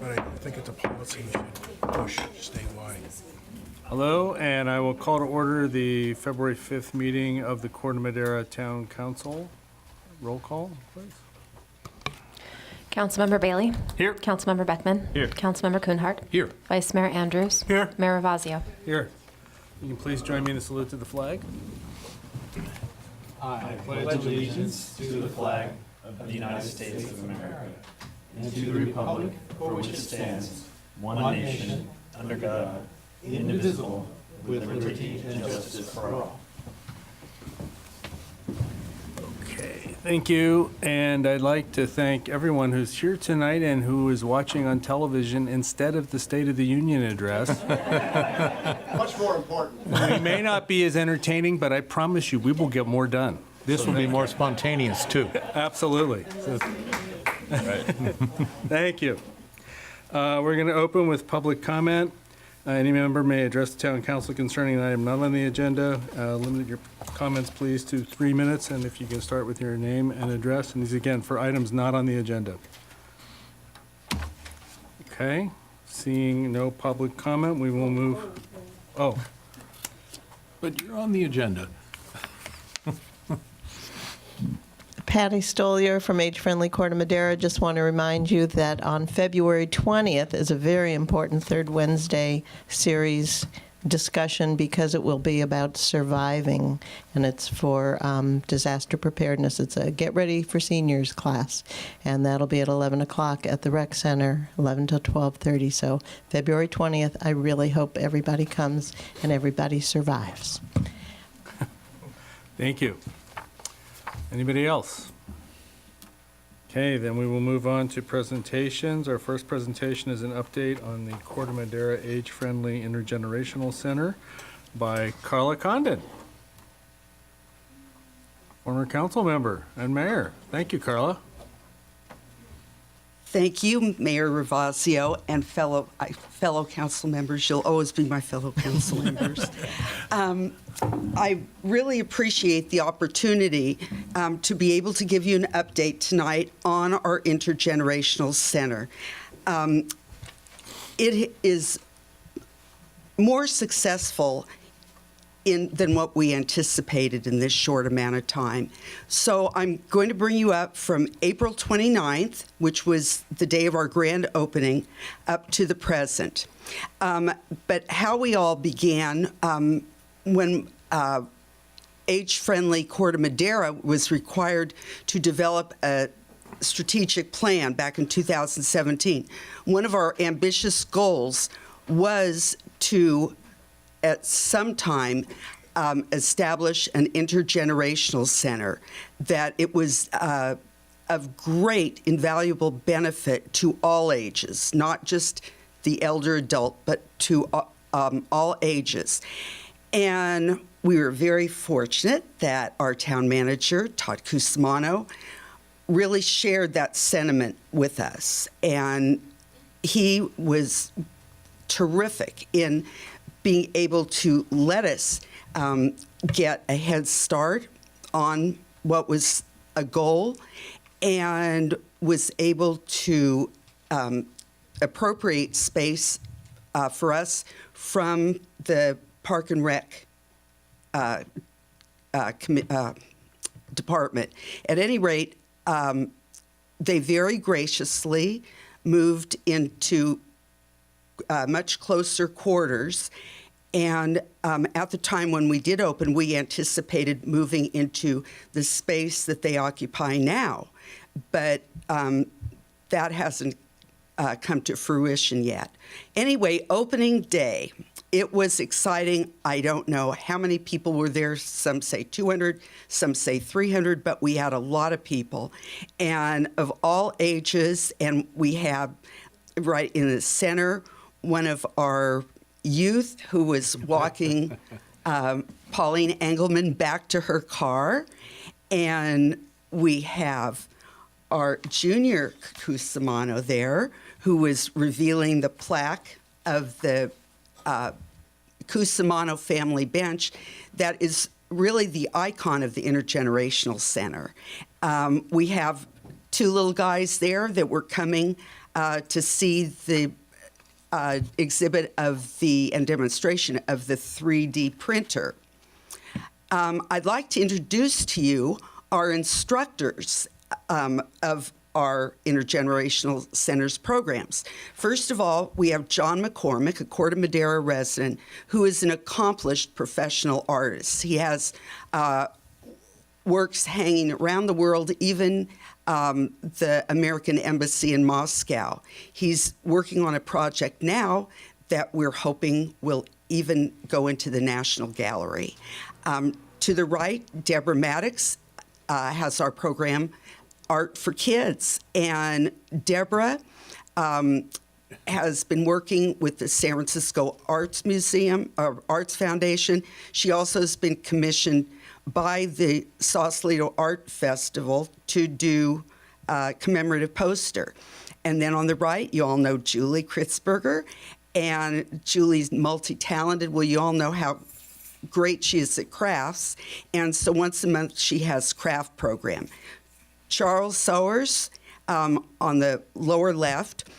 but I think it's a policy we should push statewide. Hello, and I will call to order the February 5th meeting of the Corte Madera Town Council. Roll call, please. Councilmember Bailey? Here. Councilmember Beckman? Here. Councilmember Kuhnhart? Here. Vice Mayor Andrews? Here. Mayor Ravazio? Here. You can please join me in the salute to the flag. I pledge allegiance to the flag of the United States of America and to the republic for which it stands, one nation, under God, indivisible, with liberty and justice for all. Okay, thank you. And I'd like to thank everyone who's here tonight and who is watching on television instead of the State of the Union address. Much more important. We may not be as entertaining, but I promise you, we will get more done. This will be more spontaneous, too. Absolutely. Thank you. We're going to open with public comment. Any member may address the town council concerning an item not on the agenda. Limit your comments, please, to 3 minutes, and if you can start with your name and address. And these, again, for items not on the agenda. Okay. Seeing no public comment, we will move. Oh. But you're on the agenda. Patty Stoliar from Age Friendly Corte Madera. Just want to remind you that on February 20th is a very important third Wednesday series discussion because it will be about surviving, and it's for disaster preparedness. It's a Get Ready for Seniors class, and that'll be at 11 o'clock at the Rec Center, 11 to 12:30. So February 20th, I really hope everybody comes and everybody survives. Thank you. Anybody else? Okay, then we will move on to presentations. Our first presentation is an update on the Corte Madera Age-Friendly Intergenerational Center by Carla Condon, former council member and mayor. Thank you, Carla. Thank you, Mayor Ravazio, and fellow council members. You'll always be my fellow council members. I really appreciate the opportunity to be able to give you an update tonight on our intergenerational center. It is more successful than what we anticipated in this short amount of time. So I'm going to bring you up from April 29th, which was the day of our grand opening, up to the present. But how we all began when Age-Friendly Corte Madera was required to develop a strategic plan back in 2017. One of our ambitious goals was to at some time establish an intergenerational center, that it was of great, invaluable benefit to all ages, not just the elder adult, but to all ages. And we were very fortunate that our town manager, Todd Cusimano, really shared that sentiment with us. And he was terrific in being able to let us get a head start on what was a goal, and was able to appropriate space for us from the Park and Rec department. At any rate, they very graciously moved into much closer quarters. And at the time when we did open, we anticipated moving into the space that they occupy now. But that hasn't come to fruition yet. Anyway, opening day, it was exciting. I don't know how many people were there. Some say 200, some say 300, but we had a lot of people, and of all ages. And we have right in the center one of our youth who was walking Pauline Engelman back to her car. And we have our junior Cusimano there, who was revealing the plaque of the Cusimano family bench that is really the icon of the Intergenerational Center. We have two little guys there that were coming to see the exhibit of and demonstration of the 3D printer. I'd like to introduce to you our instructors of our Intergenerational Centers programs. First of all, we have John McCormick, a Corte Madera resident, who is an accomplished professional artist. He has works hanging around the world, even the American Embassy in Moscow. He's working on a project now that we're hoping will even go into the National Gallery. To the right, Deborah Maddox has our program, Art for Kids. And Deborah has been working with the San Francisco Arts Museum, Arts Foundation. She also has been commissioned by the Sausalito Art Festival to do a commemorative poster. And then on the right, you all know Julie Kritzberger. And Julie's multi-talented. Well, you all know how great she is at crafts. And so once a month, she has craft program. Charles Sowers, on the lower left,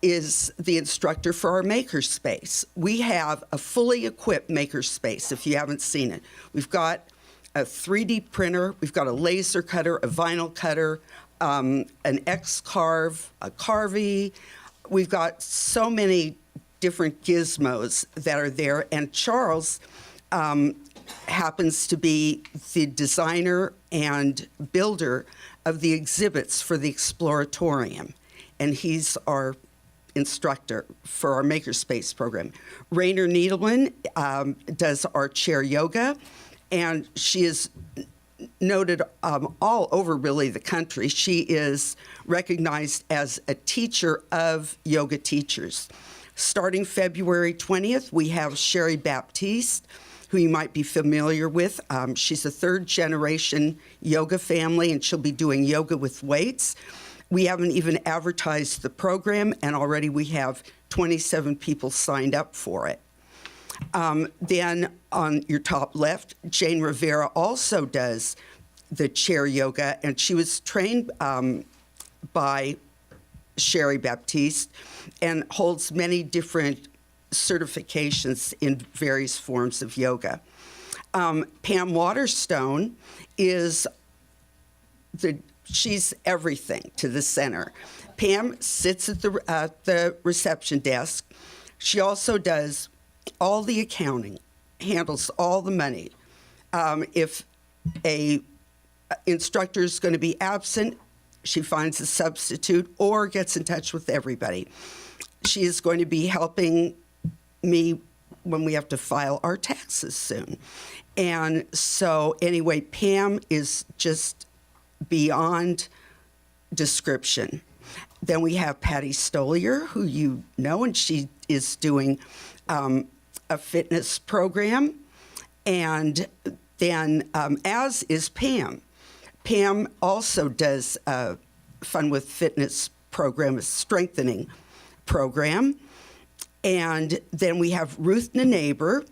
is the instructor for our makerspace. We have a fully equipped makerspace, if you haven't seen it. We've got a 3D printer, we've got a laser cutter, a vinyl cutter, an X-Carve, a Carvey. We've got so many different gizmos that are there, and Charles happens to be the designer and builder of the exhibits for the Exploratorium, and he's our instructor for our Makerspace program. Rainer Needleman does our chair yoga, and she is noted all over really the country. She is recognized as a teacher of yoga teachers. Starting February 20th, we have Sherry Baptiste, who you might be familiar with. She's a third-generation yoga family, and she'll be doing yoga with weights. We haven't even advertised the program, and already we have 27 people signed up for it. Then on your top left, Jane Rivera also does the chair yoga, and she was trained by Sherry Baptiste and holds many different certifications in various forms of yoga. Pam Waterstone is she's everything to the center. Pam sits at the reception desk. She also does all the accounting, handles all the money. If a instructor is going to be absent, she finds a substitute or gets in touch with everybody. She is going to be helping me when we have to file our taxes soon. And so anyway, Pam is just beyond description. Then we have Patty Stolier, who you know, and she is doing a fitness program. And then as is Pam. Pam also does a Fun with Fitness program, a strengthening program. And then we have Ruth Neighbor,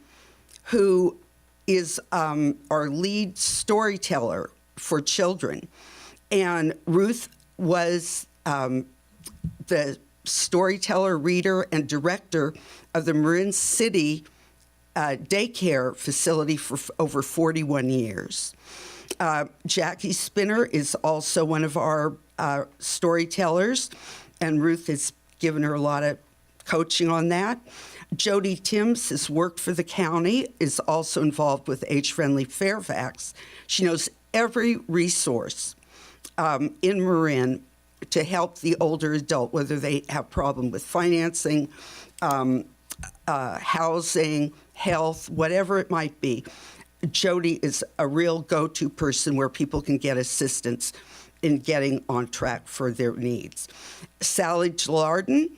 who is our lead storyteller for children. And Ruth was the storyteller, reader, and director of the Marin City daycare facility for over 41 years. Jackie Spinner is also one of our storytellers, and Ruth has given her a lot of coaching on that. Jody Timms has worked for the county, is also involved with Age Friendly Fairfax. She knows every resource in Marin to help the older adult, whether they have problem with financing, housing, health, whatever it might be. Jody is a real go-to person where people can get assistance in getting on track for their needs. Sally Gilardin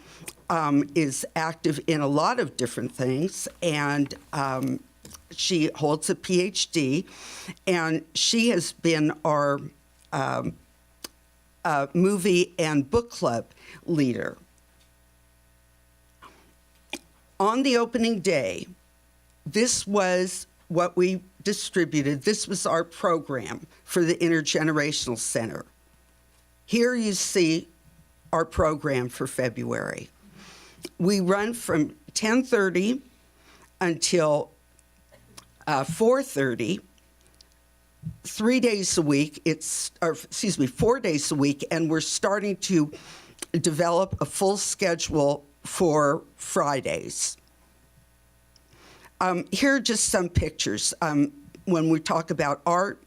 is active in a lot of different things, and she holds a PhD, and she has been our movie and book club leader. On the opening day, this was what we distributed. This was our program for the Intergenerational Center. Here you see our program for February. We run from 10:30 until 4:30, 3 days a week. 4 days a week, and we're starting to develop a full schedule for Fridays. Here are just some pictures. When we talk about art,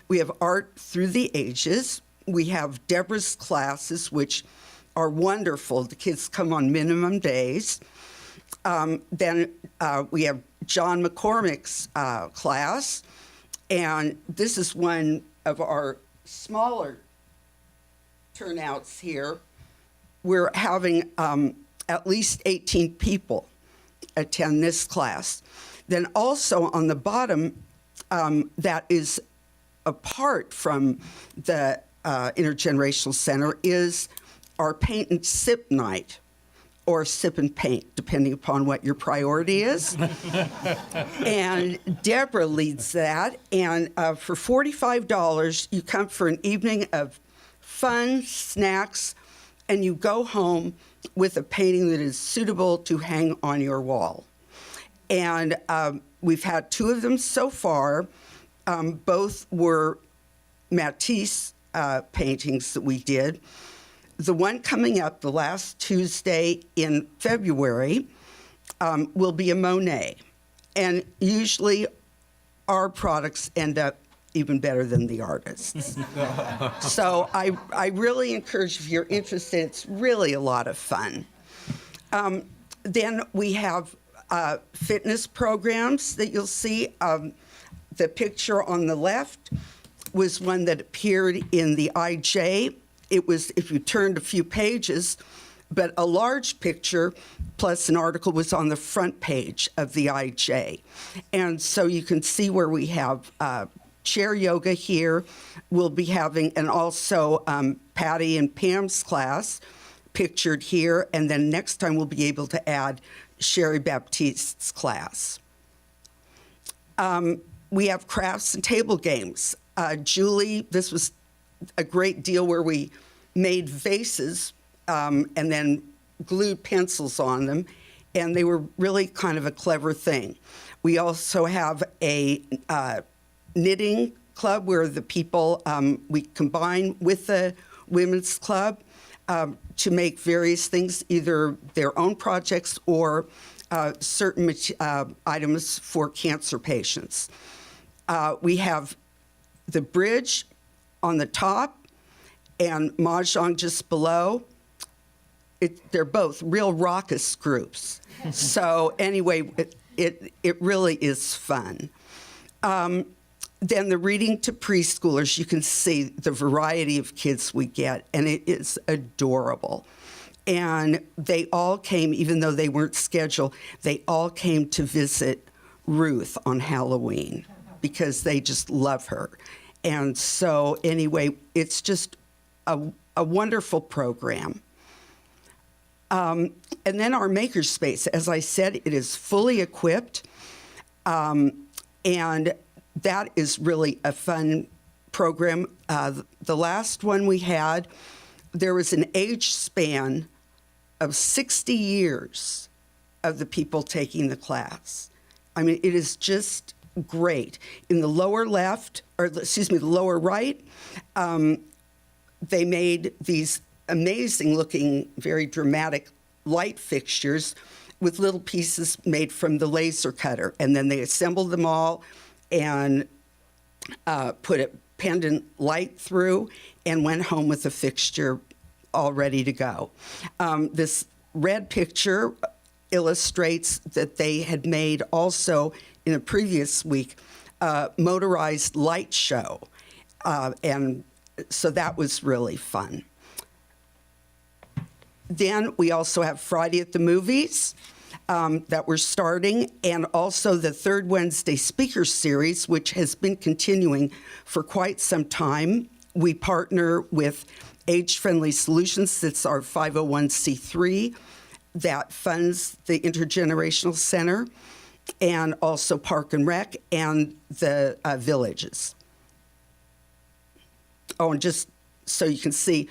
we have art through the ages. We have Deborah's classes, which are wonderful. The kids come on minimum days. Then we have John McCormick's class, and this is one of our smaller turnouts here. We're having at least 18 people attend this class. Then also on the bottom, that is apart from the Intergenerational Center, is our paint and sip night, or sip and paint, depending upon what your priority is. And Deborah leads that, and for $45, you come for an evening of fun, snacks, and you go home with a painting that is suitable to hang on your wall. And we've had 2 of them so far. Both were Matisse paintings that we did. The one coming up the last Tuesday in February will be a Monet. And usually our products end up even better than the artists. So I really encourage, if you're interested, it's really a lot of fun. Then we have fitness programs that you'll see. The picture on the left was one that appeared in the IJ. It was, if you turned a few pages, but a large picture plus an article was on the front page of the IJ. And so you can see where we have chair yoga here. We'll be having, and also Patty and Pam's class pictured here. And then next time we'll be able to add Sherry Baptiste's class. We have crafts and table games. Julie, this was a great deal where we made vases and then glued pencils on them, and they were really kind of a clever thing. We also have a knitting club where the people, we combine with the women's club to make various things, either their own projects or certain items for cancer patients. We have the bridge on the top and Mahjong just below. They're both real raucous groups. So anyway, it really is fun. Then the reading to preschoolers, you can see the variety of kids we get, and it is adorable. And they all came, even though they weren't scheduled, they all came to visit Ruth on Halloween because they just love her. And so anyway, it's just a wonderful program. And then our makerspace, as I said, it is fully equipped. And that is really a fun program. The last one we had, there was an age span of 60 years of the people taking the class. I mean, it is just great. In the lower left, or excuse me, the lower right, they made these amazing looking, very dramatic light fixtures with little pieces made from the laser cutter. And then they assembled them all and put a pendant light through and went home with a fixture all ready to go. This red picture illustrates that they had made also in a previous week motorized light show. And so that was really fun. Then we also have Friday at the Movies that we're starting, and also the Third Wednesday Speaker Series, which has been continuing for quite some time. We partner with Age Friendly Solutions, that's our 501c3 that funds the Intergenerational Center, and also Park and Rec and the villages. Oh, and just so you can see,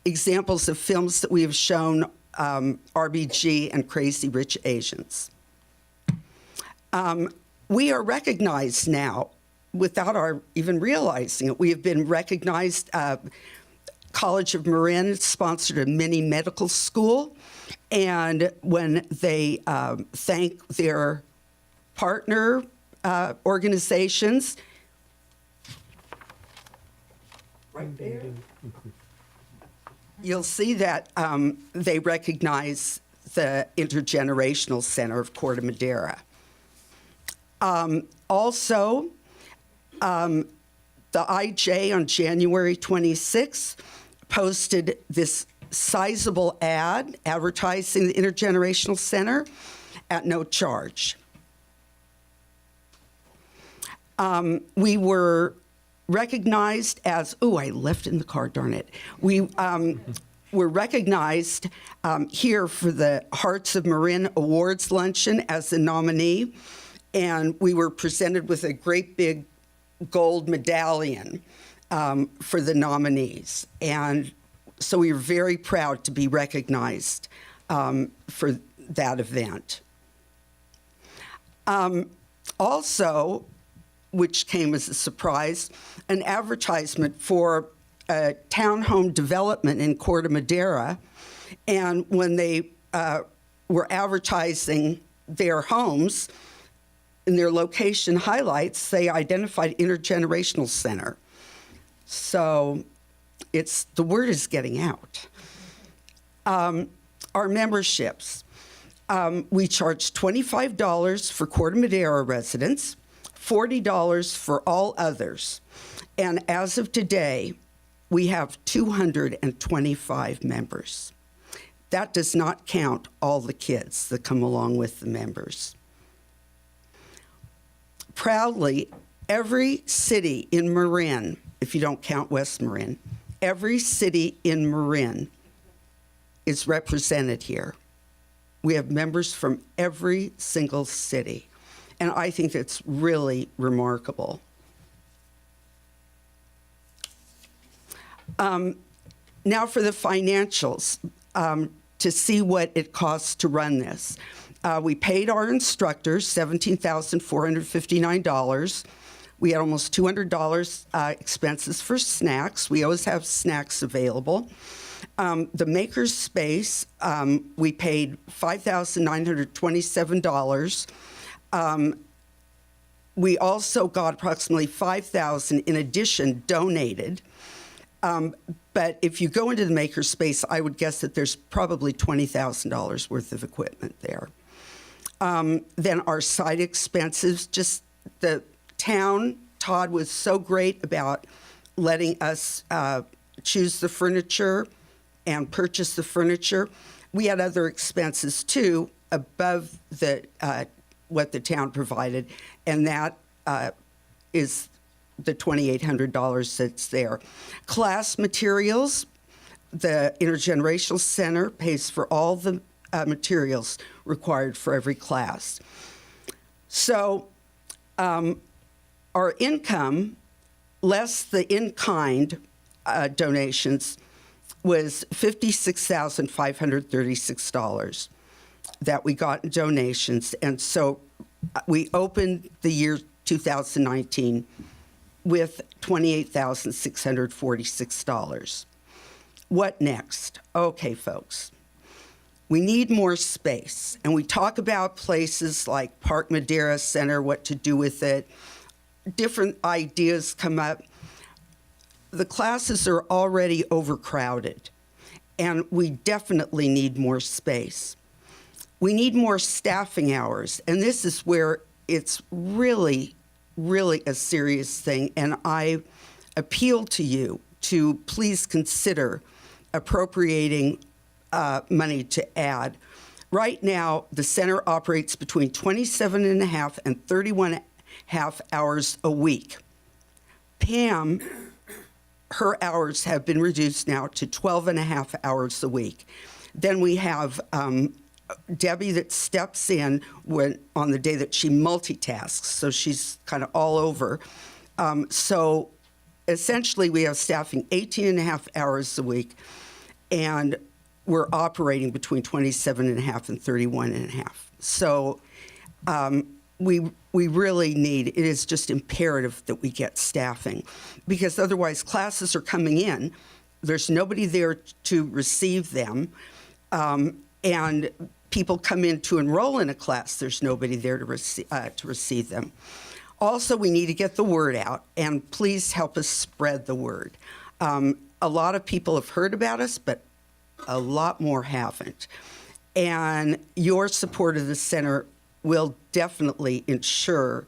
examples of films that we have shown, RBG and Crazy Rich Asians. We are recognized now without our even realizing it. We have been recognized. College of Marin sponsored a mini medical school, and when they thank their partner organizations, right there, you'll see that they recognize the Intergenerational Center of Corte Madera. Also, the IJ on January 26th posted this sizable ad advertising the Intergenerational Center at no charge. We were recognized as, oh, I left it in the car, darn it. We were recognized here for the Hearts of Marin Awards Luncheon as the nominee, and we were presented with a great big gold medallion for the nominees. And so we were very proud to be recognized for that event. Also, which came as a surprise, an advertisement for a townhome development in Corte Madera. And when they were advertising their homes, in their location highlights, they identified Intergenerational Center. So the word is getting out. Our memberships. We charge $25 for Corte Madera residents, $40 for all others. And as of today, we have 225 members. That does not count all the kids that come along with the members. Proudly, every city in Marin, if you don't count West Marin, every city in Marin is represented here. We have members from every single city, and I think that's really remarkable. Now for the financials, to see what it costs to run this. We paid our instructors $17,459. We had almost $200 expenses for snacks. We always have snacks available. The maker's space, we paid $5,927. We also got approximately $5,000 in addition donated. But if you go into the maker's space, I would guess that there's probably $20,000 worth of equipment there. Then our site expenses, just the town, Todd was so great about letting us choose the furniture and purchase the furniture. We had other expenses too above the what the town provided, and that is the $2,800 that's there. Class materials, the Intergenerational Center pays for all the materials required for every class. So our income, less the in-kind donations, was $56,536 that we got in donations. And so we opened the year 2019 with $28,646. What next? Okay, folks. We need more space. And we talk about places like Park Madera Center, what to do with it. Different ideas come up. The classes are already overcrowded, and we definitely need more space. We need more staffing hours, and this is where it's really, really a serious thing, and I appeal to you to please consider appropriating money to add. Right now, the center operates between 27.5 and 31.5 hours a week. Pam, her hours have been reduced now to 12.5 hours a week. Then we have Debbie that steps in on the day that she multitasks, so she's kind of all over. So essentially we have staffing 18.5 hours a week. and we're operating between 27 and a half and 31 and a half. So we really need, it is just imperative that we get staffing, because otherwise classes are coming in, there's nobody there to receive them, and people come in to enroll in a class, there's nobody there to receive them. Also, we need to get the word out, and please help us spread the word. A lot of people have heard about us, but a lot more haven't. And your support of the center will definitely ensure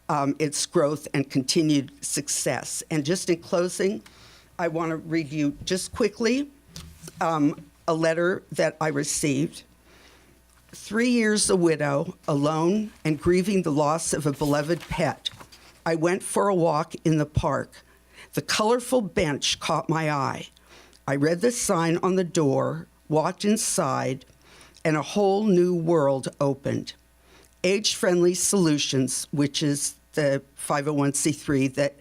its growth and continued success. And just in closing, I want to read you just quickly a letter that I received. 3 years a widow, alone, and grieving the loss of a beloved pet, I went for a walk in the park. The colorful bench caught my eye. I read the sign on the door, walked inside, and a whole new world opened. Age-Friendly Solutions, which is the 501c3 that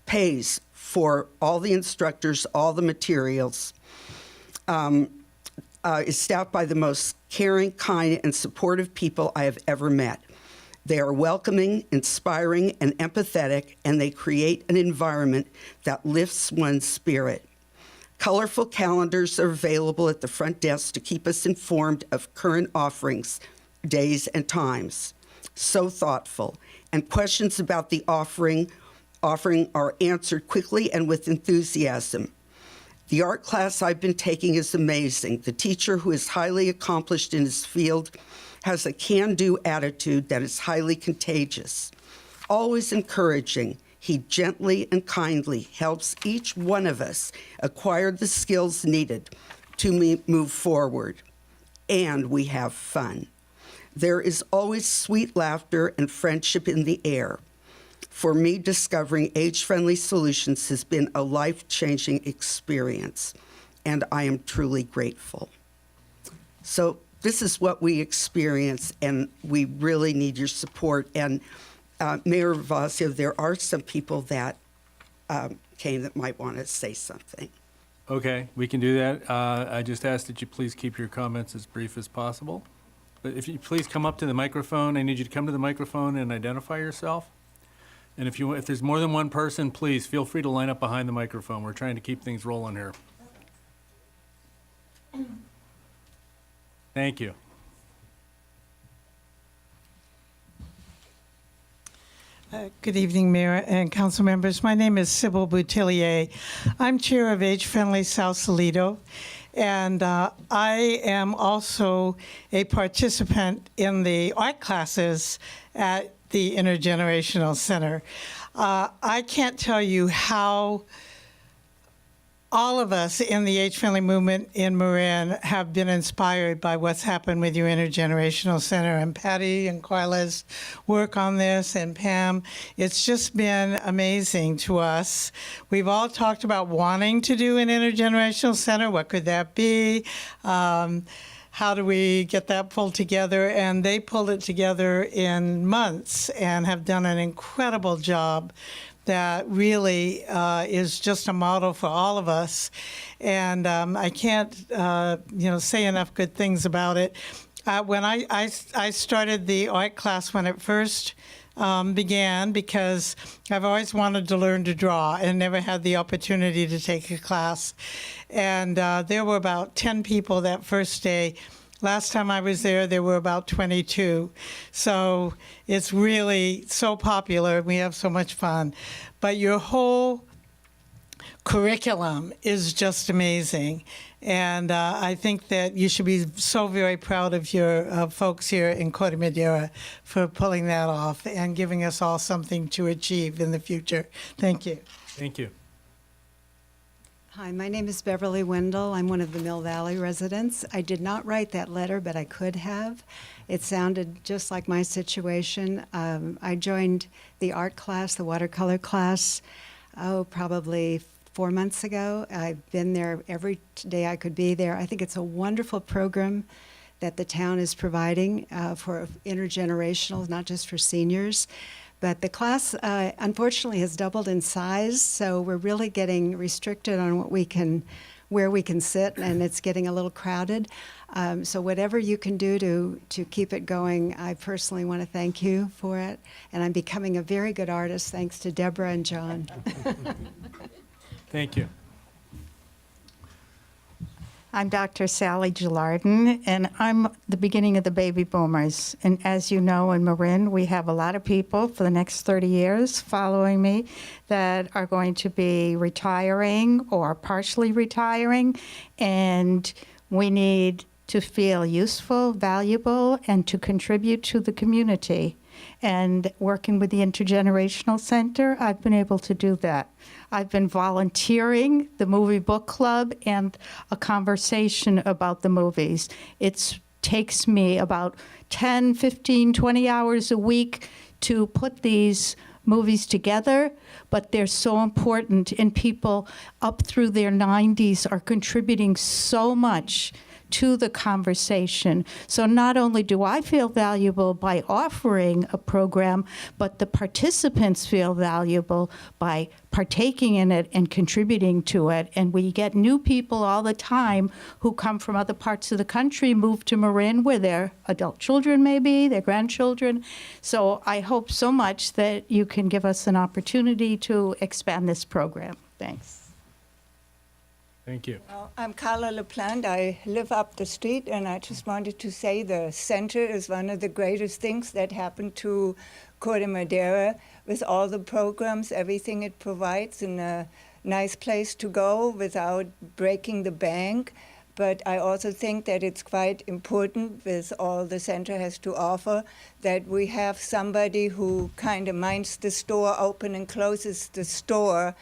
pays for all the instructors, all the materials, is staffed by the most caring, kind, and supportive people I have ever met. They are welcoming, inspiring, and empathetic, and they create an environment that lifts one's spirit. Colorful calendars are available at the front desk to keep us informed of current offerings, days, and times. So thoughtful. And questions about the offering are answered quickly and with enthusiasm. The art class I've been taking is amazing. The teacher, who is highly accomplished in his field, has a can-do attitude that is highly contagious. Always encouraging, he gently and kindly helps each one of us acquire the skills needed to move forward. And we have fun. There is always sweet laughter and friendship in the air. For me, discovering Age-Friendly Solutions has been a life-changing experience, and I am truly grateful. So this is what we experience, and we really need your support. And Mayor Ravasio, there are some people that came that might want to say something. Okay, we can do that. I just ask that you please keep your comments as brief as possible. But if you please come up to the microphone, I need you to come to the microphone and identify yourself. And if there's more than one person, please feel free to line up behind the microphone. We're trying to keep things rolling here. Thank you. Good evening, Mayor and council members. My name is Sybil Boutillier. I'm chair of Age Friendly South Toledo, and I am also a participant in the art classes at the Intergenerational Center. I can't tell you how all of us in the age-friendly movement in Marin have been inspired by what's happened with your Intergenerational Center, and Patty and Carla's work on this, and Pam. It's just been amazing to us. We've all talked about wanting to do an Intergenerational Center. What could that be? How do we get that pulled together? And they pulled it together in months and have done an incredible job that really is just a model for all of us. And I can't say enough good things about it. When I started the art class when it first began, because I've always wanted to learn to draw and never had the opportunity to take a class. And there were about 10 people that first day. Last time I was there were about 22. So it's really so popular. We have so much fun. But your whole curriculum is just amazing. And I think that you should be so very proud of your folks here in Corte Madera for pulling that off and giving us all something to achieve in the future. Thank you. Thank you. Hi, my name is Beverly Wendell. I'm one of the Mill Valley residents. I did not write that letter, but I could have. It sounded just like my situation. I joined the art class, the watercolor class, probably 4 months ago. I've been there every day I could be there. I think it's a wonderful program that the town is providing for intergenerational, not just for seniors. But the class, unfortunately, has doubled in size, so we're really getting restricted on what we can where we can sit, and it's getting a little crowded. So whatever you can do to keep it going, I personally want to thank you for it. And I'm becoming a very good artist thanks to Deborah and John. Thank you. I'm Dr. Sally Gillardin, and I'm the beginning of the baby boomers. And as you know, in Marin, we have a lot of people for the next 30 years following me that are going to be retiring or partially retiring. And we need to feel useful, valuable, and to contribute to the community. And working with the Intergenerational Center, I've been able to do that. I've been volunteering the movie book club and a conversation about the movies. It takes me about 10, 15, 20 hours a week to put these movies together, but they're so important, and people up through their 90s are contributing so much to the conversation. So not only do I feel valuable by offering a program, but the participants feel valuable by partaking in it and contributing to it. And we get new people all the time who come from other parts of the country, move to Marin where their adult children may be, their grandchildren. So I hope so much that you can give us an opportunity to expand this program. Thanks. Thank you. I'm Carla LaPlante. I live up the street, and I just wanted to say the center is one of the greatest things that happened to Corte Madera with all the programs, everything it provides, and a nice place to go without breaking the bank. But I also think that it's quite important with all the center has to offer that we have somebody who kind of minds the store open and closes the store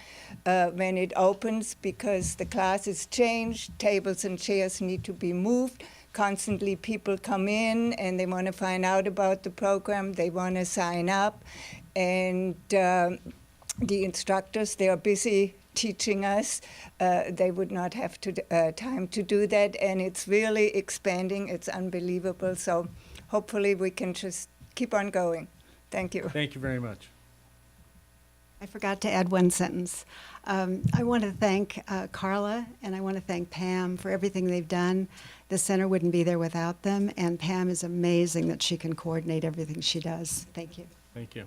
when it opens, because the classes change, tables and chairs need to be moved. Constantly people come in and they want to find out about the program, they want to sign up, and the instructors, they are busy teaching us. They would not have time to do that, and it's really expanding. It's unbelievable. So hopefully we can just keep on going. Thank you. Thank you very much. I forgot to add one sentence. I want to thank Carla, and I want to thank Pam for everything they've done. The center wouldn't be there without them, and Pam is amazing that she can coordinate everything she does. Thank you. Thank you.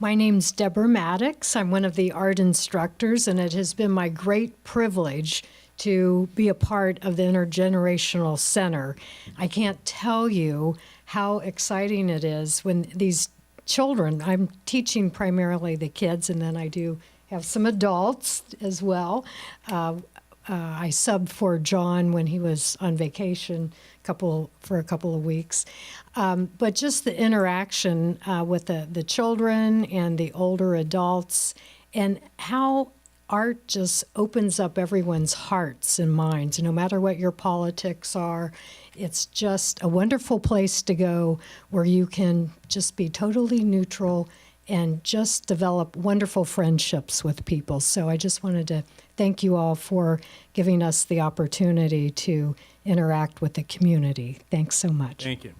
My name's Deborah Maddox. I'm one of the art instructors, and it has been my great privilege to be a part of the Intergenerational Center. I can't tell you how exciting it is when these children, I'm teaching primarily the kids, and then I do have some adults as well. I subbed for John when he was on vacation for a couple of weeks. But just the interaction with the children and the older adults, and how art just opens up everyone's hearts and minds, no matter what your politics are. It's just a wonderful place to go where you can just be totally neutral and just develop wonderful friendships with people. So I just wanted to thank you all for giving us the opportunity to interact with the community. Thanks so much. Thank you.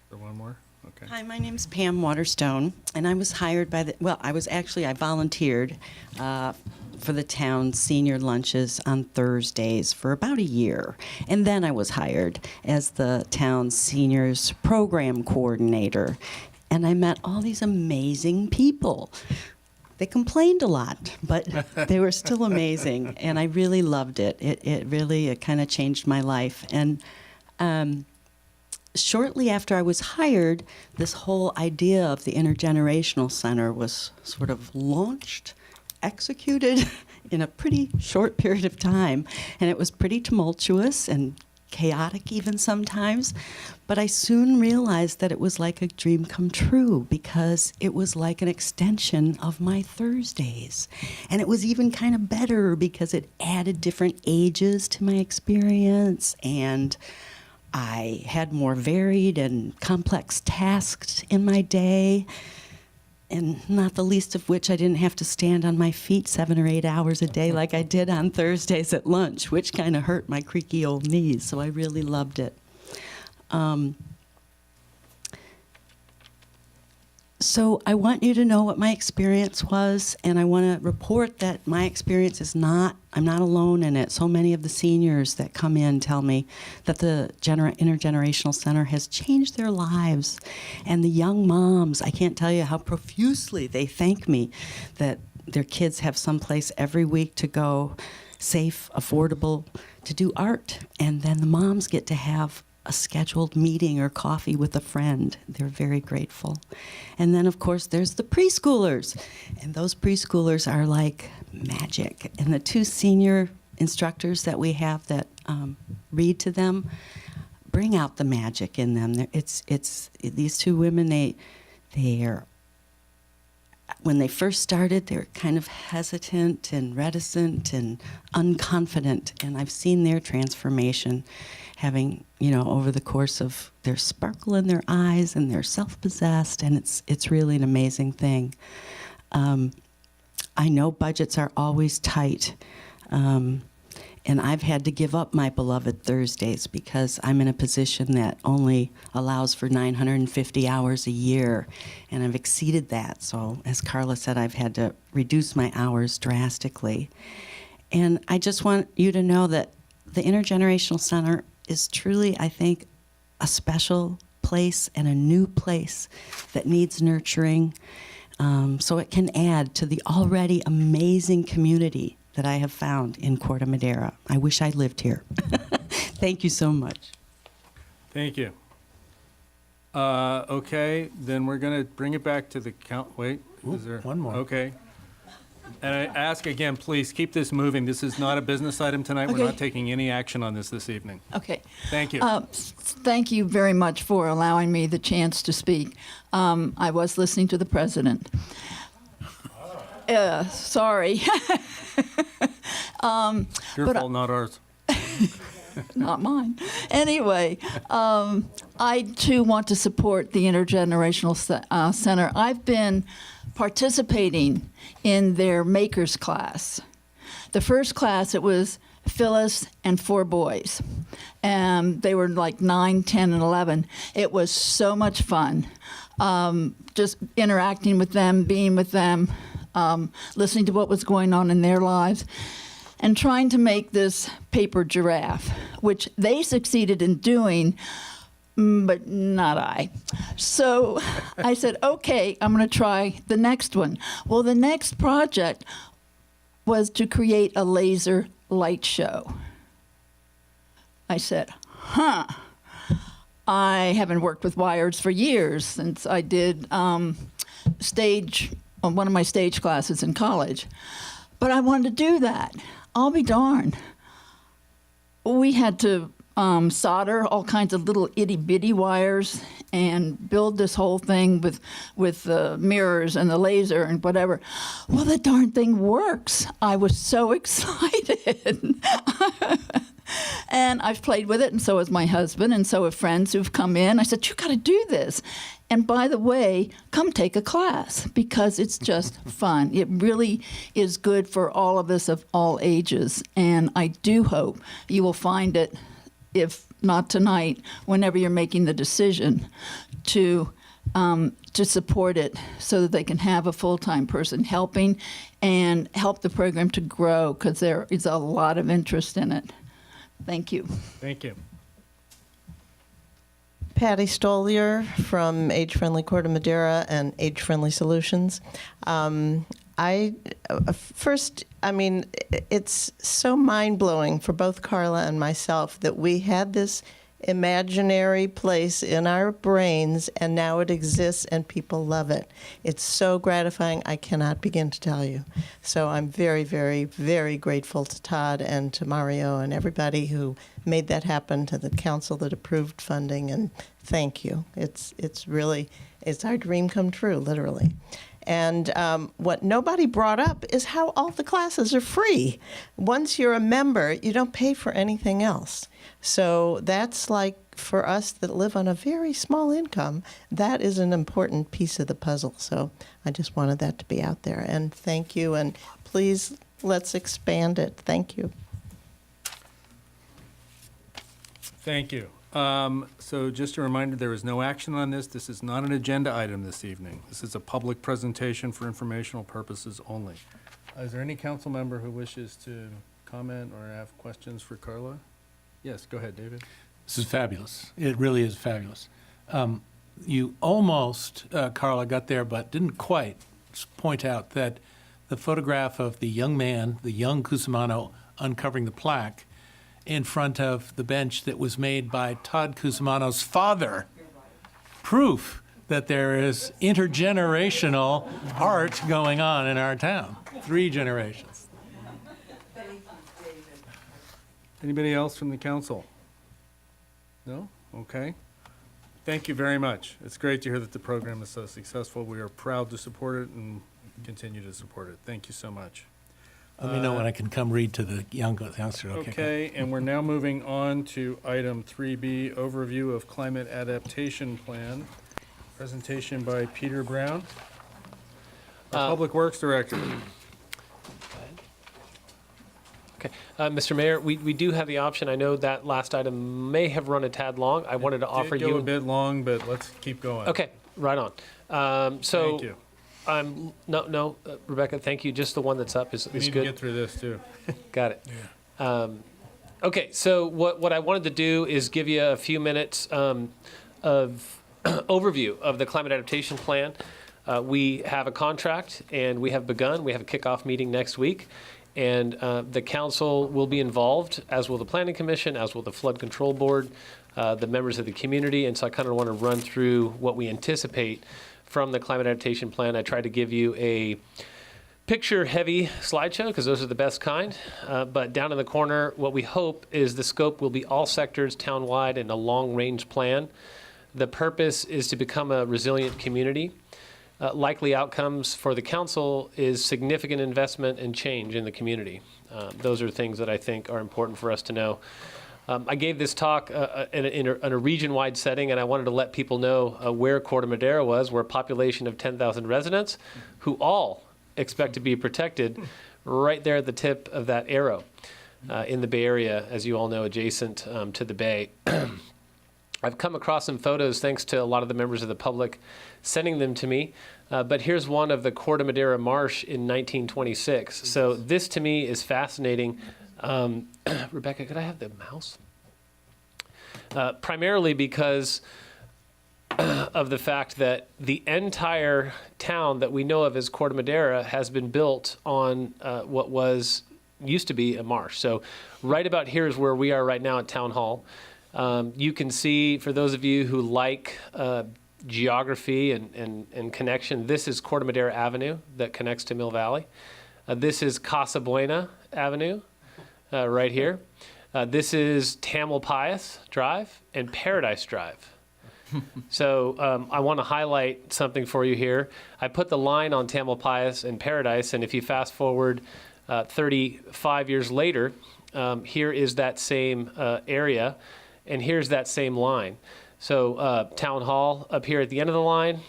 For one more? Okay. Hi, my name's Pam Waterstone, and I was hired by I volunteered for the town's senior lunches on Thursdays for about a year. And then I was hired as the town's seniors program coordinator. And I met all these amazing people. They complained a lot, but they were still amazing. And I really loved it. It really kind of changed my life. And shortly after I was hired, this whole idea of the Intergenerational Center was sort of launched, executed in a pretty short period of time. And it was pretty tumultuous and chaotic even sometimes. But I soon realized that it was like a dream come true, because it was like an extension of my Thursdays. And it was even kind of better because it added different ages to my experience, and I had more varied and complex tasks in my day, and not the least of which I didn't have to stand on my feet 7 or 8 hours a day like I did on Thursdays at lunch, which kind of hurt my creaky old knees, so I really loved it. So I want you to know what my experience was, and I want to report that my experience is not, I'm not alone in it. So many of the seniors that come in tell me that the Intergenerational Center has changed their lives. And the young moms, I can't tell you how profusely they thank me that their kids have someplace every week to go, safe, affordable, to do art. And then the moms get to have a scheduled meeting or coffee with a friend. They're very grateful. And then, of course, there's the preschoolers. And those preschoolers are like magic. And the two senior instructors that we have that read to them bring out the magic in them. It's these two women, they are, when they first started, they were kind of hesitant and reticent and unconfident. And I've seen their transformation, having, over the course of their sparkle in their eyes, and they're self-possessed, and it's really an amazing thing. I know budgets are always tight, and I've had to give up my beloved Thursdays because I'm in a position that only allows for 950 hours a year, and I've exceeded that. So as Carla said, I've had to reduce my hours drastically. And I just want you to know that the Intergenerational Center is truly, I think, a special place and a new place that needs nurturing, so it can add to the already amazing community that I have found in Corte Madera. I wish I lived here. Thank you so much. Thank you. Okay, then we're going to bring it back to the count. Wait, is there one more. Okay. And I ask again, please keep this moving. This is not a business item tonight. We're not taking any action on this evening. Okay. Thank you. Thank you very much for allowing me the chance to speak. I was listening to the president. Sorry. Your fault, not ours. Not mine. Anyway, I too want to support the Intergenerational Center. I've been participating in their makers class. The first class, it was Phyllis and 4 boys. And they were like 9, 10, and 11. It was so much fun. Just interacting with them, being with them, listening to what was going on in their lives, and trying to make this paper giraffe, which they succeeded in doing, but not I. So I said, okay, I'm going to try the next one. Well, the next project was to create a laser light show. I said, I haven't worked with wires for years since I did stage on one of my stage classes in college. But I wanted to do that. I'll be darned. We had to solder all kinds of little itty-bitty wires and build this whole thing with the mirrors and the laser and whatever. Well, the darn thing works. I was so excited. And I've played with it, and so has my husband, and so have friends who've come in. I said, you got to do this. And by the way, come take a class, because it's just fun. It really is good for all of us of all ages. And I do hope you will find it, if not tonight, whenever you're making the decision to support it, so that they can have a full-time person helping and help the program to grow, because there is a lot of interest in it. Thank you. Thank you. Patty Stolier from Age Friendly Corte Madera and Age Friendly Solutions. It's so mind-blowing for both Carla and myself that we had this imaginary place in our brains, and now it exists and people love it. It's so gratifying, I cannot begin to tell you. So I'm very, very, very grateful to Todd and to Mario and everybody who made that happen, to the council that approved funding, and thank you. It's our dream come true, literally. And what nobody brought up is how all the classes are free. Once you're a member, you don't pay for anything else. So that's like, for us that live on a very small income, that is an important piece of the puzzle. So I just wanted that to be out there. And thank you. And please, let's expand it. Thank you. Thank you. So just a reminder, there is no action on this. This is not an agenda item this evening. This is a public presentation for informational purposes only. Is there any council member who wishes to comment or have questions for Carla? Yes, go ahead, David. This is fabulous. It really is fabulous. You almost, Carla, got there, but didn't quite point out that the photograph of the young man, the young Cusimano, uncovering the plaque in front of the bench that was made by Todd Cusimano's father, proof that there is intergenerational art going on in our town. 3 generations. Anybody else from the council? No? Okay. Thank you very much. It's great to hear that the program is so successful. We are proud to support it and continue to support it. Thank you so much. Let me know when I can come read to the youngster. Okay, and we're now moving on to item 3B, overview of climate adaptation plan. Presentation by Peter Brown, our Public Works Director. Okay, Mr. Mayor, we do have the option. I know that last item may have run a tad long. I wanted to offer Did go you a bit long, but let's keep going. Okay, right on. So Thank you. Rebecca, thank you. Just the one that's up is We need good. to get through this too. Got it. Okay, so what I wanted to do is give you a few minutes of overview of the climate adaptation plan. We have a contract and we have begun. We have a kickoff meeting next week. And the council will be involved, as will the Planning Commission, as will the Flood Control Board, the members of the community. And so I kind of want to run through what we anticipate from the climate adaptation plan. I tried to give you a picture-heavy slideshow because those are the best kind. But down in the corner, what we hope is the scope will be all sectors townwide and a long-range plan. The purpose is to become a resilient community. Likely outcomes for the council is significant investment and change in the community. Those are things that I think are important for us to know. I gave this talk in a region-wide setting, and I wanted to let people know where Corte Madera was. We're a population of 10,000 residents who all expect to be protected right there at the tip of that arrow in the Bay Area, as you all know, adjacent to the Bay. I've come across some photos, thanks to a lot of the members of the public sending them to me. But here's one of the Corte Madera Marsh in 1926. So this, to me, is fascinating. Rebecca, could I have the mouse? Primarily because of the fact that the entire town that we know of as Corte Madera has been built on what used to be a marsh. So right about here is where we are right now at Town Hall. You can see, for those of you who like geography and connection, this is Corte Madera Avenue that connects to Mill Valley. This is Casa Buena Avenue right here. This is Tamalpais Drive and Paradise Drive. So I want to highlight something for you here. I put the line on Tamalpais and Paradise, and if you fast forward 35 years later, here is that same area, and here's that same line. So Town Hall up here at the end of the line.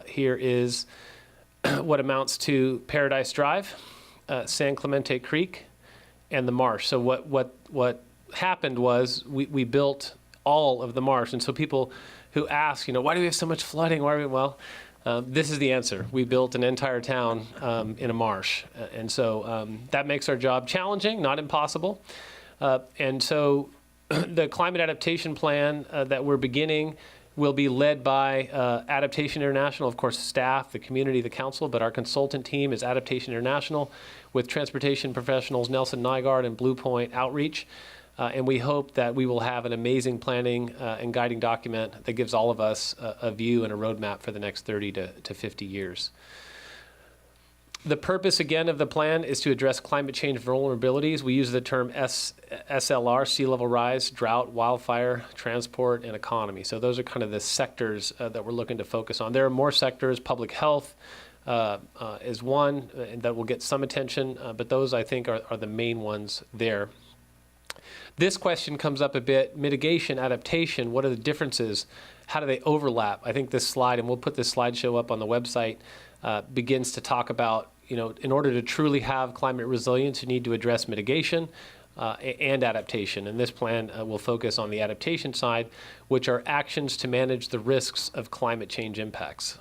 Here is what amounts to Paradise Drive, San Clemente Creek, and the marsh. So what happened was we built all of the marsh. And so people who ask, why do we have so much flooding? This is the answer. We built an entire town in a marsh. And so that makes our job challenging, not impossible. And so the climate adaptation plan that we're beginning will be led by Adaptation International, of course, staff, the community, the council, but our consultant team is Adaptation International with transportation professionals Nelson Nygaard and Blue Point Outreach. And we hope that we will have an amazing planning and guiding document that gives all of us a view and a roadmap for the next 30 to 50 years. The purpose, again, of the plan is to address climate change vulnerabilities. We use the term SLR, sea level rise, drought, wildfire, transport, and economy. So those are kind of the sectors that we're looking to focus on. There are more sectors. Public health is one that will get some attention, but those, I think, are the main ones there. This question comes up a bit. Mitigation, adaptation, what are the differences? How do they overlap? I think this slide, and we'll put this slideshow up on the website, begins to talk about, in order to truly have climate resilience, you need to address mitigation. and adaptation. And this plan will focus on the adaptation side, which are actions to manage the risks of climate change impacts,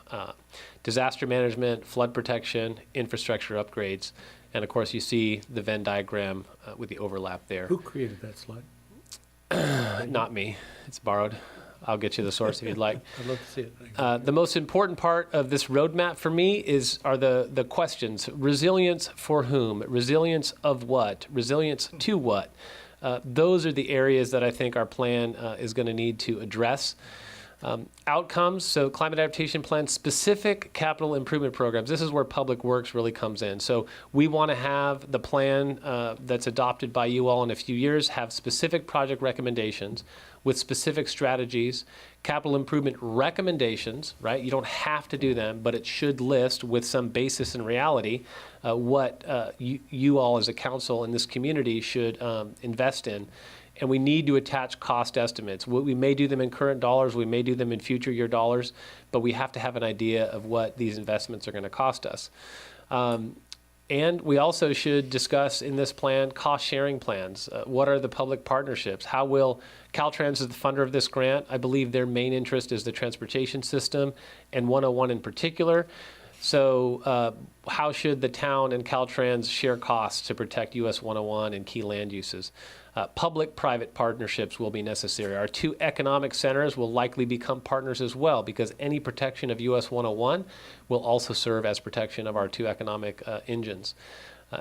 disaster management, flood protection, infrastructure upgrades. And of course, you see the Venn diagram with the overlap there. Who created that slide? Not me. It's borrowed. I'll get you the source if you'd like. I'd love to see it. The most important part of this roadmap for me are the questions. Resilience for whom? Resilience of what? Resilience to what? Those are the areas that I think our plan is going to need to address. Outcomes, so climate adaptation plan, specific capital improvement programs. This is where public works really comes in. So we want to have the plan that's adopted by you all in a few years, have specific project recommendations with specific strategies, capital improvement recommendations, right? You don't have to do them, but it should list with some basis in reality what you all as a council in this community should invest in. And we need to attach cost estimates. We may do them in current dollars, we may do them in future year dollars, but we have to have an idea of what these investments are going to cost us. And we also should discuss in this plan cost-sharing plans. What are the public partnerships? How will Caltrans is the funder of this grant? I believe their main interest is the transportation system and 101 in particular. So how should the town and Caltrans share costs to protect US 101 and key land uses? Public-private partnerships will be necessary. Our two economic centers will likely become partners as well, because any protection of US 101 will also serve as protection of our two economic engines.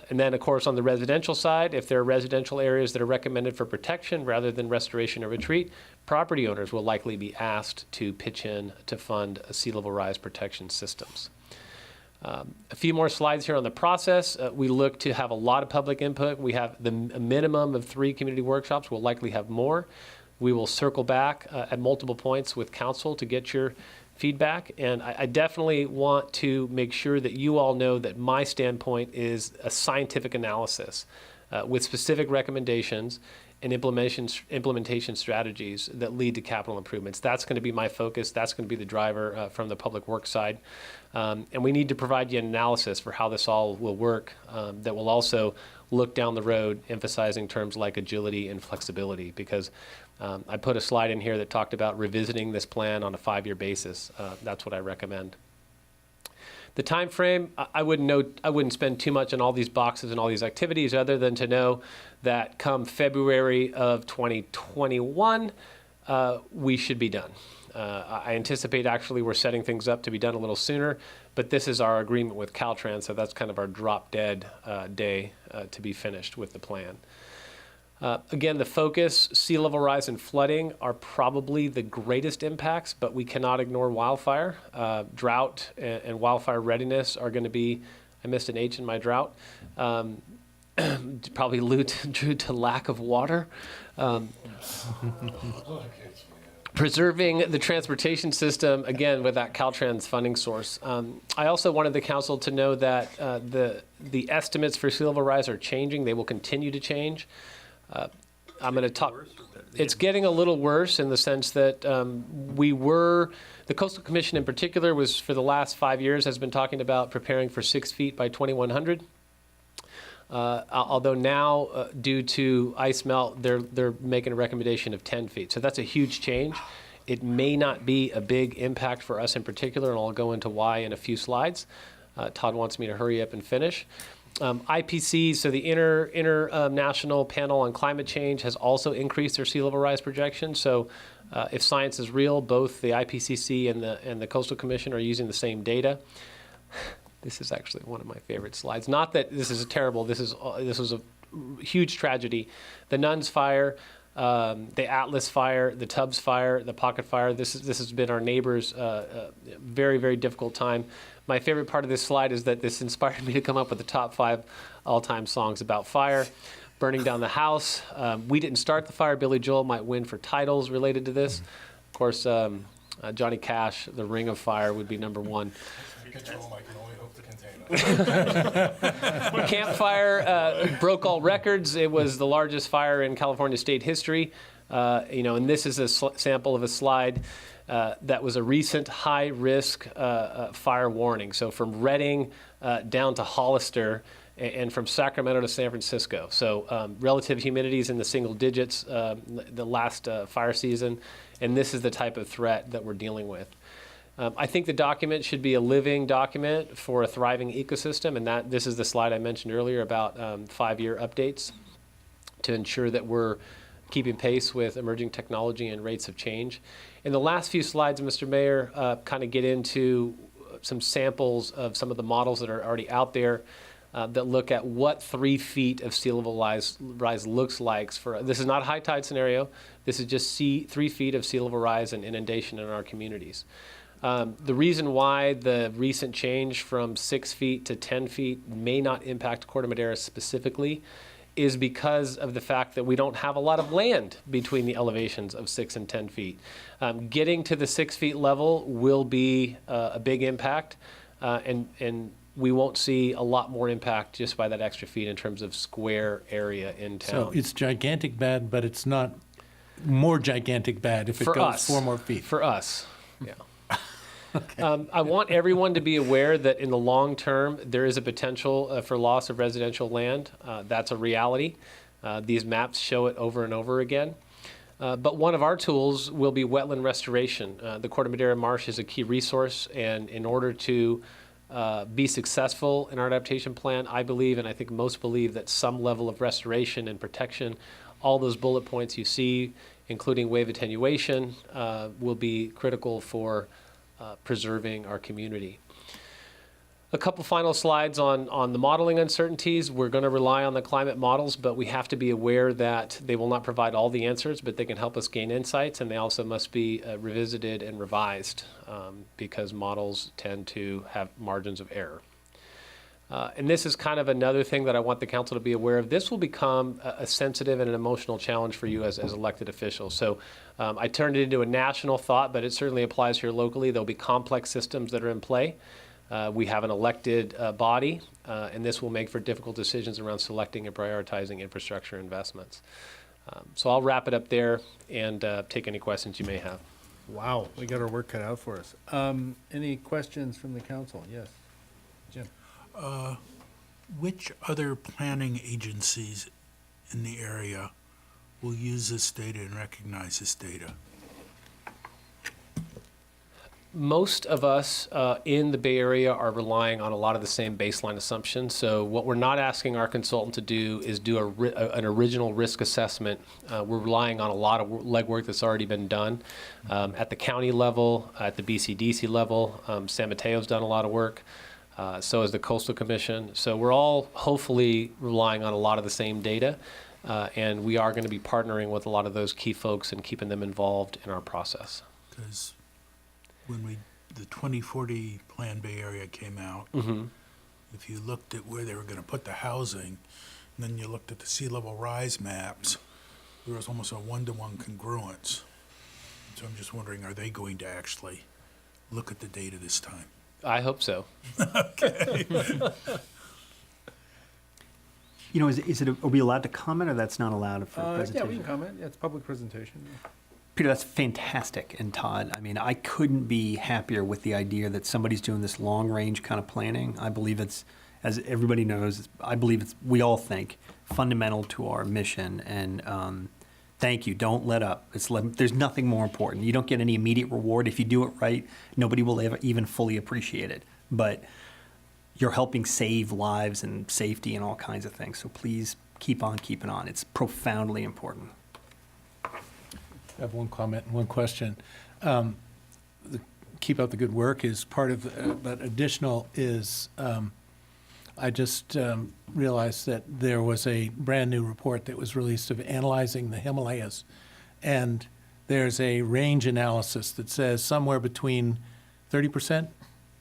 And then, of course, on the residential side, if there are residential areas that are recommended for protection rather than restoration or retreat, property owners will likely be asked to pitch in to fund sea level rise protection systems. A few more slides here on the process. We look to have a lot of public input. We have a minimum of 3 community workshops. We'll likely have more. We will circle back at multiple points with council to get your feedback. And I definitely want to make sure that you all know that my standpoint is a scientific analysis with specific recommendations and implementation strategies that lead to capital improvements. That's going to be my focus. That's going to be the driver from the public works side. And we need to provide you an analysis for how this all will work that will also look down the road, emphasizing terms like agility and flexibility, because I put a slide in here that talked about revisiting this plan on a 5-year basis. That's what I recommend. The time frame, I wouldn't spend too much on all these boxes and all these activities other than to know that come February of 2021, we should be done. I anticipate actually we're setting things up to be done a little sooner, but this is our agreement with Caltrans, so that's kind of our drop dead day to be finished with the plan. Again, the focus, sea level rise and flooding are probably the greatest impacts, but we cannot ignore wildfire. Drought and wildfire readiness are going to be, I missed an H in my drought, probably due to lack of water. Preserving the transportation system, again, with that Caltrans funding source. I also wanted the council to know that the estimates for sea level rise are changing. They will continue to change. I'm going to talk. It's getting a little worse in the sense that the Coastal Commission in particular was, for the last 5 years, has been talking about preparing for 6 feet by 2100. Although now, due to ice melt, they're making a recommendation of 10 feet. So that's a huge change. It may not be a big impact for us in particular, and I'll go into why in a few slides. Todd wants me to hurry up and finish. IPC, so the International Panel on Climate Change, has also increased their sea level rise projection. So if science is real, both the IPCC and the Coastal Commission are using the same data. This is actually one of my favorite slides. Not that this is terrible. This was a huge tragedy. The Nuns fire, the Atlas fire, the Tubbs fire, the Pocket fire. This has been our neighbors' very, very difficult time. My favorite part of this slide is that this inspired me to come up with the top 5 all-time songs about fire. Burning down the house. We didn't start the fire. Billy Joel might win for titles related to this. Of course, Johnny Cash, The Ring of Fire would be number 1. Campfire broke all records. It was the largest fire in California state history. And this is a sample of a slide that was a recent high-risk fire warning. So from Redding down to Hollister, and from Sacramento to San Francisco. So relative humidity is in the single digits the last fire season, and this is the type of threat that we're dealing with. I think the document should be a living document for a thriving ecosystem, and this is the slide I mentioned earlier about 5-year updates to ensure that we're keeping pace with emerging technology and rates of change. In the last few slides, Mr. Mayor, kind of get into some samples of some of the models that are already out there that look at what 3 feet of sea level rise looks like. This is not a high tide scenario. This is just 3 feet of sea level rise and inundation in our communities. The reason why the recent change from 6 feet to 10 feet may not impact Corte Madera specifically is because of the fact that we don't have a lot of land between the elevations of 6 and 10 feet. Getting to the 6 feet level will be a big impact, and we won't see a lot more impact just by that extra feet in terms of square area in town. So it's gigantic bad, but it's not more gigantic bad if it goes 4 more feet. For us, yeah. Okay. I want everyone to be aware that in the long term, there is a potential for loss of residential land. That's a reality. These maps show it over and over again. But one of our tools will be wetland restoration. The Corte Madera Marsh is a key resource, and in order to be successful in our adaptation plan, I believe, and I think most believe, that some level of restoration and protection, all those bullet points you see, including wave attenuation, will be critical for preserving our community. A couple final slides on the modeling uncertainties. We're going to rely on the climate models, but we have to be aware that they will not provide all the answers, but they can help us gain insights, and they also must be revisited and revised because models tend to have margins of error. And this is kind of another thing that I want the council to be aware of. This will become a sensitive and an emotional challenge for you as elected officials. So I turned it into a national thought, but it certainly applies here locally. There'll be complex systems that are in play. We have an elected body, and this will make for difficult decisions around selecting and prioritizing infrastructure investments. So I'll wrap it up there and take any questions you may have. Wow, we got our work cut out for us. Any questions from the council? Yes, Jim. Which other planning agencies in the area will use this data and recognize this data? Most of us in the Bay Area are relying on a lot of the same baseline assumptions. So what we're not asking our consultant to do is do an original risk assessment. We're relying on a lot of legwork that's already been done at the county level, at the BCDC level. San Mateo's done a lot of work. So has the Coastal Commission. So we're all hopefully relying on a lot of the same data, and we are going to be partnering with a lot of those key folks and keeping them involved in our process. Because when the 2040 Plan Bay Area came out, if you looked at where they were going to put the housing, and then you looked at the sea level rise maps, there was almost a 1-to-1 congruence. So I'm just wondering, are they going to actually look at the data this time? I hope so. Okay. You know, are we allowed to comment, or that's not allowed for presentation? Yeah, we can comment. Yeah, it's a public presentation. Peter, that's fantastic. And Todd, I mean, I couldn't be happier with the idea that somebody's doing this long-range kind of planning. I believe it's, as everybody knows, we all think, fundamental to our mission. And thank you. Don't let up. There's nothing more important. You don't get any immediate reward. If you do it right, nobody will ever even fully appreciate it. But you're helping save lives and safety and all kinds of things. So please keep on keeping on. It's profoundly important. I have one comment and one question. Keep up the good work is part of, but additional is, I just realized that there was a brand new report that was released of analyzing the Himalayas. And there's a range analysis that says somewhere between 30%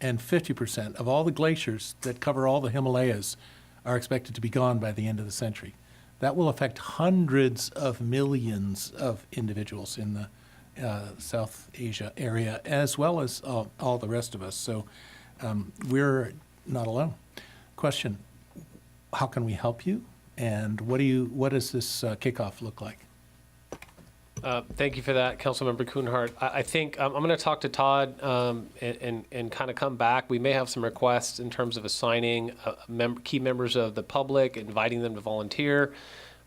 and 50% of all the glaciers that cover all the Himalayas are expected to be gone by the end of the century. That will affect hundreds of millions of individuals in the South Asia area, as well as all the rest of us. So we're not alone. Question, how can we help you? And what does this kickoff look like? Thank you for that, Councilmember Kuhnhart. I think I'm going to talk to Todd and kind of come back. We may have some requests in terms of assigning key members of the public, inviting them to volunteer.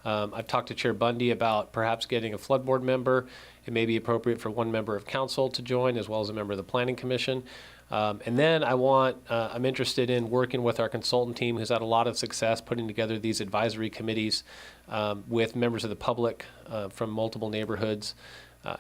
I've talked to Chair Bundy about perhaps getting a flood board member. It may be appropriate for one member of council to join as well as a member of the Planning Commission. And then I'm interested in working with our consultant team who's had a lot of success putting together these advisory committees with members of the public from multiple neighborhoods.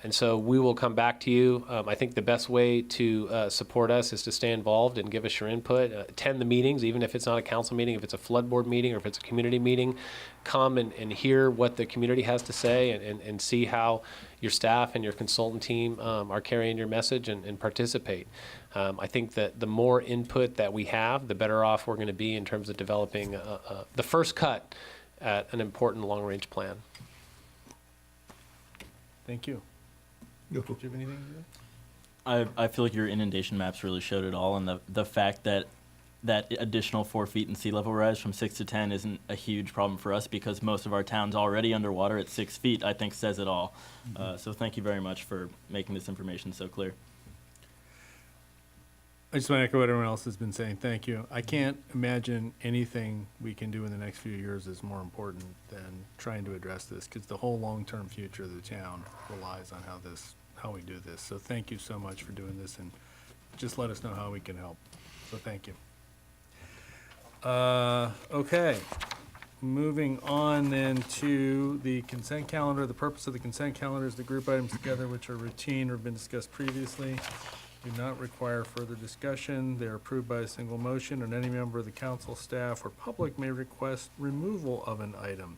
And so we will come back to you. I think the best way to support us is to stay involved and give us your input. Attend the meetings, even if it's not a council meeting, if it's a flood board meeting or if it's a community meeting. Come and hear what the community has to say and see how your staff and your consultant team are carrying your message and participate. I think that the more input that we have, the better off we're going to be in terms of developing the first cut at an important long-range plan. Thank you. Do you have anything to say? I feel like your inundation maps really showed it all, and the fact that that additional 4 feet in sea level rise from 6 to 10 isn't a huge problem for us because most of our town's already underwater at 6 feet, I think says it all. So thank you very much for making this information so clear. I just want to echo what everyone else has been saying. Thank you. I can't imagine anything we can do in the next few years is more important than trying to address this because the whole long-term future of the town relies on how we do this. So thank you so much for doing this, and just let us know how we can help. So thank you. Okay. Moving on then to the consent calendar. The purpose of the consent calendar is to group items together which are routine or have been discussed previously, do not require further discussion. They are approved by a single motion, and any member of the council, staff, or public may request removal of an item.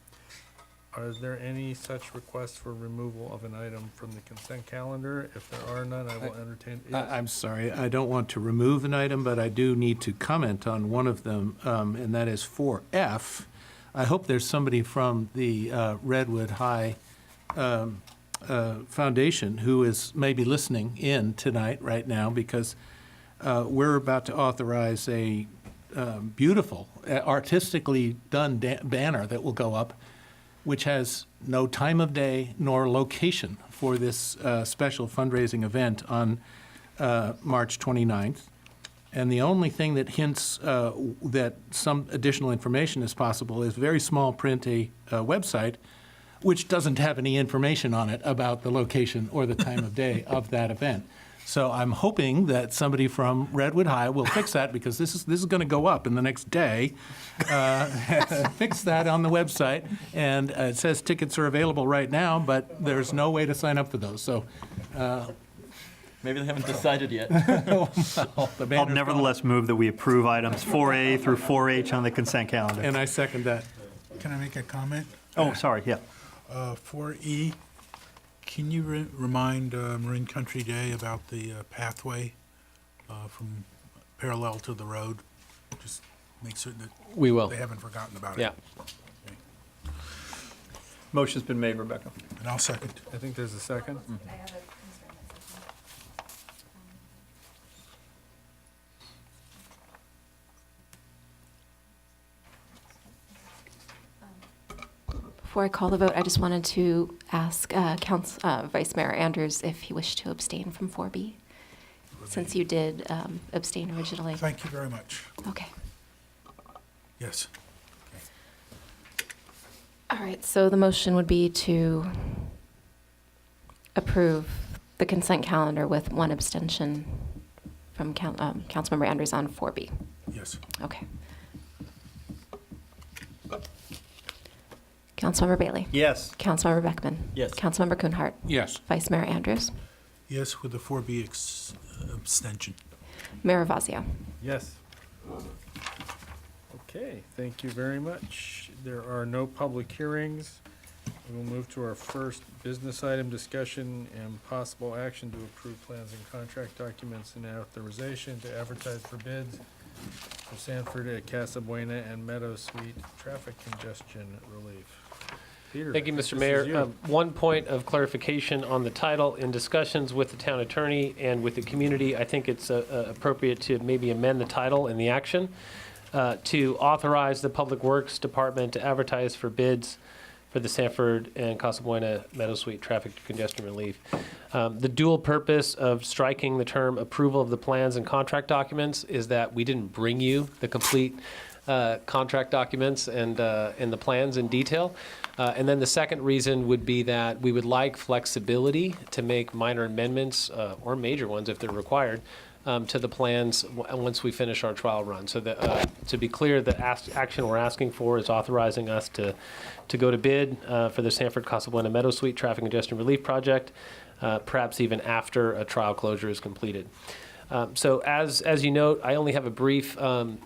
Are there any such requests for removal of an item from the consent calendar? If there are none, I will entertain. I'm sorry, I don't want to remove an item, but I do need to comment on one of them, and that is 4F. I hope there's somebody from the Redwood High Foundation who is maybe listening in tonight, right now, because we're about to authorize a beautiful, artistically done banner that will go up, which has no time of day nor location for this special fundraising event on March 29th. And the only thing that hints that some additional information is possible is very small print, a website, which doesn't have any information on it about the location or the time of day of that event. So I'm hoping that somebody from Redwood High will fix that, because this is going to go up in the next day. Fix that on the website, and it says tickets are available right now, but there's no way to sign up for those. So maybe they haven't decided yet. I'll nevertheless move that we approve items 4A through 4H on the consent calendar. And I second that. Can I make a comment? Oh, sorry, yeah. 4E, can you remind Marine Country Day about the pathway from parallel to the road? Just make certain that we will. They haven't forgotten about it. Yeah. Okay. Motion's been made, Rebecca. And I'll second. I think there's a second. Mm-hmm. Before I call the vote, I just wanted to ask Vice Mayor Andrews if he wished to abstain from 4B, since you did abstain originally. Thank you very much. Okay. Yes. All right, so the motion would be to approve the consent calendar with one abstention from Councilmember Andrews on 4B. Yes. Okay. Councilmember Bailey? Yes. Councilmember Beckman? Yes. Councilmember Kuhnhart? Yes. Vice Mayor Andrews? Yes, with the 4B abstention. Mayor Ravazio? Yes. Okay, thank you very much. There are no public hearings. We will move to our first business item, discussion and possible action to approve plans and contract documents and authorization to advertise for bids for Sanford at Casa Buena and Meadow Suite traffic congestion relief. Peter, Thank you, this Mr. is Mayor. you. One point of clarification on the title. In discussions with the town attorney and with the community, I think it's appropriate to maybe amend the title and the action to authorize the Public Works Department to advertise for bids for the Sanford and Casa Buena Meadow Suite traffic congestion relief. The dual purpose of striking the term approval of the plans and contract documents is that we didn't bring you the complete contract documents and the plans in detail. And then the second reason would be that we would like flexibility to make minor amendments or major ones if they're required to the plans once we finish our trial run. So that, to be clear, the action we're asking for is authorizing us to go to bid for the Sanford Casa Buena Meadow Suite Traffic Congestion Relief Project, perhaps even after a trial closure is completed. So as you note, I only have a brief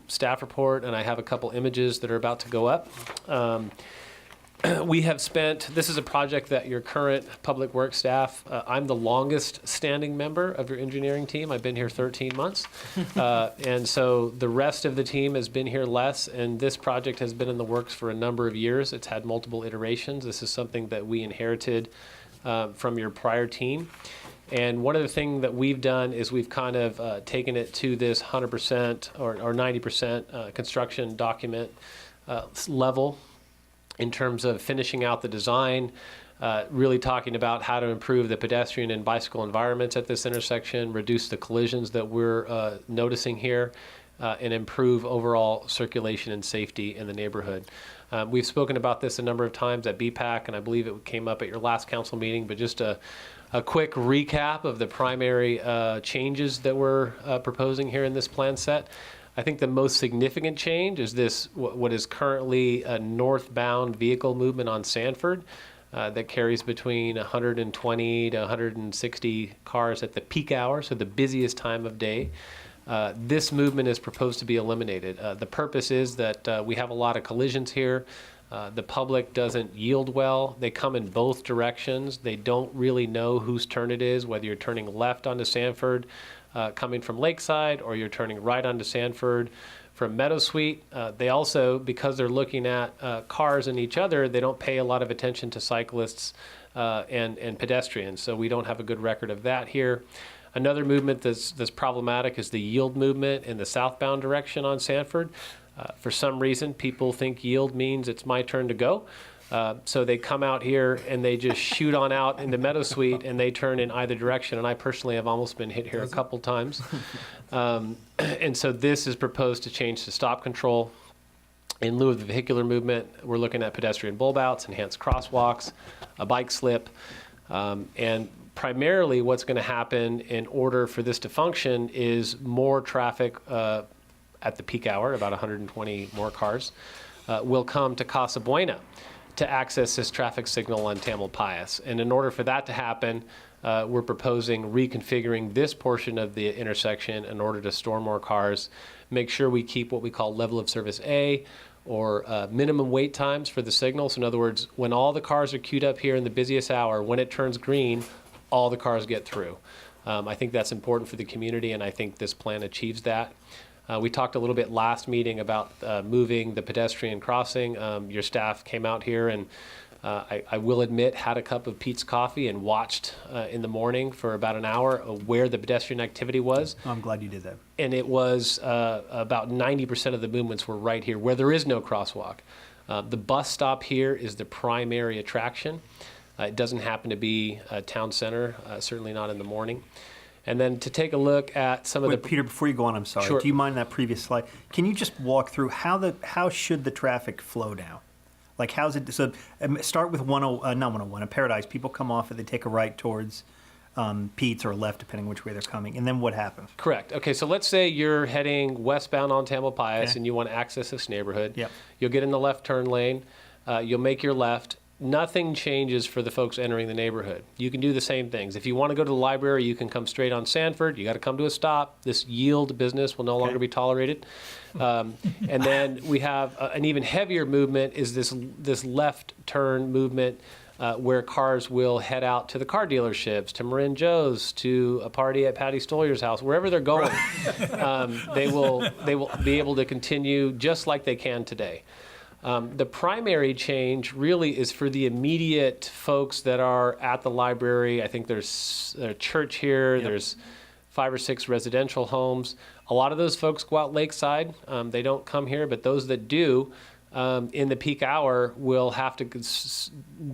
staff report, and I have a couple images that are about to go up. We have spent, this is a project that your current public works staff, I'm the longest standing member of your engineering team. I've been here 13 months. And so the rest of the team has been here less, and this project has been in the works for a number of years. It's had multiple iterations. This is something that we inherited from your prior team. And one of the things that we've done is we've kind of taken it to this 100% or 90% construction document level in terms of finishing out the design, really talking about how to improve the pedestrian and bicycle environments at this intersection, reduce the collisions that we're noticing here, and improve overall circulation and safety in the neighborhood. We've spoken about this a number of times at BPAC, and I believe it came up at your last council meeting, but just a quick recap of the primary changes that we're proposing here in this plan set. I think the most significant change is this, what is currently a northbound vehicle movement on Sanford that carries between 120 to 160 cars at the peak hour, so the busiest time of day. This movement is proposed to be eliminated. The purpose is that we have a lot of collisions here. The public doesn't yield well. They come in both directions. They don't really know whose turn it is, whether you're turning left onto Sanford, coming from Lakeside, or you're turning right onto Sanford from Meadow Suite. They also, because they're looking at cars and each other, they don't pay a lot of attention to cyclists and pedestrians. So we don't have a good record of that here. Another movement that's problematic is the yield movement in the southbound direction on Sanford. For some reason, people think yield means it's my turn to go. So they come out here and they just shoot on out into Meadow Suite and they turn in either direction. And I personally have almost been hit here a couple times. And so this is proposed to change to stop control. In lieu of the vehicular movement, we're looking at pedestrian bulb outs, enhanced crosswalks, a bike slip. And primarily what's going to happen in order for this to function is more traffic at the peak hour, about 120 more cars, will come to Casa Buena to access this traffic signal on Tamalpais. And in order for that to happen, we're proposing reconfiguring this portion of the intersection in order to store more cars, make sure we keep what we call level of service A, or minimum wait times for the signal. So in other words, when all the cars are queued up here in the busiest hour, when it turns green, all the cars get through. I think that's important for the community, and I think this plan achieves that. We talked a little bit last meeting about moving the pedestrian crossing. Your staff came out here and I will admit had a cup of Pete's coffee and watched in the morning for about an hour where the pedestrian activity was. I'm glad you did that. And it was about 90% of the movements were right here where there is no crosswalk. The bus stop here is the primary attraction. It doesn't happen to be a town center, certainly not in the morning. And then to take a look at some of the... Peter, before you go on, I'm sorry. Sure. Do you mind that previous slide? Can you just walk through how should the traffic flow now? Like how's it... So start with not 101, Paradise. People come off and they take a right towards Pete's or left, depending which way they're coming. And then what happens? Correct. Okay, so let's say you're heading westbound on Tamalpais and you want to access this neighborhood. Yep. You'll get in the left turn lane. You'll make your left. Nothing changes for the folks entering the neighborhood. You can do the same things. If you want to go to the library, you can come straight on Sanford. You got to come to a stop. This yield business will no longer be tolerated. And then we have an even heavier movement is this left turn movement where cars will head out to the car dealerships, to Marin Joe's, to a party at Patty Stolyer's house, wherever they're going. They will be able to continue just like they can today. The primary change really is for the immediate folks that are at the library. I think there's a church here. Yep. There's 5 or 6 residential homes. A lot of those folks go out Lakeside. They don't come here, but those that do in the peak hour will have to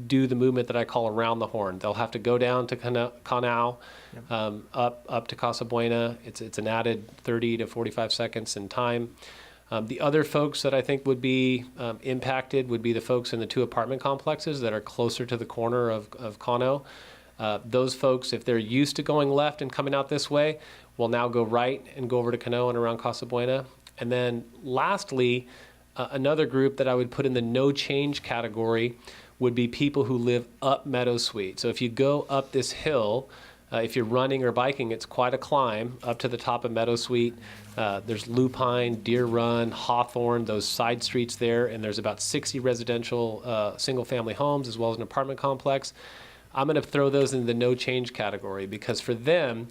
do the movement that I call around the horn. They'll have to go down to Conao, up to Casa Buena. It's an added 30 to 45 seconds in time. The other folks that I think would be impacted would be the folks in the 2 apartment complexes that are closer to the corner of Conao. Those folks, if they're used to going left and coming out this way, will now go right and go over to Canoa and around Casa Buena. And then lastly, another group that I would put in the no change category would be people who live up Meadow Suite. So if you go up this hill, if you're running or biking, it's quite a climb up to the top of Meadow Suite. There's Lupine, Deer Run, Hawthorne, those side streets there, and there's about 60 residential single-family homes as well as an apartment complex. I'm going to throw those in the no change category because for them,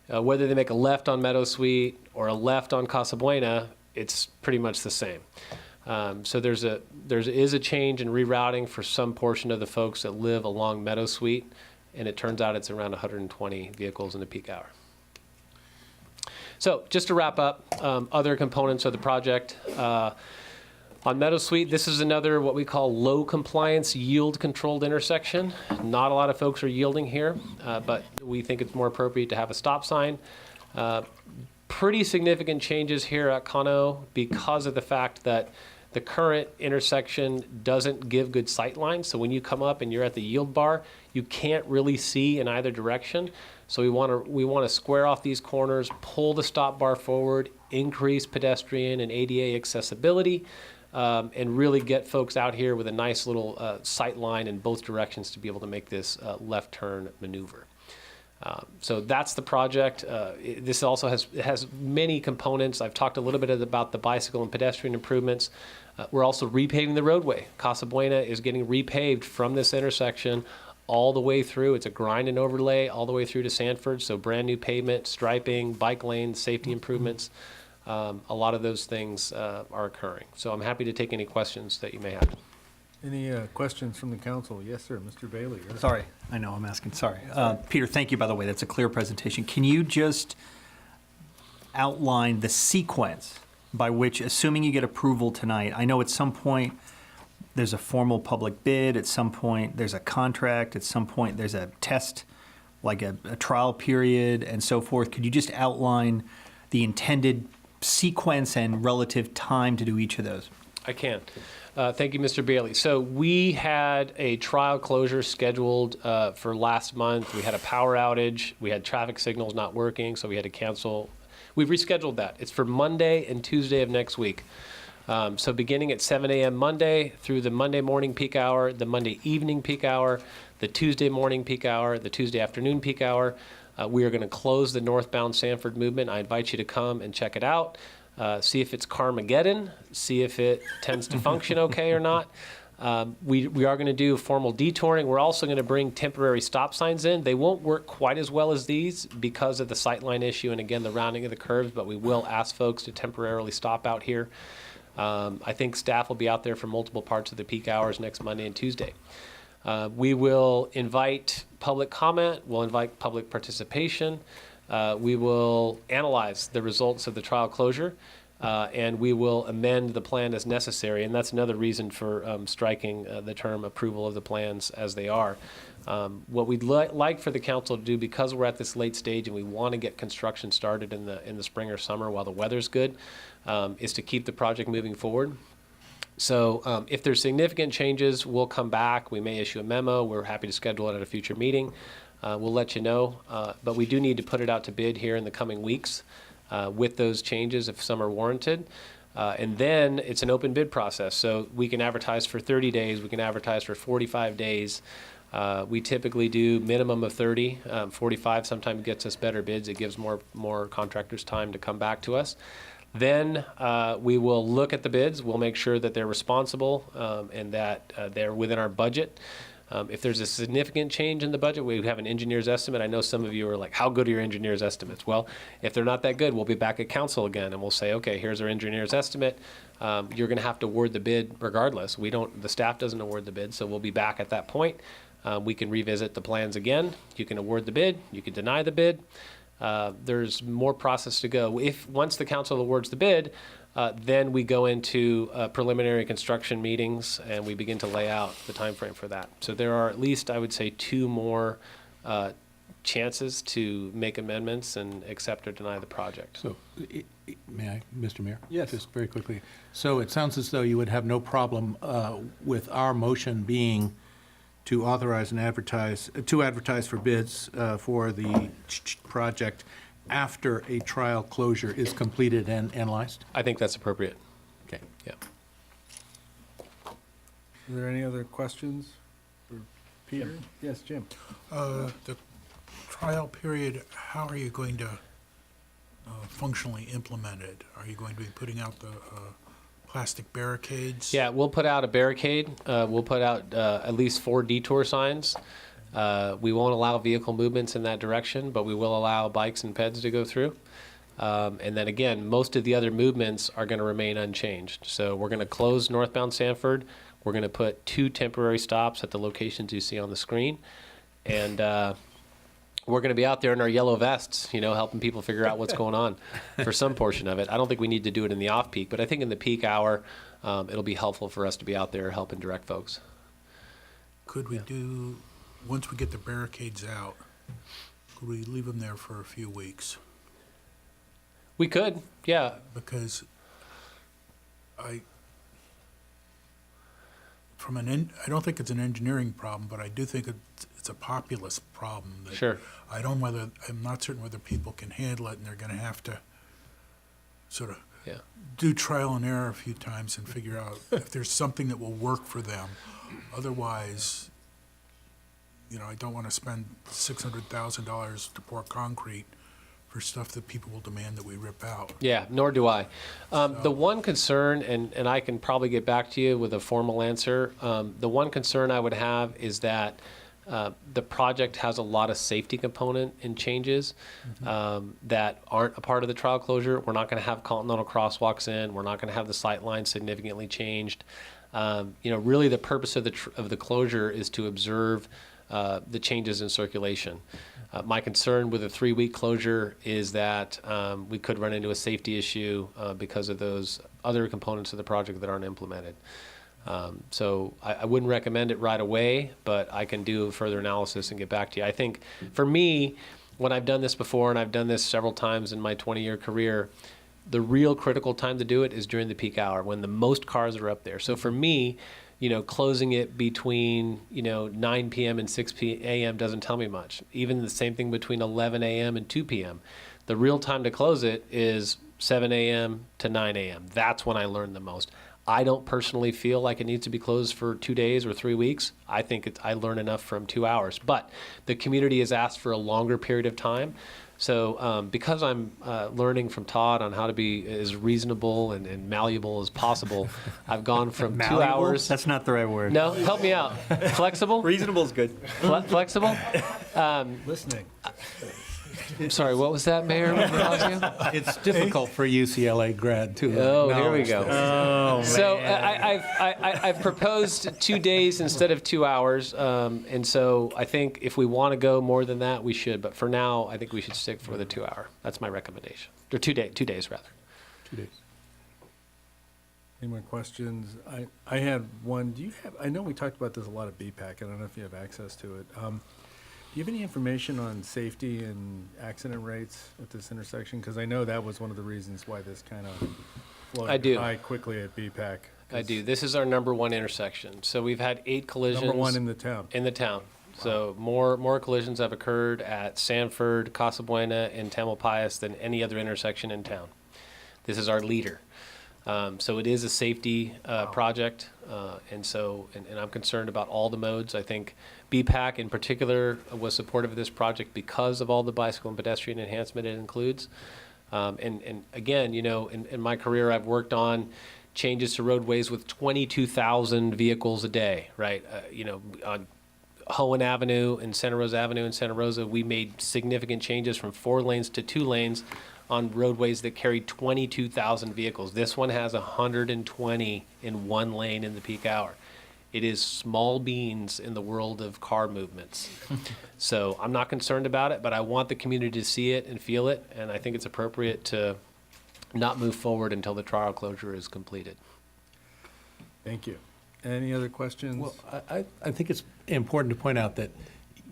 whether they make a left on Meadow Suite or a left on Casa Buena, it's pretty much the same. So there is a change in rerouting for some portion of the folks that live along Meadow Suite, and it turns out it's around 120 vehicles in the peak hour. So just to wrap up, other components of the project. On Meadow Suite, this is another what we call low compliance yield controlled intersection. Not a lot of folks are yielding here, but we think it's more appropriate to have a stop sign. Pretty significant changes here at Conao because of the fact that the current intersection doesn't give good sight lines. So when you come up and you're at the yield bar, you can't really see in either direction. So we want to square off these corners, pull the stop bar forward, increase pedestrian and ADA accessibility, and really get folks out here with a nice little sight line in both directions to be able to make this left turn maneuver. So that's the project. This also has many components. I've talked a little bit about the bicycle and pedestrian improvements. We're also repaving the roadway. Casa Buena is getting repaved from this intersection all the way through. It's a grind and overlay all the way through to Sanford. So brand new pavement, striping, bike lanes, safety improvements. A lot of those things are occurring. So I'm happy to take any questions that you may have. Any questions from the council? Yes, sir. Mr. Bailey. Sorry, I know I'm asking. Sorry. Peter, thank you, by the way. That's a clear presentation. Can you just outline the sequence by which, assuming you get approval tonight, I know at some point there's a formal public bid, at some point there's a contract, at some point there's a test, like a trial period and so forth. Could you just outline the intended sequence and relative time to do each of those? I can. Thank you, Mr. Bailey. So we had a trial closure scheduled for last month. We had a power outage. We had traffic signals not working, so we had to cancel. We've rescheduled that. It's for Monday and Tuesday of next week. So beginning at 7 a.m. Monday through the Monday morning peak hour, the Monday evening peak hour, the Tuesday morning peak hour, the Tuesday afternoon peak hour, we are going to close the northbound Sanford movement. I invite you to come and check it out. See if it's Carmageddon, see if it tends to function okay or not. We are going to do formal detouring. We're also going to bring temporary stop signs in. They won't work quite as well as these because of the sightline issue and, again, the rounding of the curves, but we will ask folks to temporarily stop out here. I think staff will be out there for multiple parts of the peak hours next Monday and Tuesday. We will invite public comment. We'll invite public participation. We will analyze the results of the trial closure, and we will amend the plan as necessary. And that's another reason for striking the term approval of the plans as they are. What we'd like for the council to do, because we're at this late stage and we want to get construction started in the spring or summer while the weather's good, is to keep the project moving forward. So if there's significant changes, we'll come back. We may issue a memo. We're happy to schedule it at a future meeting. We'll let you know, but we do need to put it out to bid here in the coming weeks with those changes if some are warranted. And then it's an open bid process. So we can advertise for 30 days. We can advertise for 45 days. We typically do minimum of 30. 45 sometimes gets us better bids. It gives more contractors time to come back to us. Then we will look at the bids. We'll make sure that they're responsible and that they're within our budget. If there's a significant change in the budget, we have an engineer's estimate. I know some of you are like, how good are your engineer's estimates? Well, if they're not that good, we'll be back at council again and we'll say, okay, here's our engineer's estimate. You're going to have to award the bid regardless. The staff doesn't award the bid, so we'll be back at that point. We can revisit the plans again. You can award the bid. You can deny the bid. There's more process to go. Once the council awards the bid, Then we go into preliminary construction meetings and we begin to lay out the timeframe for that. So there are at least, I would say, 2 more chances to make amendments and accept or deny the project. So, may I, Mr. Mayor? Yes. Just very quickly. So it sounds as though you would have no problem with our motion being to authorize and advertise for bids for the project after a trial closure is completed and analyzed? I think that's appropriate. Okay. Yeah. Are there any other questions for Peter? Yes, Jim. The trial period, how are you going to functionally implement it? Are you going to be putting out the plastic barricades? Yeah, we'll put out a barricade. We'll put out at least 4 detour signs. We won't allow vehicle movements in that direction, but we will allow bikes and peds to go through. And then again, most of the other movements are going to remain unchanged. So we're going to close northbound Sanford. We're going to put 2 temporary stops at the locations you see on the screen. And we're going to be out there in our yellow vests, helping people figure out what's going on for some portion of it. I don't think we need to do it in the off-peak, but I think in the peak hour, it'll be helpful for us to be out there helping direct folks. Could we do, once we get the barricades out, could we leave them there for a few weeks? We could, yeah. Because I don't think it's an engineering problem, but I do think it's a populist problem. That Sure. I'm not certain whether people can handle it, and they're going to have to sort of Yeah. do trial and error a few times and figure out if there's something that will work for them. Otherwise, I don't want to spend $600,000 to pour concrete for stuff that people will demand that we rip out. Yeah, nor do I. The one concern, and I can probably get back to you with a formal answer, the one concern I would have is that the project has a lot of safety component and changes that aren't a part of the trial closure. We're not going to have continental crosswalks in. We're not going to have the sight lines significantly changed. Really the purpose of the closure is to observe the changes in circulation. My concern with a 3-week closure is that we could run into a safety issue because of those other components of the project that aren't implemented. So I wouldn't recommend it right away, but I can do further analysis and get back to you. I think for me, when I've done this before, and I've done this several times in my 20-year career, the real critical time to do it is during the peak hour when the most cars are up there. So for me, closing it between, 9 p.m. and 6 a.m. doesn't tell me much. Even the same thing between 11 a.m. and 2 p.m. The real time to close it is 7 a.m. to 9 a.m. That's when I learn the most. I don't personally feel like it needs to be closed for 2 days or 3 weeks. I think I learn enough from 2 hours. But the community has asked for a longer period of time. So because I'm learning from Todd on how to be as reasonable and malleable as possible, I've gone from 2 hours. That's not the right word. No, help me out. Flexible? Reasonable is good. Flexible? Listening. I'm sorry, what was that, Mayor Blasio? It's difficult for a UCLA grad to Oh, here we acknowledge go. this. Oh, So I've proposed 2 days instead of 2 hours, and so I think if we want to go more than that, we should. But for now, I think we should stick for the 2 hour. That's my recommendation, or 2 days rather. 2 days. Any more questions? I had one. I know we talked about this a lot at BPAC. I don't know if you have access to it. Do you have any information on safety and accident rates at this intersection? Because I know that was one of the reasons why this kind of I do. floated high quickly at BPAC. I do. This is our #1 intersection. So we've had 8 collisions. #1 in the town. In the town. So more collisions have occurred at Sanford, Casa Buena, and Tamalpais than any other intersection in town. This is our leader. So it is a safety project, and I'm concerned about all the modes. I think BPAC in particular was supportive of this project because of all the bicycle and pedestrian enhancement it includes. And again, in my career, I've worked on changes to roadways with 22,000 vehicles a day, right? On Hohen Avenue and Santa Rosa Avenue in Santa Rosa, we made significant changes from 4 lanes to 2 lanes on roadways that carried 22,000 vehicles. This one has 120 in 1 lane in the peak hour. It is small beans in the world of car movements. So I'm not concerned about it, but I want the community to see it and feel it, and I think it's appropriate to not move forward until the trial closure is completed. Thank you. Any other questions? Well, I think it's important to point out that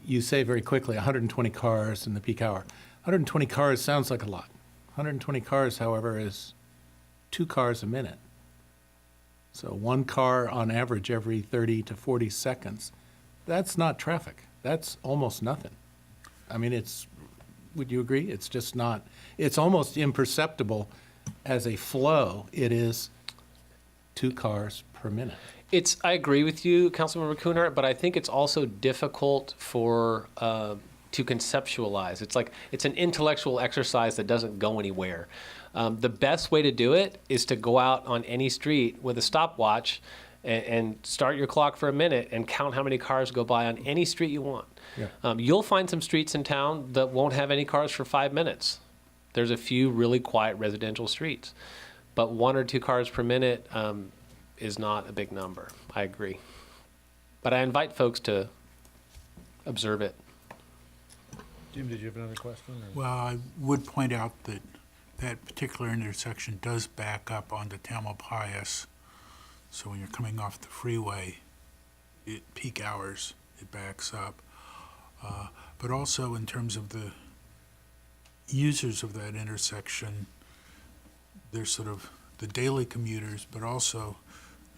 you say very quickly 120 cars in the peak hour. 120 cars sounds like a lot. 120 cars, however, is 2 cars a minute. So 1 car on average every 30 to 40 seconds. That's not traffic. That's almost nothing. I mean, would you agree? It's just not, it's almost imperceptible as a flow. It is 2 cars per minute. I agree with you, Councilmember Kuhnhart, but I think it's also difficult to conceptualize. It's an intellectual exercise that doesn't go anywhere. The best way to do it is to go out on any street with a stopwatch and start your clock for a minute and count how many cars go by on any street you want. Yeah. You'll find some streets in town that won't have any cars for 5 minutes. There's a few really quiet residential streets, but 1 or 2 cars per minute is not a big number. I agree. But I invite folks to observe it. Jim, did you have another question? Or? Well, I would point out that that particular intersection does back up onto Tamalpais. So when you're coming off the freeway, at peak hours, it backs up. But also in terms of the users of that intersection, there's sort of the daily commuters, but also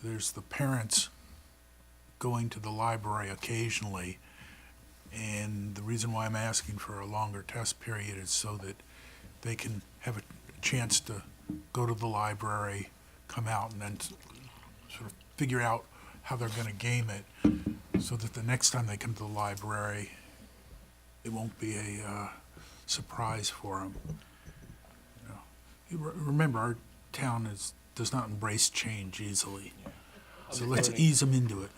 there's the parents going to the library occasionally. And the reason why I'm asking for a longer test period is so that they can have a chance to go to the library, come out, and then sort of figure out how they're going to game it so that the next time they come to the library, it won't be a surprise for them. Remember, our town does not embrace change easily. So let's ease them into it.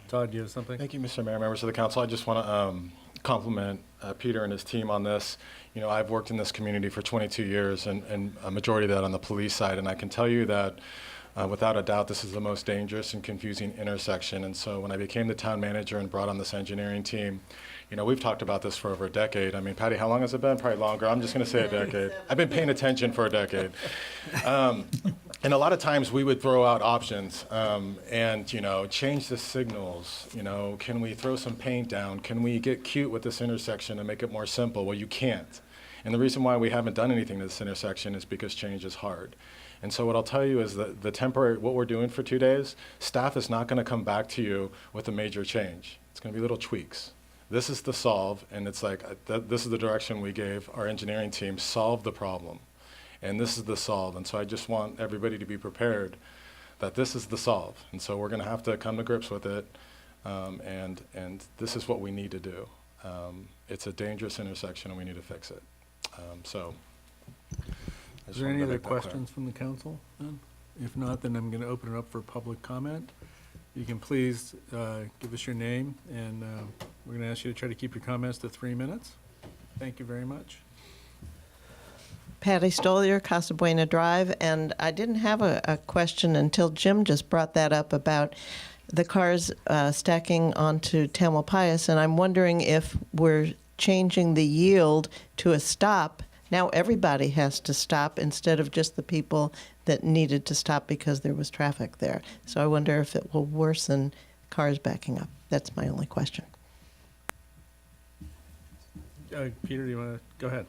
Todd, do you have something? Thank you, Mr. Mayor, members of the council. I just want to compliment Peter and his team on this. You know, I've worked in this community for 22 years and a majority of that on the police side, and I can tell you that without a doubt, this is the most dangerous and confusing intersection. And so when I became the town manager and brought on this engineering team, you know, we've talked about this for over a decade. I mean, Patty, how long has it been? Probably longer. I'm just going to say a decade. I've been paying attention for a decade. And a lot of times we would throw out options and, you know, change the signals. You know, can we throw some paint down? Can we get cute with this intersection and make it more simple? Well, you can't. And the reason why we haven't done anything to this intersection is because change is hard. And so what I'll tell you is that the temporary, what we're doing for 2 days, staff is not going to come back to you with a major change. It's going to be little tweaks. This is the solve, and it's like, this is the direction we gave our engineering team, solve the problem. And this is the solve. And so I just want everybody to be prepared that this is the solve. And so we're going to have to come to grips with it. And this is what we need to do. It's a dangerous intersection and we need to fix it. Is there any other questions from the council then? If not, then I'm going to open it up for public comment. You can please give us your name, and we're going to ask you to try to keep your comments to 3 minutes. Thank you very much. Patty Stolier, Casa Buena Drive, and I didn't have a question until Jim just brought that up about the cars stacking onto Tamalpais, and I'm wondering if we're changing the yield to a stop. Now everybody has to stop instead of just the people that needed to stop because there was traffic there. So I wonder if it will worsen cars backing up. That's my only question. Peter, do you want to go ahead?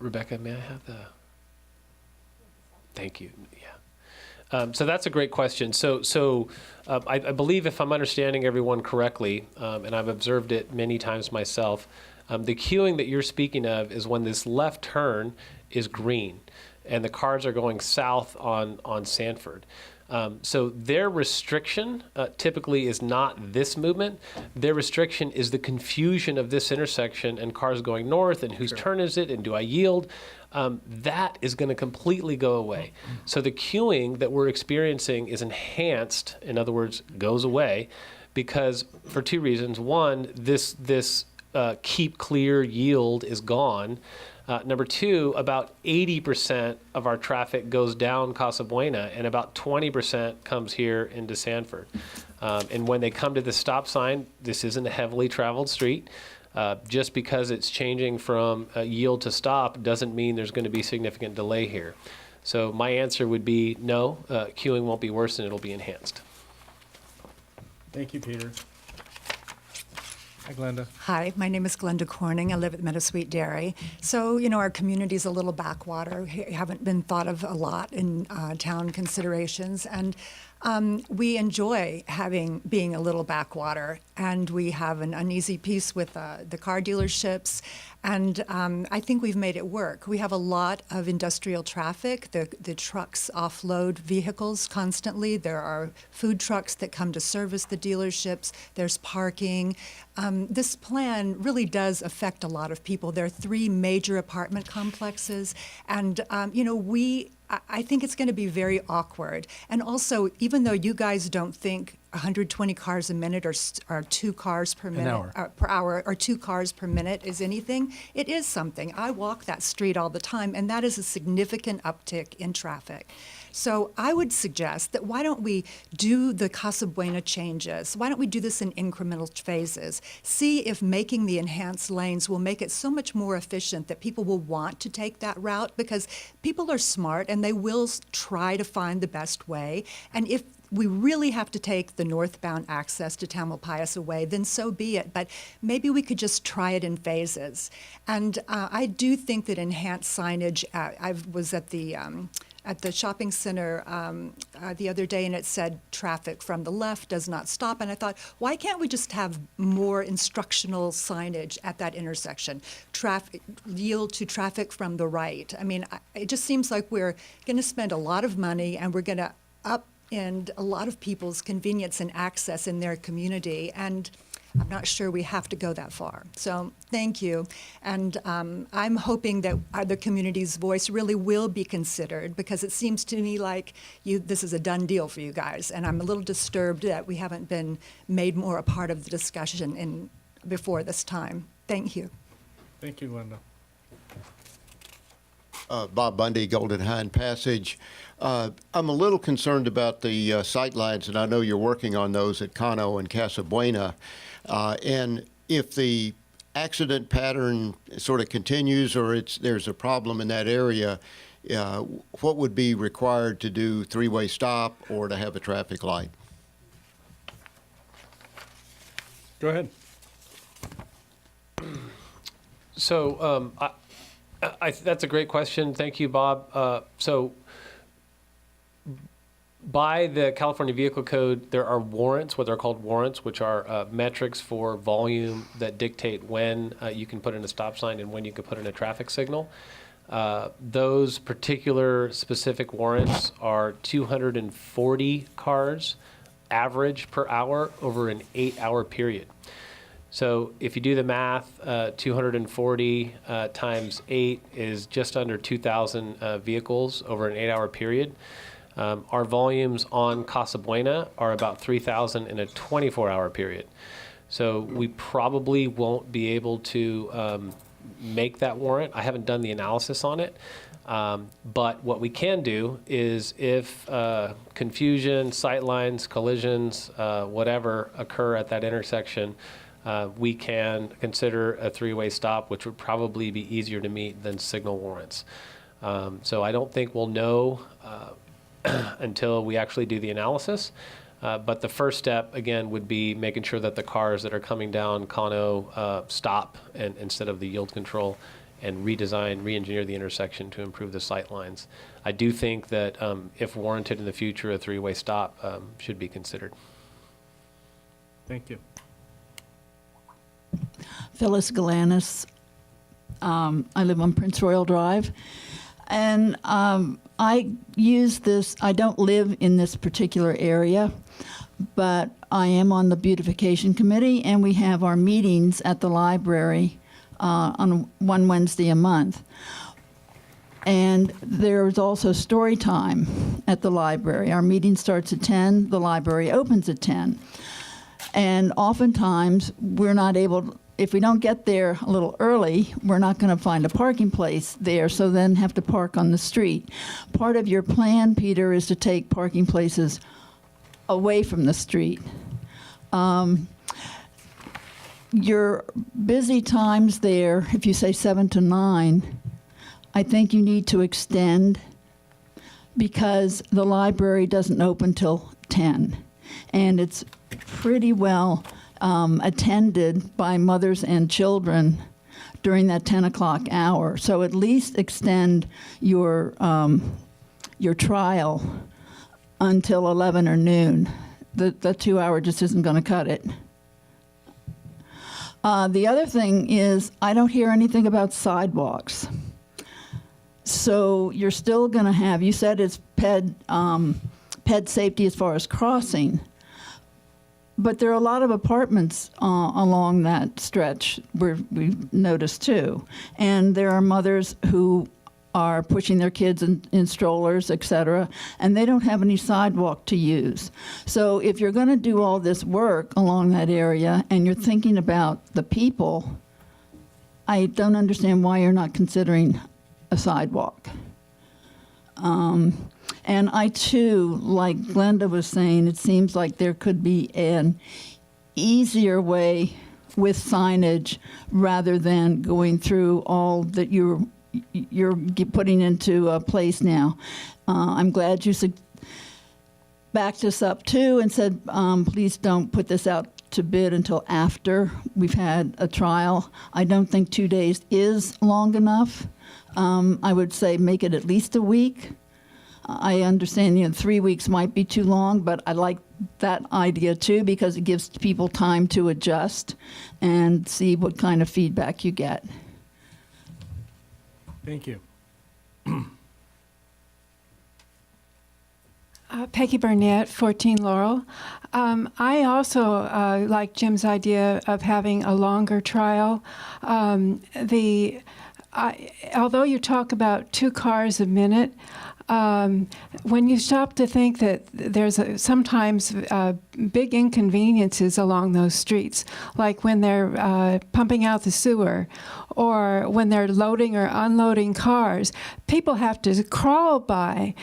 Rebecca, may I have the? Thank you. Yeah. So that's a great question. I believe, if I'm understanding everyone correctly, and I've observed it many times myself, the queuing that you're speaking of is when this left turn is green, and the cars are going south on Sanford. So their restriction typically is not this movement. Their restriction is the confusion of this intersection and cars going north and whose turn is it and do I yield? That is going to completely go away. So the queuing that we're experiencing is enhanced, in other words, goes away, because for 2 reasons. One, this keep clear yield is gone. Number 2, about 80% of our traffic goes down Casa Buena, and about 20% comes here into Sanford. And when they come to the stop sign, this isn't a heavily traveled street. Just because it's changing from yield to stop doesn't mean there's going to be significant delay here. So my answer would be no, queuing won't be worse and it'll be enhanced. Thank you, Peter. Hi, Glenda. Hi, my name is Glenda Corning. I live at Meadowsweet Dairy. So, our community's a little backwater. Haven't been thought of a lot in town considerations. And we enjoy being a little backwater. And we have an uneasy peace with the car dealerships. And I think we've made it work. We have a lot of industrial traffic. The trucks offload vehicles constantly. There are food trucks that come to service the dealerships. There's parking. This plan really does affect a lot of people. There are 3 major apartment complexes. And, I think it's going to be very awkward. And also, even though you guys don't think 120 cars a minute or 2 cars per minute per hour or 2 cars per minute is anything, it is something. I walk that street all the time, and that is a significant uptick in traffic. So I would suggest that why don't we do the Casa Buena changes? Why don't we do this in incremental phases? See if making the enhanced lanes will make it so much more efficient that people will want to take that route, because people are smart and they will try to find the best way. And if we really have to take the northbound access to Tamalpais away, then so be it. But maybe we could just try it in phases. And I do think that enhanced signage, I was at the shopping center the other day, and it said traffic from the left does not stop. And I thought, why can't we just have more instructional signage at that intersection? Yield to traffic from the right. I mean, it just seems like we're going to spend a lot of money, and we're going to upend a lot of people's convenience and access in their community. And I'm not sure we have to go that far. So thank you. And I'm hoping that the community's voice really will be considered, because it seems to me like this is a done deal for you guys. And I'm a little disturbed that we haven't been made more a part of the discussion before this time. Thank you. Thank you, Glenda. Bob Bundy, Golden Hind Passage. I'm a little concerned about the sight lines, and I know you're working on those at Cano and Casa Buena. And if the accident pattern sort of continues, or there's a problem in that area, what would be required to do 3-way stop or to have a traffic light? Go ahead. So that's a great question. Thank you, Bob. So by the California Vehicle Code, there are warrants, what they're called warrants, which are metrics for volume that dictate when you can put in a stop sign and when you can put in a traffic signal. Those particular specific warrants are 240 cars average per hour over an 8-hour period. So if you do the math, 240 times 8 is just under 2,000 vehicles over an 8-hour period. Our volumes on Casa Buena are about 3,000 in a 24-hour period. So we probably won't be able to make that warrant. I haven't done the analysis on it. But what we can do is if confusion, sightlines, collisions, whatever occur at that intersection, we can consider a 3-way stop, which would probably be easier to meet than signal warrants. So I don't think we'll know until we actually do the analysis. But the first step, again, would be making sure that the cars that are coming down Cano stop instead of the yield control, and re-engineer the intersection to improve the sight lines. I do think that if warranted in the future, a 3-way stop should be considered. Thank you. Phyllis Galanis. I live on Prince Royal Drive. And I use this, I don't live in this particular area, but I am on the beautification committee, and we have our meetings at the library on one Wednesday a month. And there's also story time at the library. Our meeting starts at 10, the library opens at 10. And oftentimes, we're not able, if we don't get there a little early, we're not going to find a parking place there, so then have to park on the street. Part of your plan, Peter, is to take parking places away from the street. your busy times there, if you say 7 to 9, I think you need to extend because the library doesn't open till 10. And it's pretty well attended by mothers and children during that 10 o'clock hour. So at least extend your trial until 11 or noon. The 2 hour just isn't going to cut it. The other thing is I don't hear anything about sidewalks. So you're still going to have, you said it's ped safety as far as crossing, but there are a lot of apartments along that stretch where we've noticed too. And there are mothers who are pushing their kids in strollers, et cetera, and they don't have any sidewalk to use. So if you're going to do all this work along that area and you're thinking about the people, I don't understand why you're not considering a sidewalk. And I too, like Glenda was saying, it seems like there could be an easier way with signage rather than going through all that you're putting into place now. I'm glad you backed us up too and said, please don't put this out to bid until after we've had a trial. I don't think 2 days is long enough. I would say make it at least a week. I understand, 3 weeks might be too long, but I like that idea too because it gives people time to adjust and see what kind of feedback you get. Thank you. Peggy Burnett, 14 Laurel. I also like Jim's idea of having a longer trial. Although you talk about 2 cars a minute, when you stop to think that there's sometimes big inconveniences along those streets, like when they're pumping out the sewer or when they're loading or unloading cars, people have to crawl by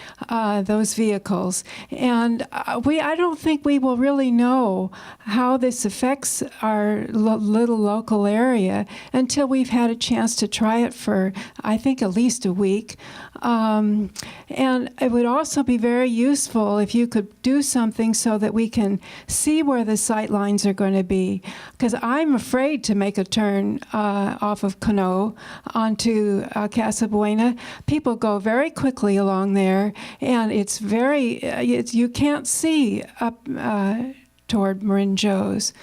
those vehicles. And I don't think we will really know how this affects our little local area until we've had a chance to try it for, I think, at least a week. And it would also be very useful if you could do something so that we can see where the sight lines are going to be. Because I'm afraid to make a turn off of Cano onto Casa Buena. People go very quickly along there, and it's you can't see up toward Marin Joe's.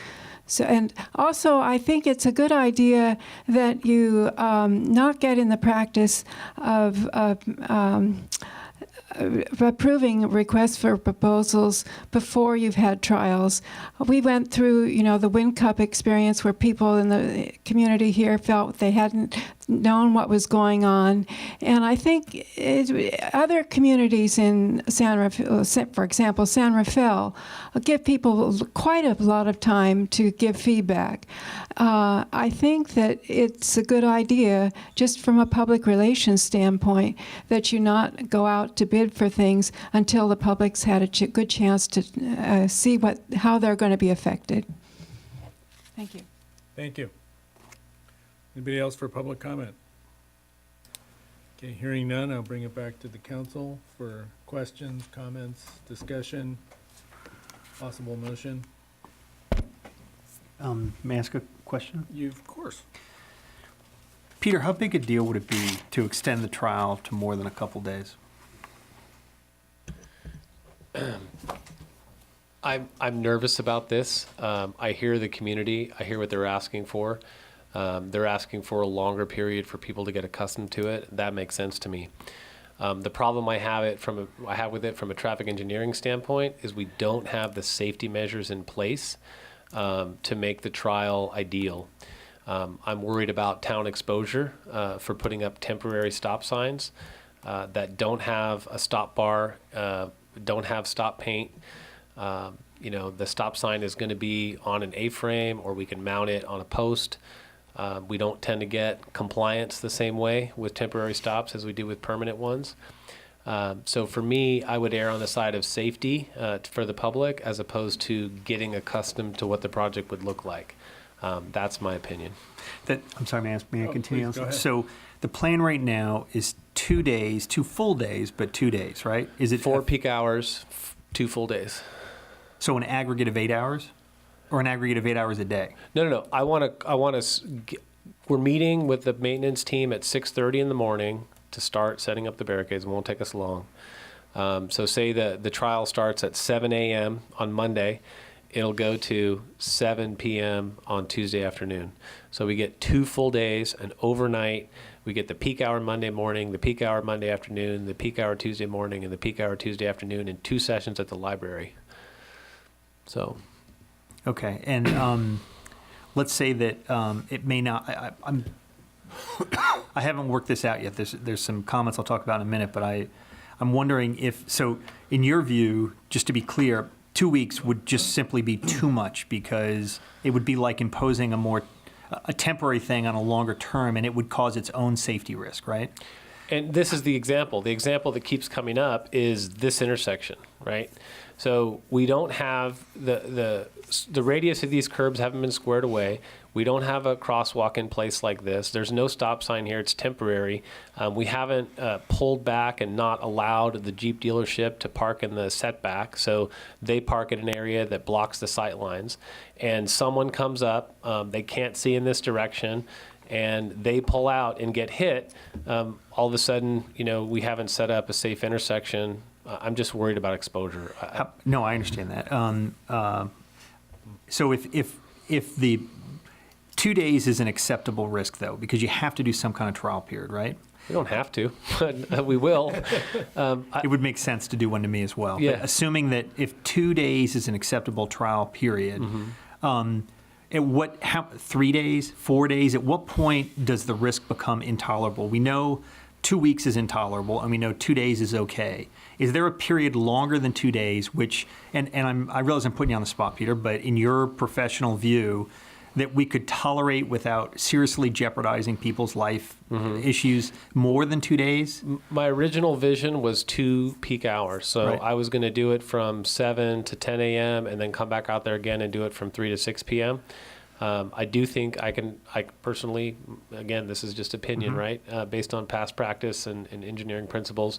So, and also, I think it's a good idea that you not get in the practice of approving requests for proposals before you've had trials. We went through, the Wind Cup experience where people in the community here felt they hadn't known what was going on. And I think other communities in San Rafael, for example, San Rafael, give people quite a lot of time to give feedback. I think that it's a good idea, just from a public relations standpoint, that you not go out to bid for things until the public's had a good chance to see how they're going to be affected. Thank you. Thank you. Anybody else for public comment? Okay, hearing none, I'll bring it back to the council for questions, comments, discussion, possible motion. May I ask a question? Of course. Peter, how big a deal would it be to extend the trial to more than a couple days? I'm nervous about this. I hear the community. I hear what they're asking for. They're asking for a longer period for people to get accustomed to it. That makes sense to me. The problem I have with it from a traffic engineering standpoint is we don't have the safety measures in place to make the trial ideal. I'm worried about town exposure for putting up temporary stop signs that don't have a stop bar, don't have stop paint. The stop sign is going to be on an A-frame, or we can mount it on a post. We don't tend to get compliance the same way with temporary stops as we do with permanent ones. So for me, I would err on the side of safety for the public as opposed to getting accustomed to what the project would look like. That's my opinion. I'm sorry, may I continue? please, go ahead. So the plan right now is 2 days, 2 full days, but 2 days, right? Is it 4 peak hours, 2 full days. So an aggregate of 8 hours, or an aggregate of 8 hours a day? No. I want to. We're meeting with the maintenance team at 6:30 in the morning to start setting up the barricades. It won't take us long. So say the trial starts at 7 a.m. on Monday. It'll go to 7 p.m. on Tuesday afternoon. So we get 2 full days, and overnight we get the peak hour Monday morning, the peak hour Monday afternoon, the peak hour Tuesday morning, and the peak hour Tuesday afternoon in 2 sessions at the library. So. Okay, and let's say that it may not. I haven't worked this out yet. There's some comments I'll talk about in a minute, but I'm wondering if so. In your view, just to be clear, 2 weeks would just simply be too much because it would be like imposing a temporary thing on a longer term, and it would cause its own safety risk, right? And this is the example. The example that keeps coming up is this intersection, right? So we don't have the radius of these curbs haven't been squared away. We don't have a crosswalk in place like this. There's no stop sign here. It's temporary. We haven't pulled back and not allowed the Jeep dealership to park in the setback. So they park in an area that blocks the sight lines. And someone comes up, they can't see in this direction, and they pull out and get hit. All of a sudden, we haven't set up a safe intersection. I'm just worried about exposure. No, I understand that. So if the 2 days is an acceptable risk, though, because you have to do some kind of trial period, right? We don't have to, but we will. It would make sense to do one to me as well. Yeah. But assuming that if 2 days is an acceptable trial period, how 3 days, 4 days, at what point does the risk become intolerable? We know 2 weeks is intolerable, and we know 2 days is okay. Is there a period longer than 2 days, which, and I realize I'm putting you on the spot, Peter, but in your professional view, that we could tolerate without seriously jeopardizing people's life issues more than 2 days? My original vision was 2 peak hours. So Right. I was going to do it from 7 to 10 a.m. and then come back out there again and do it from 3 to 6 p.m. I do think I personally, again, this is just opinion, right? Based on past practice and engineering principles,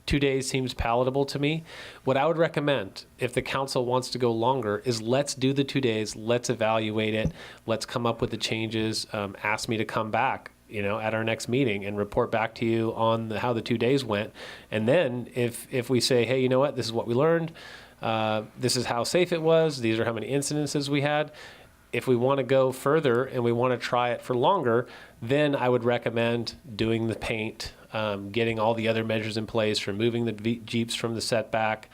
2 days seems palatable to me. What I would recommend, if the council wants to go longer, is let's do the 2 days, let's evaluate it, let's come up with the changes, ask me to come back, at our next meeting and report back to you on how the 2 days went. And then if we say, hey, you know what, this is what we learned, this is how safe it was, these are how many incidences we had. If we want to go further and we want to try it for longer, then I would recommend doing the paint, getting all the other measures in place, removing the Jeeps from the setback,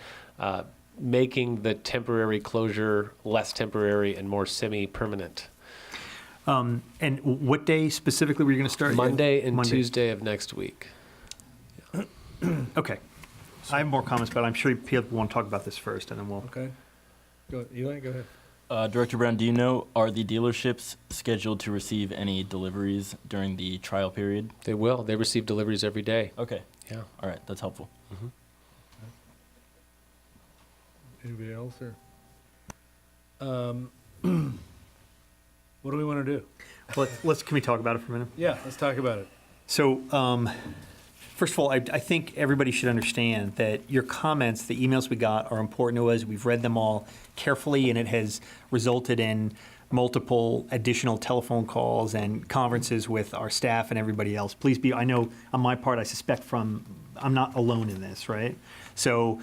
making the temporary closure less temporary and more semi-permanent. And what day specifically were you going to start? Monday and Tuesday of next week. Okay. I have more comments, but I'm sure people want to talk about this first, and then we'll... Okay. Go, Eli, go ahead. Director Brown, do you know, are the dealerships scheduled to receive any deliveries during the trial period? They will. They receive deliveries every day. Okay. Yeah. All right, that's helpful. Anybody else? Or what do we want to do? Can we talk about it for a minute? Yeah, let's talk about it. So, first of all, I think everybody should understand that your comments, the emails we got, are important to us. We've read them all carefully, and it has resulted in multiple additional telephone calls and conferences with our staff and everybody else. Please be, I know on my part, I suspect I'm not alone in this, right? So,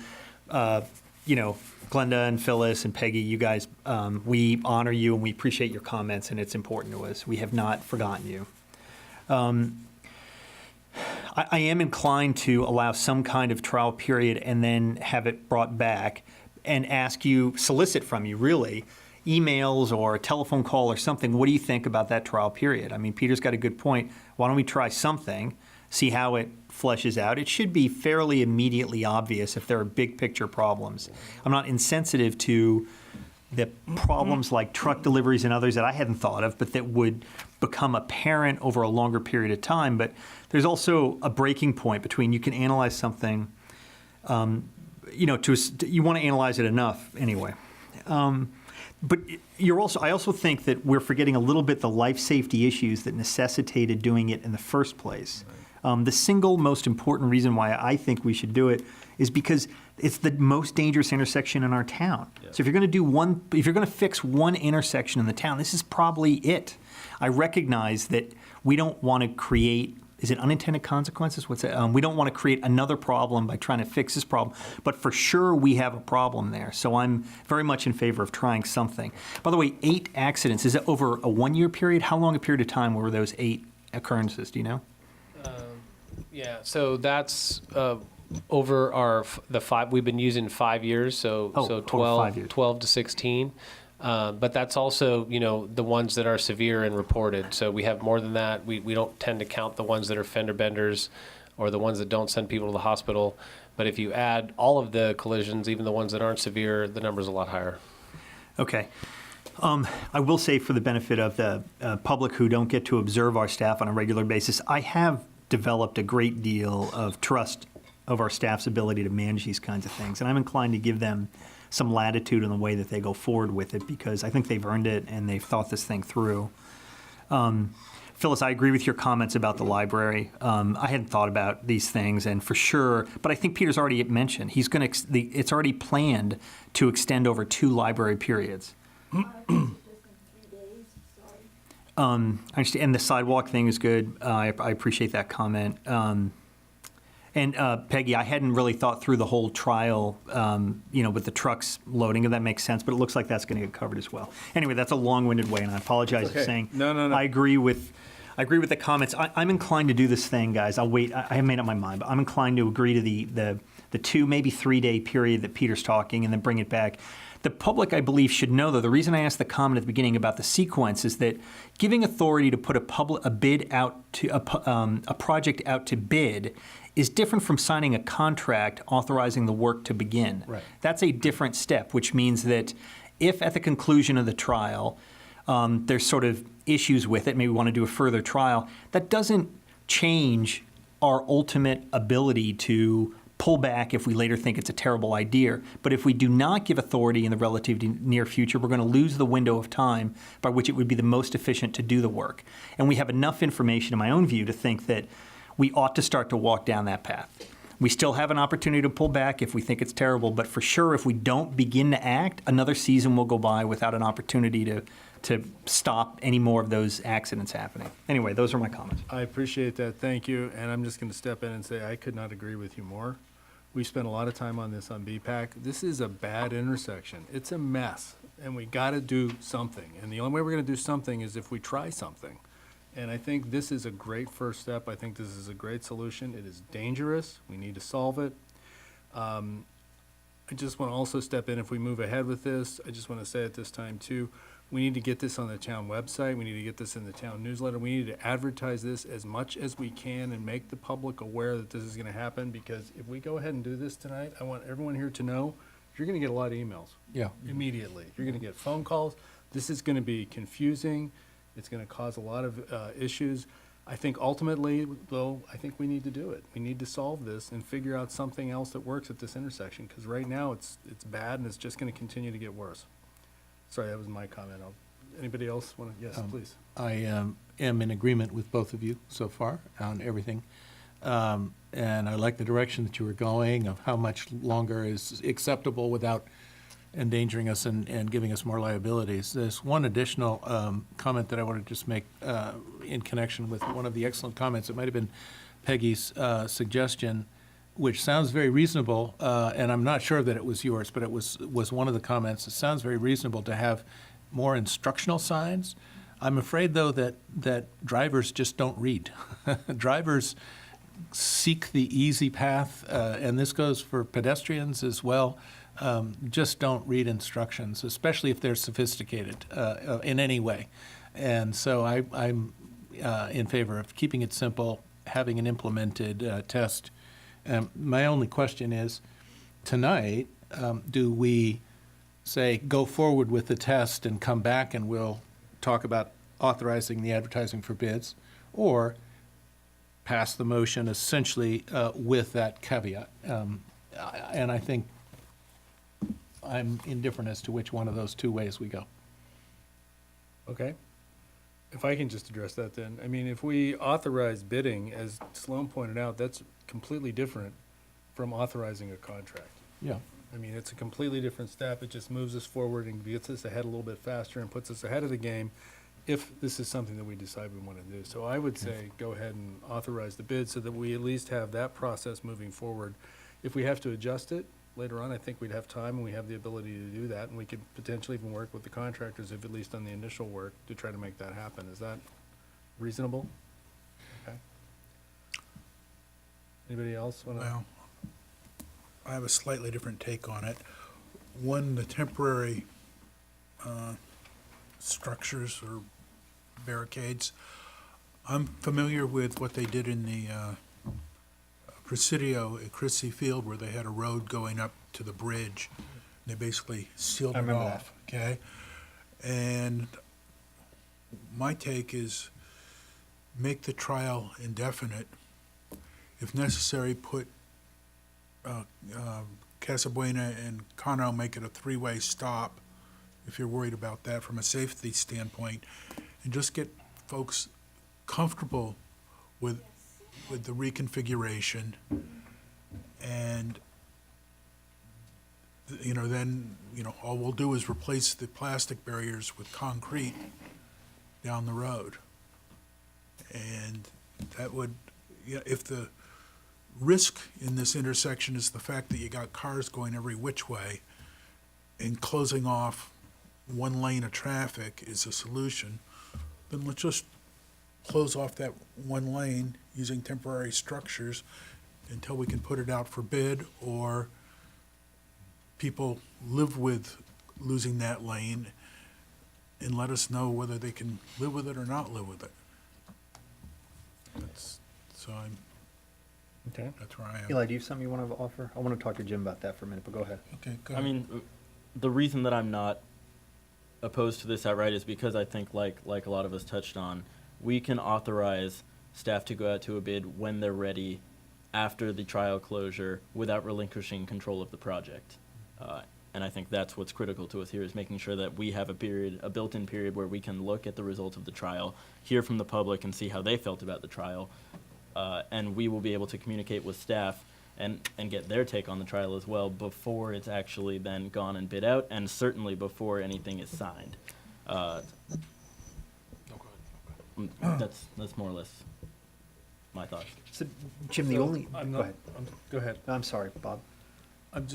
Glenda and Phyllis and Peggy, you guys, we honor you and we appreciate your comments, and it's important to us. We have not forgotten you. I am inclined to allow some kind of trial period and then have it brought back and solicit from you, really, emails or a telephone call or something. What do you think about that trial period? I mean, Peter's got a good point. Why don't we try something, see how it fleshes out? It should be fairly immediately obvious if there are big picture problems. I'm not insensitive to the problems like truck deliveries and others that I hadn't thought of, but that would become apparent over a longer period of time. But there's also a breaking point between you can analyze something, you want to analyze it enough anyway. But I also think that we're forgetting a little bit the life safety issues that necessitated doing it in the first place. The single most important reason why I think we should do it is because it's the most dangerous intersection in our town. So if you're going to fix one intersection in the town, this is probably it. I recognize that we don't want to create, is it unintended consequences? What's that? We don't want to create another problem by trying to fix this problem, but for sure we have a problem there. So I'm very much in favor of trying something. By the way, 8 accidents, is it over a 1-year period? How long a period of time were those 8 occurrences, do you know? Yeah, so that's over the 5, we've been using 5 years, so 5 years. 12 to 16. But that's also, the ones that are severe and reported. So we have more than that. We don't tend to count the ones that are fender benders or the ones that don't send people to the hospital. But if you add all of the collisions, even the ones that aren't severe, the number's a lot higher. Okay. I will say, for the benefit of the public who don't get to observe our staff on a regular basis, I have developed a great deal of trust of our staff's ability to manage these kinds of things. And I'm inclined to give them some latitude in the way that they go forward with it, because I think they've earned it and they've thought this thing through. Phyllis, I agree with your comments about the library. I hadn't thought about these things, and for sure, but I think Peter's already mentioned, it's already planned to extend over 2 library periods. I understand, and the sidewalk thing is good. I appreciate that comment. And Peggy, I hadn't really thought through the whole trial, with the trucks loading, if that makes sense, but it looks like that's going to get covered as well. Anyway, that's a long-winded way, and I apologize for saying. No. I agree with the comments. I'm inclined to do this thing, guys. I'll wait. I haven't made up my mind, but I'm inclined to agree to the 2, maybe 3-day period that Peter's talking, and then bring it back. The public, I believe, should know, though, the reason I asked the comment at the beginning about the sequence is that giving authority to put a bid out to a project out to bid is different from signing a contract authorizing the work to begin. Right. That's a different step, which means that if at the conclusion of the trial there's sort of issues with it, maybe we want to do a further trial, that doesn't change our ultimate ability to pull back if we later think it's a terrible idea. But if we do not give authority in the relatively near future, we're going to lose the window of time by which it would be the most efficient to do the work. And we have enough information, in my own view, to think that we ought to start to walk down that path. We still have an opportunity to pull back if we think it's terrible, but for sure, if we don't begin to act, another season will go by without an opportunity to stop any more of those accidents happening. Anyway, those are my comments. I appreciate that. Thank you. And I'm just going to step in and say I could not agree with you more. We spent a lot of time on this on BPAC. This is a bad intersection. It's a mess, and we got to do something. And the only way we're going to do something is if we try something. And I think this is a great first step. I think this is a great solution. It is dangerous. We need to solve it. I just want to also step in, if we move ahead with this, I just want to say at this time too, we need to get this on the town website. We need to get this in the town newsletter. We need to advertise this as much as we can and make the public aware that this is going to happen, because if we go ahead and do this tonight, I want everyone here to know you're going to get a lot of emails. Yeah. Immediately. You're going to get phone calls. This is going to be confusing. It's going to cause a lot of issues. I think ultimately, though, I think we need to do it. We need to solve this and figure out something else that works at this intersection, because right now it's bad and it's just going to continue to get worse. Sorry, that was my comment. Anybody else want to? Yes, please. I am in agreement with both of you so far on everything. And I like the direction that you were going of how much longer is acceptable without endangering us and giving us more liabilities. There's one additional comment that I want to just make in connection with one of the excellent comments. It might have been Peggy's suggestion, which sounds very reasonable, and I'm not sure that it was yours, but it was one of the comments. It sounds very reasonable to have more instructional signs. I'm afraid, though, that drivers just don't read. Drivers seek the easy path, and this goes for pedestrians as well. Just don't read instructions, especially if they're sophisticated in any way. And so I'm in favor of keeping it simple, having an implemented test. My only question is, tonight, do we say go forward with the test and come back and we'll talk about authorizing the advertising for bids, or pass the motion essentially with that caveat? And I think I'm indifferent as to which one of those two ways we go. Okay. If I can just address that then. I mean, if we authorize bidding, as Sloan pointed out, that's completely different from authorizing a contract. Yeah. I mean, it's a completely different step. It just moves us forward and gets us ahead a little bit faster and puts us ahead of the game if this is something that we decide we want to do. So I would say go ahead and authorize the bid so that we at least have that process moving forward. If we have to adjust it later on, I think we'd have time and we have the ability to do that. And we could potentially even work with the contractors, if at least on the initial work, to try to make that happen. Is that reasonable? Okay. Anybody else want to? Well, I have a slightly different take on it. One, the temporary structures or barricades. I'm familiar with what they did in the Presidio at Chrissy Field, where they had a road going up to the bridge. They basically sealed I it remember off, okay? And my take is make the trial indefinite. If necessary, put Casa Buena and Cano, make it a three-way stop, if you're worried about that from a safety standpoint, and just get folks comfortable with the reconfiguration, and then all we'll do is replace the plastic barriers with concrete down the road, and that would, if the risk in this intersection is the fact that you got cars going every which way, and closing off one lane of traffic is a solution, then let's just close off that one lane using temporary structures until we can put it out for bid, or people live with losing that lane and let us know whether they can live with it or not live with it. Okay. That's where I am. Eli, do you have something you want to offer? I want to talk to Jim about that for a minute, but go ahead. Okay, go I ahead. mean, the reason that I'm not opposed to this outright is because I think, like a lot of us touched on, we can authorize staff to go out to a bid when they're ready after the trial closure without relinquishing control of the project. And I think that's what's critical to us here, is making sure that we have a built-in period where we can look at the results of the trial, hear from the public and see how they felt about the trial, and we will be able to communicate with staff and get their take on the trial as well before it's actually then gone and bid out, and certainly before anything is signed. That's more or less my thoughts. So, Jim, the So, only. I'm Go not- ahead. Go ahead. I'm sorry, Bob. I'm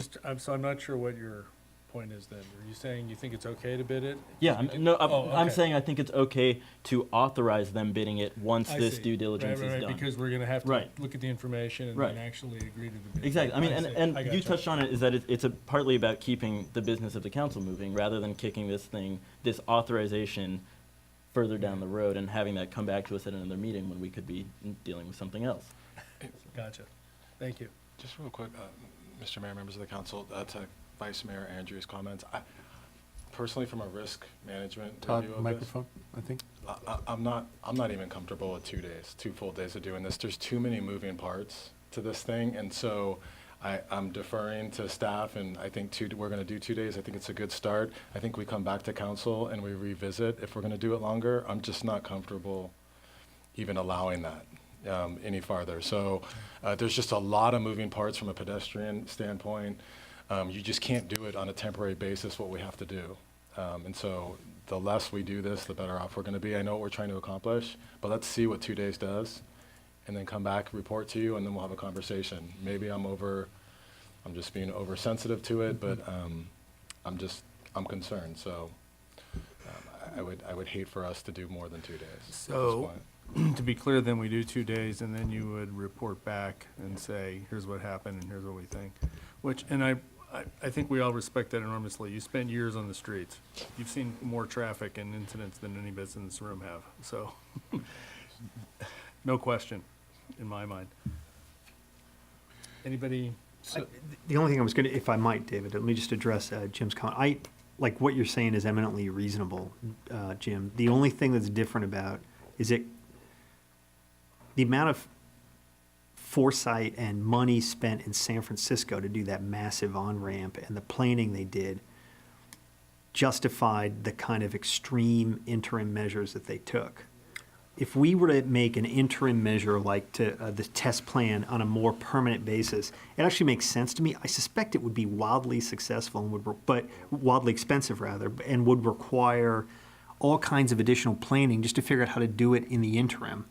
not sure what your point is then. Are you saying you think it's okay to bid it? Yeah, I'm okay. saying I think it's okay to authorize them bidding it once I this see. due diligence Right, is right, done. because we're gonna have to Right. look at the information and Right. then actually agree to the bid. Exactly. I mean, see. and I you gotcha. touched on it, is that it's partly about keeping the business of the council moving rather than kicking this authorization further down the road and having that come back to us at another meeting when we could be dealing with something else. Gotcha. Thank you. Just real quick, Mr. Mayor, members of the council, to Vice Mayor Andrews' comments, personally, from a risk management Todd, review of microphone, I think. I'm not even comfortable with 2 days, 2 full days of doing this. There's too many moving parts to this thing, and so I'm deferring to staff, and I think we're going to do 2 days. I think it's a good start. I think we come back to council and we revisit if we're going to do it longer. I'm just not comfortable even allowing that any farther. So there's just a lot of moving parts from a pedestrian standpoint. You just can't do it on a temporary basis, what we have to do. And so the less we do this, the better off we're going to be. I know what we're trying to accomplish, but let's see what 2 days does, and then come back, report to you, and then we'll have a conversation. Maybe I'm just being oversensitive to it, but I'm concerned. So I would hate for us to do more than 2 days at this So, point. to be clear, then we do 2 days, and then you would report back and say, here's what happened and here's what we think. And I think we all respect that enormously. You spent years on the streets. You've seen more traffic and incidents than any of us in this room have, so no question in my mind. Anybody? The only thing I was going to, if I might, David, let me just address Jim's comment. Like what you're saying is eminently reasonable, Jim. The only thing that's different about is the amount of foresight and money spent in San Francisco to do that massive on-ramp and the planning they did justified the kind of extreme interim measures that they took. If we were to make an interim measure like to the test plan on a more permanent basis, it actually makes sense to me. I suspect it would be wildly successful and but wildly expensive rather, and would require all kinds of additional planning just to figure out how to do it in the interim.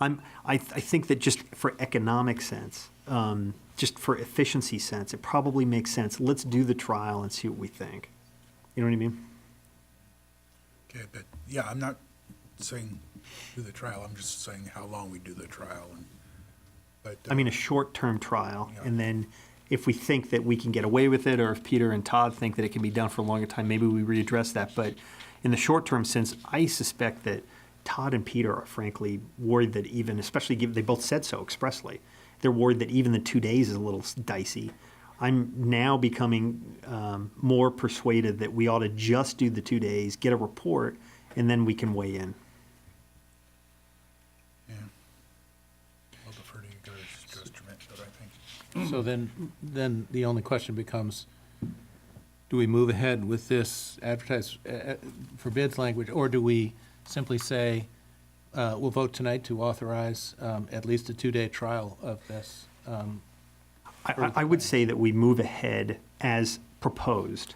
I think that just for economic sense, just for efficiency sense, it probably makes sense. Let's do the trial and see what we think. You know what I mean? Okay, but yeah, I'm not saying do the trial. I'm just saying how long we do the trial. But I mean, a short-term trial, and then if we think that we can get away with it, or if Peter and Todd think that it can be done for a longer time, maybe we readdress that. But in the short-term sense, I suspect that Todd and Peter are frankly worried that even, especially given they both said so expressly, they're worried that even the 2 days is a little dicey. I'm now becoming more persuaded that we ought to just do the 2 days, get a report, and then we can weigh in. Yeah. I'll defer to you guys' judgment, but I think. So then the only question becomes, do we move ahead with this advertise for bids language, or do we simply say, we'll vote tonight to authorize at least a 2-day trial of this? I would say that we move ahead as proposed,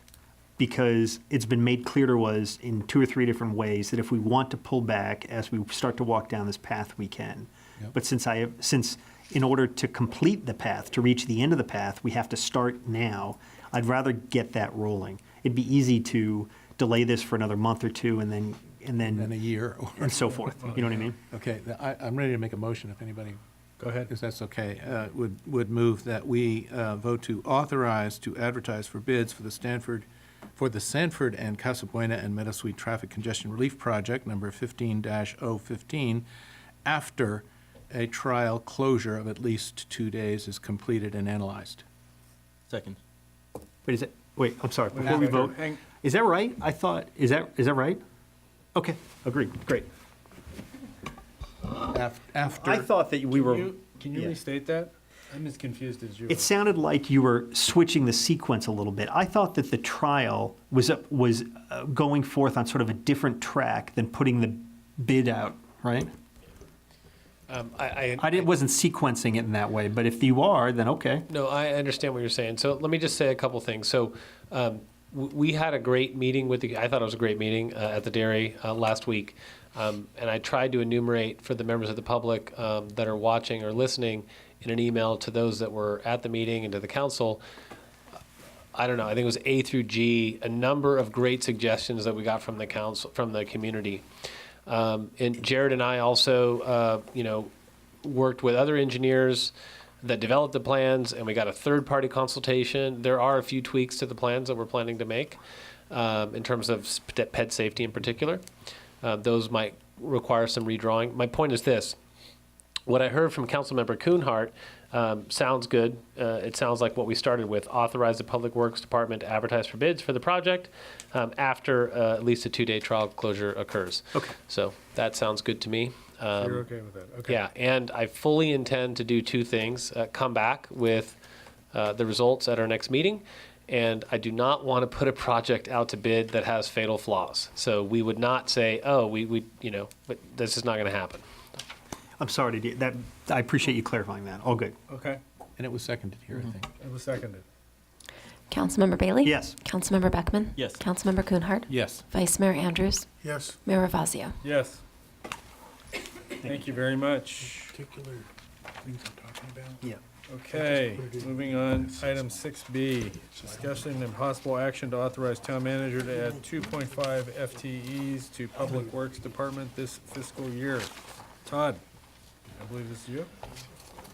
because it's been made clear to us in 2 or 3 different ways that if we want to pull back as we start to walk down this path, we can. Yep. But since in order to complete the path, to reach the end of the path, we have to start now, I'd rather get that rolling. It'd be easy to delay this for another month or two and then a year. And so forth. You know what I mean? Okay, I'm ready to make a motion if anybody. Go ahead. If that's okay, would move that we vote to authorize to advertise for bids for the Sanford and Casa Buena and Meadow Sweet Traffic Congestion Relief Project, number 15-015, after a trial closure of at least 2 days is completed and analyzed. Second. Wait, I'm sorry, before we vote, is that right? I thought, is that right? Okay, agreed, great. After. I thought that we were. Can you restate that? I'm as confused as you are. It sounded like you were switching the sequence a little bit. I thought that the trial was going forth on sort of a different track than putting the bid out, right? I wasn't sequencing it in that way, but if you are, then okay. No, I understand what you're saying. So let me just say a couple things. So we had a great meeting I thought it was a great meeting at the dairy last week. And I tried to enumerate for the members of the public that are watching or listening in an email to those that were at the meeting and to the council. I don't know, I think it was A through G, a number of great suggestions that we got from the council, from the community. And Jared and I also, worked with other engineers that developed the plans, and we got a third-party consultation. There are a few tweaks to the plans that we're planning to make in terms of pet safety in particular. Those might require some redrawing. My point is this. What I heard from Councilmember Kuhnhart sounds good. It sounds like what we started with, authorize the Public Works Department to advertise for bids for the project after at least a 2-day trial closure occurs. Okay. So that sounds good to me. So you're okay with that? Okay. Yeah, and I fully intend to do 2 things. Come back with the results at our next meeting, and I do not want to put a project out to bid that has fatal flaws. So we would not say, oh, but this is not going to happen. I'm sorry to do that. I appreciate you clarifying that. All good. Okay. And it was seconded here, I think. It was seconded. Councilmember Bailey? Yes. Councilmember Beckman? Yes. Councilmember Kuhnhart? Yes. Vice Mayor Andrews? Yes. Mayor Ravazio? Yes. Thank you very much. Particular things I'm talking about? Yeah. Okay, moving on, item 6B, discussion and possible action to authorize town manager to add 2.5 FTEs to Public Works Department this fiscal year. Todd, I believe this is you?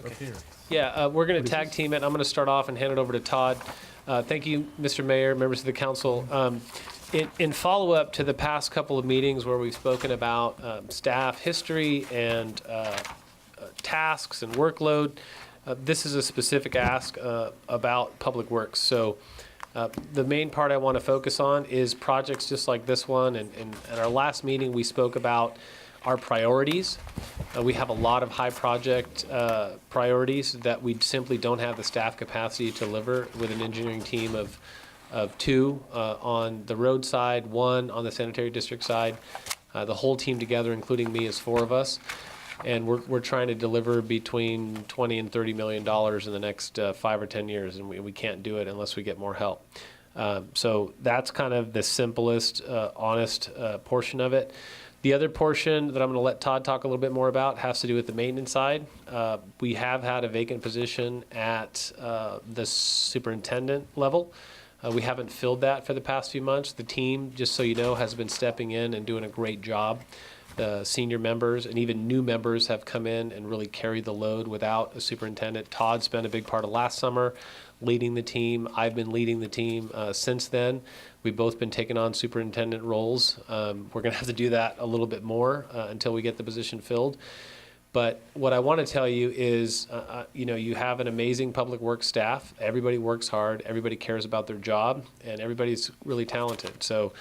Or Peter? Yeah, we're going to tag team it. I'm going to start off and hand it over to Todd. Thank you, Mr. Mayor, members of the council. In follow-up to the past couple of meetings where we've spoken about staff history and tasks and workload, this is a specific ask about Public Works. So the main part I want to focus on is projects just like this one. And at our last meeting, we spoke about our priorities. We have a lot of high project priorities that we simply don't have the staff capacity to deliver with an engineering team of 2 on the road side, 1 on the sanitary district side. The whole team together, including me, is 4 of us. And we're trying to deliver between $20 and $30 million in the next 5 or 10 years, and we can't do it unless we get more help. So that's kind of the simplest, honest portion of it. The other portion that I'm going to let Todd talk a little bit more about has to do with the maintenance side. We have had a vacant position at the superintendent level. We haven't filled that for the past few months. The team, just so you know, has been stepping in and doing a great job. The senior members and even new members have come in and really carried the load without a superintendent. Todd spent a big part of last summer leading the team. I've been leading the team since then. We've both been taking on superintendent roles. We're going to have to do that a little bit more until we get the position filled. But what I want to tell you is, you have an amazing public works staff. Everybody works hard. Everybody cares about their job, and everybody's really talented. So,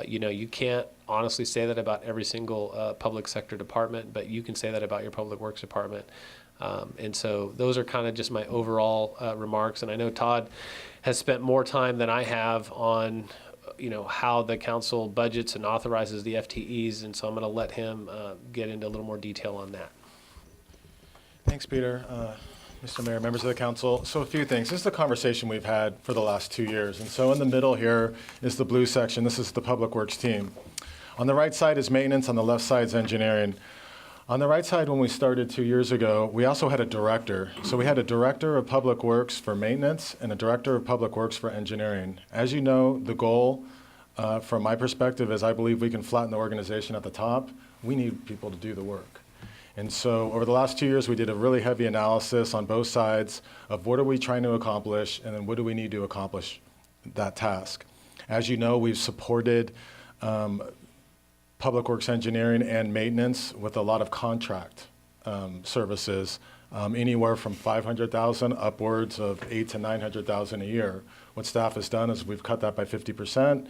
you can't honestly say that about every single public sector department, but you can say that about your public works department. And so those are kind of just my overall remarks. And I know Todd has spent more time than I have on, how the council budgets and authorizes the FTEs. And so I'm going to let him get into a little more detail on that. Thanks, Peter. Mr. Mayor, members of the council. So a few things. This is the conversation we've had for the last 2 years. And so in the middle here is the blue section. This is the Public Works team. On the right side is maintenance. On the left side is engineering. On the right side, when we started 2 years ago, we also had a director. So we had a director of Public Works for maintenance and a director of Public Works for engineering. As you know, the goal, from my perspective, is I believe we can flatten the organization at the top. We need people to do the work. And so over the last 2 years, we did a really heavy analysis on both sides of what are we trying to accomplish and then what do we need to accomplish that task. As you know, we've supported Public Works engineering and maintenance with a lot of contract services, anywhere from $500,000 upwards of $800,000 to $900,000 a year. What staff has done is we've cut that by 50%.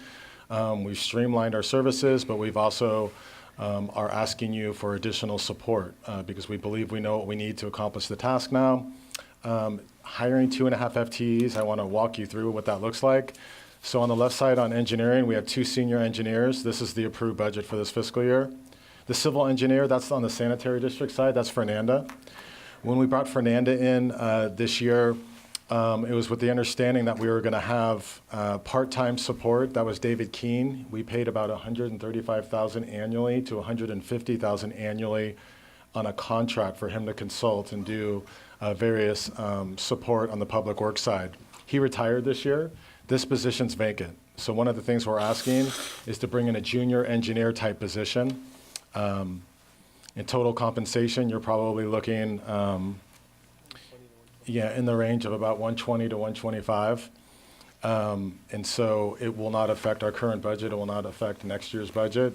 We've streamlined our services, but we've also are asking you for additional support because we believe we know what we need to accomplish the task now. Hiring 2.5 FTEs, I want to walk you through what that looks like. So on the left side on engineering, we have 2 senior engineers. This is the approved budget for this fiscal year. The civil engineer, that's on the sanitary district side, that's Fernanda. When we brought Fernanda in this year, it was with the understanding that we were going to have part-time support. That was David Keene. We paid about $135,000 annually to $150,000 annually on a contract for him to consult and do various support on the public works side. He retired this year. This position's vacant. So one of the things we're asking is to bring in a junior engineer type position. In total compensation, you're probably looking in the range of about 120 to 125. And so it will not affect our current budget. It will not affect next year's budget.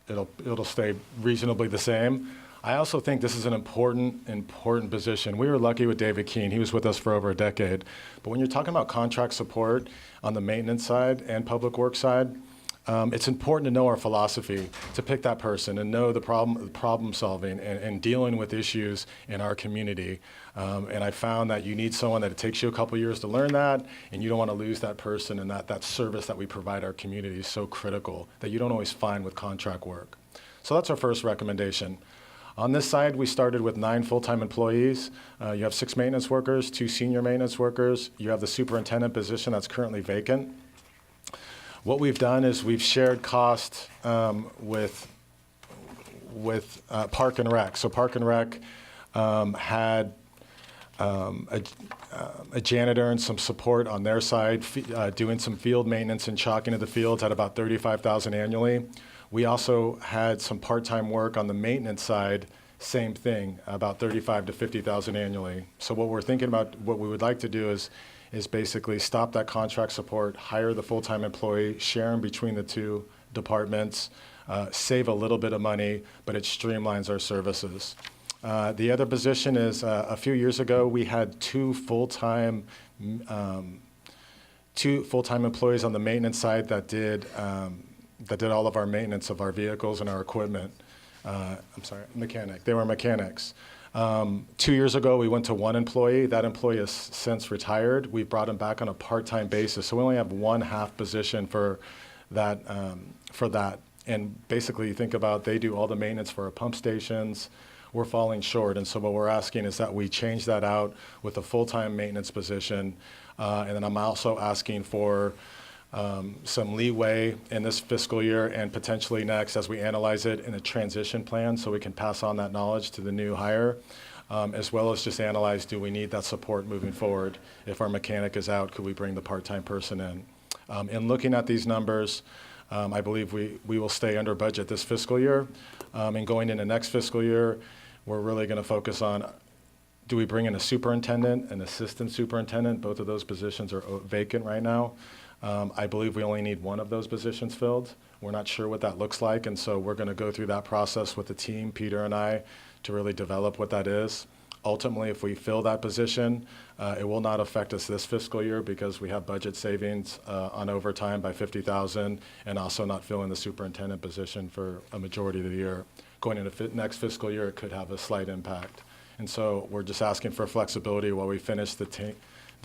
It'll stay reasonably the same. I also think this is an important position. We were lucky with David Keene. He was with us for over a decade. But when you're talking about contract support on the maintenance side and public works side, it's important to know our philosophy, to pick that person and know the problem solving and dealing with issues in our community. And I found that you need someone that it takes you a couple years to learn that, and you don't want to lose that person, and that service that we provide our community is so critical that you don't always find with contract work. So that's our first recommendation. On this side, we started with 9 full-time employees. You have 6 maintenance workers, 2 senior maintenance workers. You have the superintendent position that's currently vacant. What we've done is we've shared cost with Park and Rec. So Park and Rec had a janitor and some support on their side, doing some field maintenance and chalking of the fields at about $35,000 annually. We also had some part-time work on the maintenance side, same thing, about $35,000 to $50,000 annually. So what we're thinking about, what we would like to do is basically stop that contract support, hire the full-time employee, share them between the 2 departments, save a little bit of money, but it streamlines our services. The other position is a few years ago we had 2 full-time employees on the maintenance side that did all of our maintenance of our vehicles and our equipment. mechanic. They were mechanics. 2 years ago, we went to one employee. That employee has since retired. We brought him back on a part-time basis. So we only have one half position for that. And basically, you think about they do all the maintenance for our pump stations. We're falling short. And so what we're asking is that we change that out with a full-time maintenance position. And then I'm also asking for some leeway in this fiscal year and potentially next as we analyze it in a transition plan so we can pass on that knowledge to the new hire, as well as just analyze, do we need that support moving forward? If our mechanic is out, could we bring the part-time person in? In looking at these numbers, I believe we will stay under budget this fiscal year. And going into next fiscal year, we're really going to focus on, do we bring in a superintendent, an assistant superintendent? Both of those positions are vacant right now. I believe we only need one of those positions filled. We're not sure what that looks like, and so we're going to go through that process with the team, Peter and I, to really develop what that is. Ultimately, if we fill that position, it will not affect us this fiscal year because we have budget savings on overtime by $50,000 and also not filling the superintendent position for a majority of the year. Going into next fiscal year, it could have a slight impact. And so we're just asking for flexibility while we finish the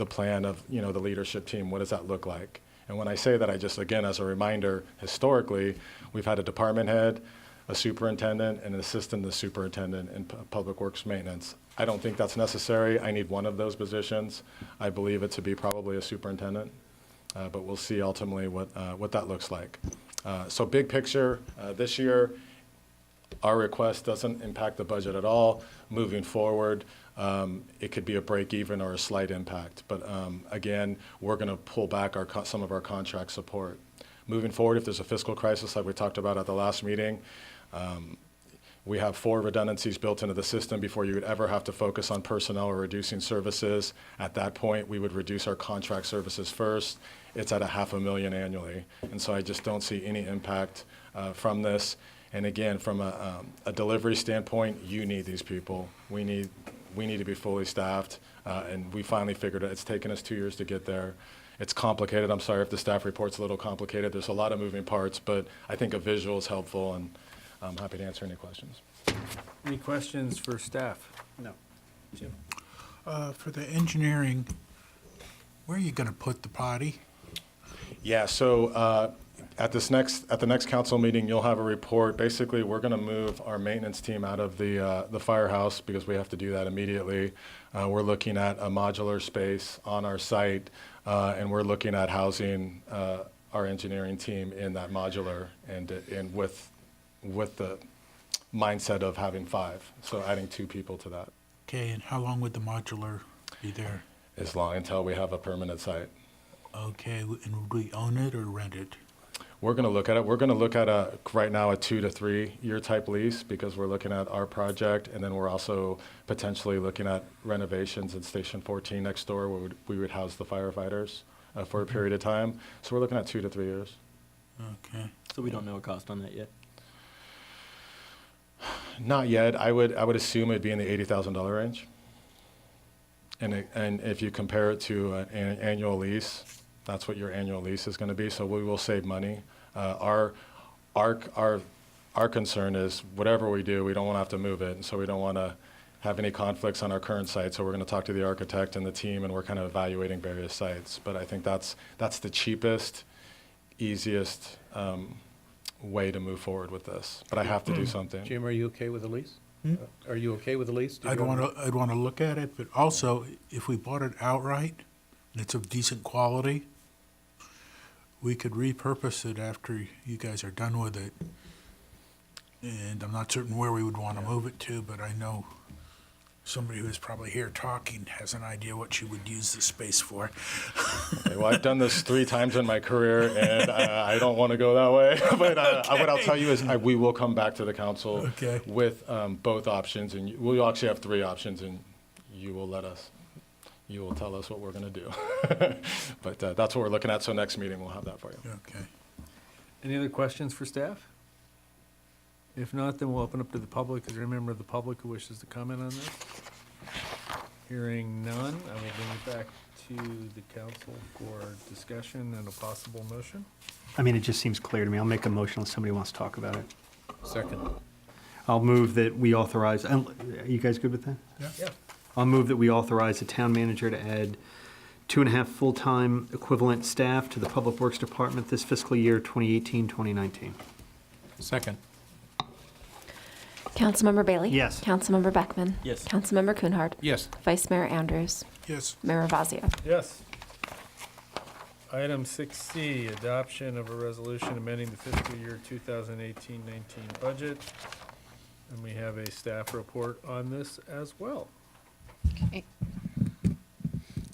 plan of, the leadership team. What does that look like? And when I say that, I just, again, as a reminder, historically, we've had a department head, a superintendent, and an assistant to the superintendent in public works maintenance. I don't think that's necessary. I need one of those positions. I believe it to be probably a superintendent, but we'll see ultimately what that looks like. So big picture, this year, our request doesn't impact the budget at all. Moving forward, it could be a break even or a slight impact. But again, we're going to pull back some of our contract support. Moving forward, if there's a fiscal crisis like we talked about at the last meeting, we have 4 redundancies built into the system before you would ever have to focus on personnel or reducing services. At that point, we would reduce our contract services first. It's at $500,000 annually. And so I just don't see any impact from this. And again, from a delivery standpoint, you need these people. We need to be fully staffed. And we finally figured it. It's taken us 2 years to get there. It's complicated. I'm sorry if the staff report's a little complicated. There's a lot of moving parts, but I think a visual is helpful, and I'm happy to answer any questions. Any questions for staff? No. Jim? For the engineering, where are you going to put the potty? Yeah, so at the next council meeting, you'll have a report. Basically, we're going to move our maintenance team out of the firehouse because we have to do that immediately. We're looking at a modular space on our site, and we're looking at housing our engineering team in that modular and with the mindset of having 5, so adding 2 people to that. Okay, and how long would the modular be there? As long until we have a permanent site. Okay, and would we own it or rent it? We're going to look at it. We're going to look at right now a 2 to 3 year type lease because we're looking at our project, and then we're also potentially looking at renovations at Station 14 next door where we would house the firefighters for a period of time. So we're looking at 2 to 3 years. Okay. So we don't know a cost on that yet? Not yet. I would assume it'd be in the $80,000 range. And if you compare it to an annual lease, that's what your annual lease is going to be. So we will save money. Our concern is whatever we do, we don't want to have to move it, and so we don't want to have any conflicts on our current site. So we're going to talk to the architect and the team, and we're kind of evaluating various sites. But I think that's the cheapest, easiest way to move forward with this. But I have to do something. Jim, are you okay with the lease? Hmm? Are you okay with the lease? I'd want to look at it, but also if we bought it outright and it's of decent quality, we could repurpose it after you guys are done with it. And I'm not certain where we would want to move it to, but I know somebody who is probably here talking has an idea what you would use the space for. Okay, well, I've done this 3 times in my career, and I don't want to go that way. But what I'll tell you is we will come back to the council with both options, and we'll actually have 3 options, and you will tell us what we're going to do. But that's what we're looking at, so next meeting we'll have that for you. Okay. Any other questions for staff? If not, then we'll open up to the public. Is there a member of the public who wishes to comment on this? Hearing none, I will bring it back to the council for discussion and a possible motion. I mean, it just seems clear to me. I'll make a motion unless somebody wants to talk about it. Second. I'll move that we authorize, are you guys good with that? Yeah. I'll move that we authorize the town manager to add 2.5 full-time equivalent staff to the Public Works Department this fiscal year, 2018-2019. Second. Councilmember Bailey? Yes. Councilmember Beckman? Yes. Councilmember Kuhnhard? Yes. Vice Mayor Andrews? Yes. Mayor Ravazio? Yes. Item 6C, adoption of a resolution amending the fiscal year 2018-19 budget. And we have a staff report on this as well. Okay.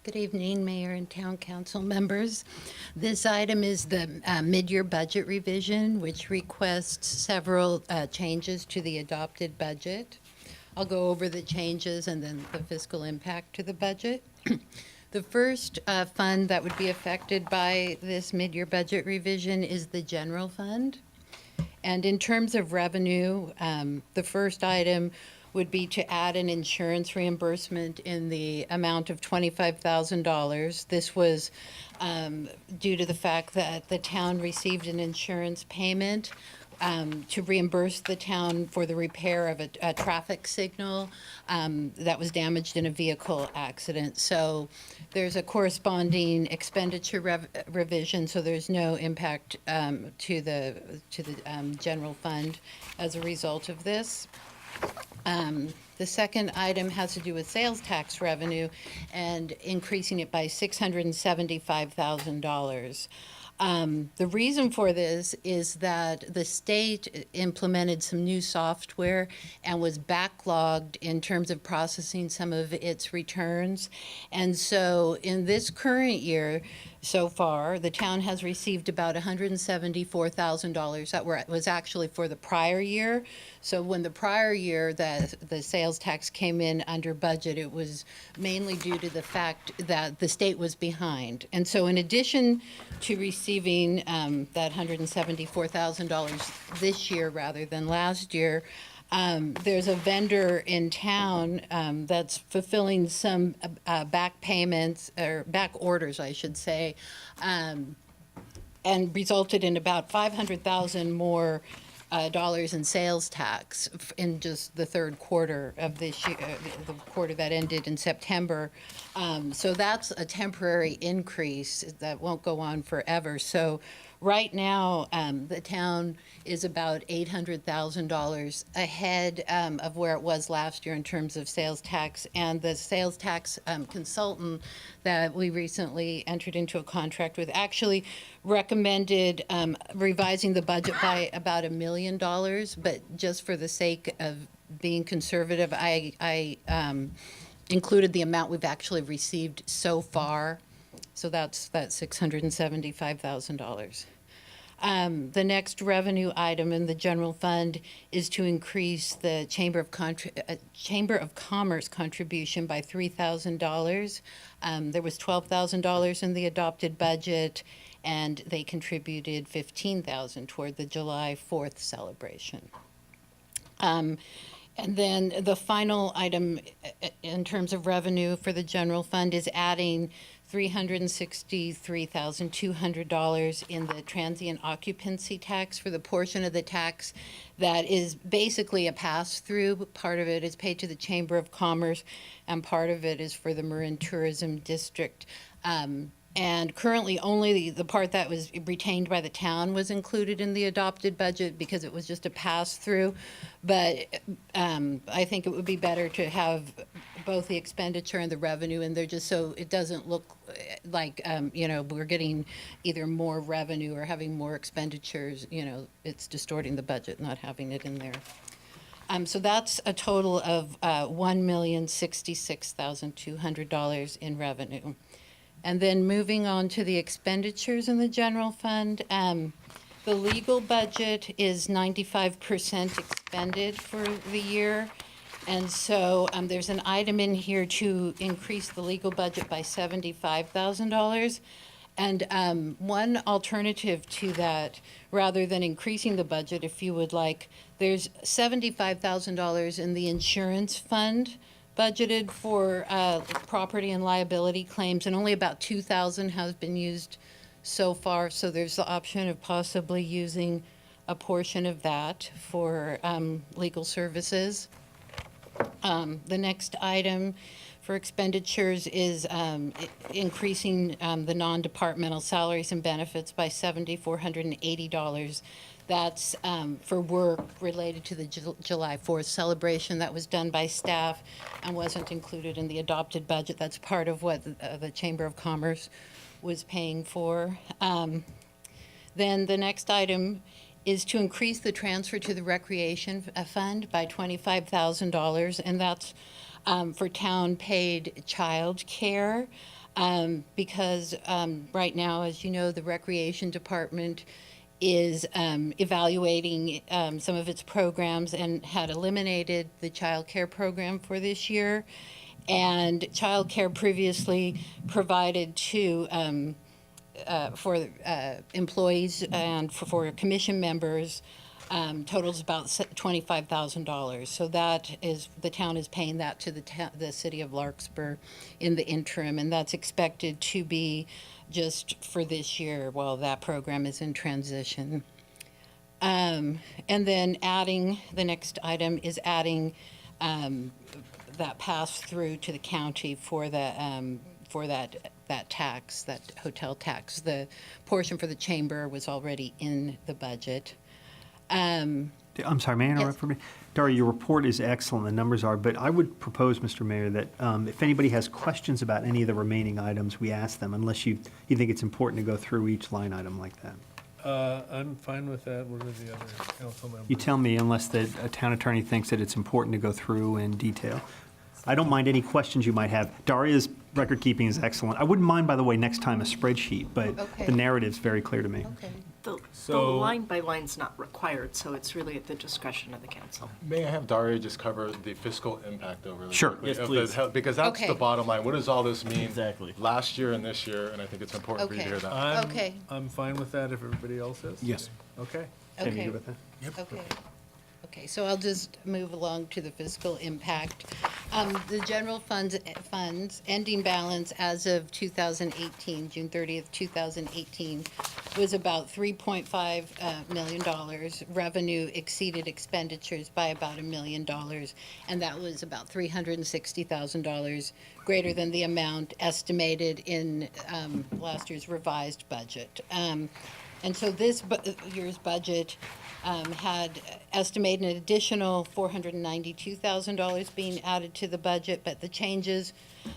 Good evening, Mayor and Town Council members. This item is the mid-year budget revision, which requests several changes to the adopted budget. I'll go over the changes and then the fiscal impact to the budget. The first fund that would be affected by this mid-year budget revision is the general fund. And in terms of revenue, the first item would be to add an insurance reimbursement in the amount of $25,000. This was due to the fact that the town received an insurance payment to reimburse the town for the repair of a traffic signal that was damaged in a vehicle accident. So there's a corresponding expenditure revision, so there's no impact to the general fund as a result of this. The second item has to do with sales tax revenue and increasing it by $675,000. The reason for this is that the state implemented some new software and was backlogged in terms of processing some of its returns. And so in this current year, so far, the town has received about $174,000 that was actually for the prior year. So when the prior year the sales tax came in under budget, it was mainly due to the fact that the state was behind. And so in addition to receiving that $174,000 this year rather than last year, there's a vendor in town that's fulfilling some back payments, or back orders, I should say, and resulted in about $500,000 more dollars in sales tax in just the third quarter of this year, the quarter that ended in September. So that's a temporary increase that won't go on forever. So right now, the town is about $800,000 ahead of where it was last year in terms of sales tax. And the sales tax consultant that we recently entered into a contract with actually recommended revising the budget by about $1 million. But just for the sake of being conservative, I included the amount we've actually received so far. So that's $675,000. The next revenue item in the general fund is to increase the Chamber of Commerce contribution by $3,000. There was $12,000 in the adopted budget, and they contributed $15,000 toward the July 4th celebration. And then the final item in terms of revenue for the general fund is adding $363,200 in the transient occupancy tax for the portion of the tax that is basically a pass-through. Part of it is paid to the Chamber of Commerce, and part of it is for the Marin Tourism District. And currently, only the part that was retained by the town was included in the adopted budget because it was just a pass-through. But I think it would be better to have both the expenditure and the revenue in there, just so it doesn't look like, we're getting either more revenue or having more expenditures. It's distorting the budget, not having it in there. So that's a total of $1,066,200 in revenue. And then moving on to the expenditures in the general fund, the legal budget is 95% expended for the year. And so there's an item in here to increase the legal budget by $75,000. And one alternative to that, rather than increasing the budget, if you would like, there's $75,000 in the insurance fund budgeted for property and liability claims, and only about $2,000 has been used so far. So there's the option of possibly using a portion of that for legal services. The next item for expenditures is increasing the non-departmental salaries and benefits by $7,480. That's for work related to the July 4th celebration that was done by staff and wasn't included in the adopted budget. That's part of what the Chamber of Commerce was paying for. Then the next item is to increase the transfer to the Recreation Fund by $25,000, and that's for town-paid child care. Because right now, as you know, the Recreation Department is evaluating some of its programs and had eliminated the child care program for this year. And child care previously provided to for employees and for commission members totals about $25,000. So that is, the town is paying that to the city of Larkspur in the interim, and that's expected to be just for this year while that program is in transition. And then the next item is adding that pass-through to the county for that tax, that hotel tax. The portion for the chamber was already in the budget. I'm sorry, may I interrupt for a minute? Daria, your report is excellent, the numbers are, but I would propose, Mr. Mayor, that if anybody has questions about any of the remaining items, we ask them, unless you think it's important to go through each line item like that. I'm fine with that. What are the other council members? You tell me, unless the town attorney thinks that it's important to go through in detail. I don't mind any questions you might have. Daria's record keeping is excellent. I wouldn't mind, by the way, next time a spreadsheet, but the narrative's very clear to me. The So- line by line's not required, so it's really at the discretion of the council. May I have Daria just cover the fiscal impact over really Sure. quickly Yes, of please. because that's Okay. the bottom line. What does all this mean? Exactly. Last year and this year, and I think it's important for you to Okay. hear that. Okay. I'm fine with that if everybody else is. Yes. Okay. Can you Okay. go with that? Okay. Okay, so I'll just move along to the fiscal impact. The general funds ending balance as of 2018, June 30th, 2018, was about $3.5 million. Revenue exceeded expenditures by about $1 million, and that was about $360,000 greater than the amount estimated in last year's revised budget. And so this year's budget had estimated an additional $492,000 being added to the budget, but the changes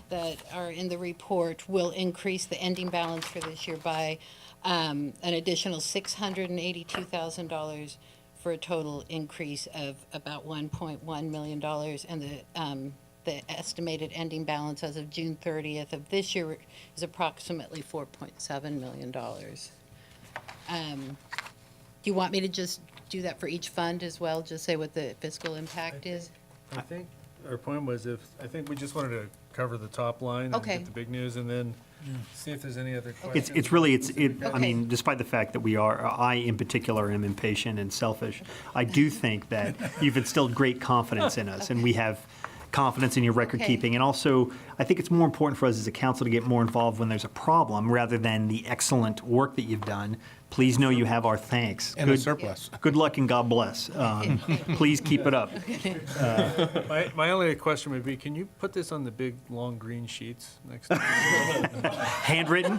that are in the report will increase the ending balance for this year by an additional $682,000 for a total increase of about $1.1 million. And the estimated ending balance as of June 30th of this year is approximately $4.7 million. Do you want me to just do that for each fund as well, just say what the fiscal impact is? I think our point was I think we just wanted to cover the top line and Okay. get the big news and then see if there's any other questions. It's really, I Okay. mean, despite the fact that I in particular am impatient and selfish, I do think that you've instilled great confidence in us, and we have confidence in your record Okay. keeping. And also, I think it's more important for us as a council to get more involved when there's a problem rather than the excellent work that you've done. Please know you have our thanks. And a surplus. Good luck and God bless. Please keep it up. My only question would be, can you put this on the big, long green sheets next time? Handwritten?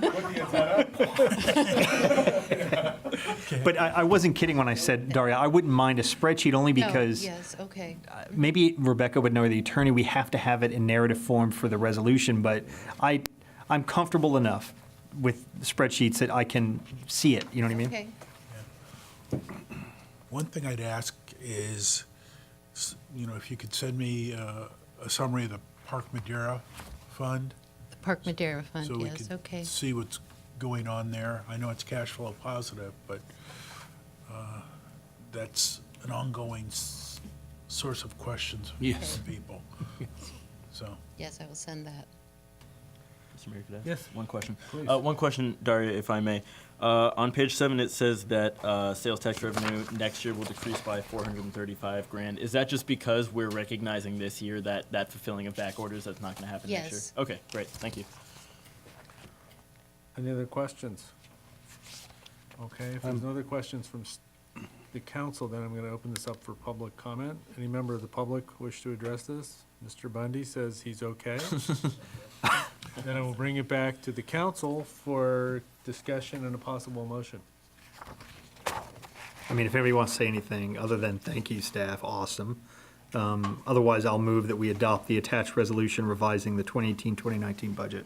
But I wasn't kidding when I said, Daria, I wouldn't mind a spreadsheet only No, because yes, okay. maybe Rebecca would know, or the attorney, we have to have it in narrative form for the resolution, but I'm comfortable enough with spreadsheets that I can see it, you know what I mean? Okay. One thing I'd ask is, if you could send me a summary of the Park Madera Fund. The Park Madera Fund, So we yes, could okay. see what's going on there. I know it's cash flow positive, but that's an ongoing source of questions Yes. for people. So, Yes, I will send that. Mr. Mayor, could I ask Yes. one question? Please. One question, Daria, if I may. On page 7, it says that sales tax revenue next year will decrease by $435,000. Is that just because we're recognizing this year that fulfilling of back orders that's not going to happen next year? Yes. Okay, great. Thank you. Any other questions? Okay, if there's no other questions from the council, then I'm going to open this up for public comment. Any member of the public wish to address this? Mr. Bundy says he's okay. Then I will bring it back to the council for discussion and a possible motion. I mean, if anybody wants to say anything other than thank you, staff, awesome. Otherwise, I'll move that we adopt the attached resolution revising the 2018-2019 budget.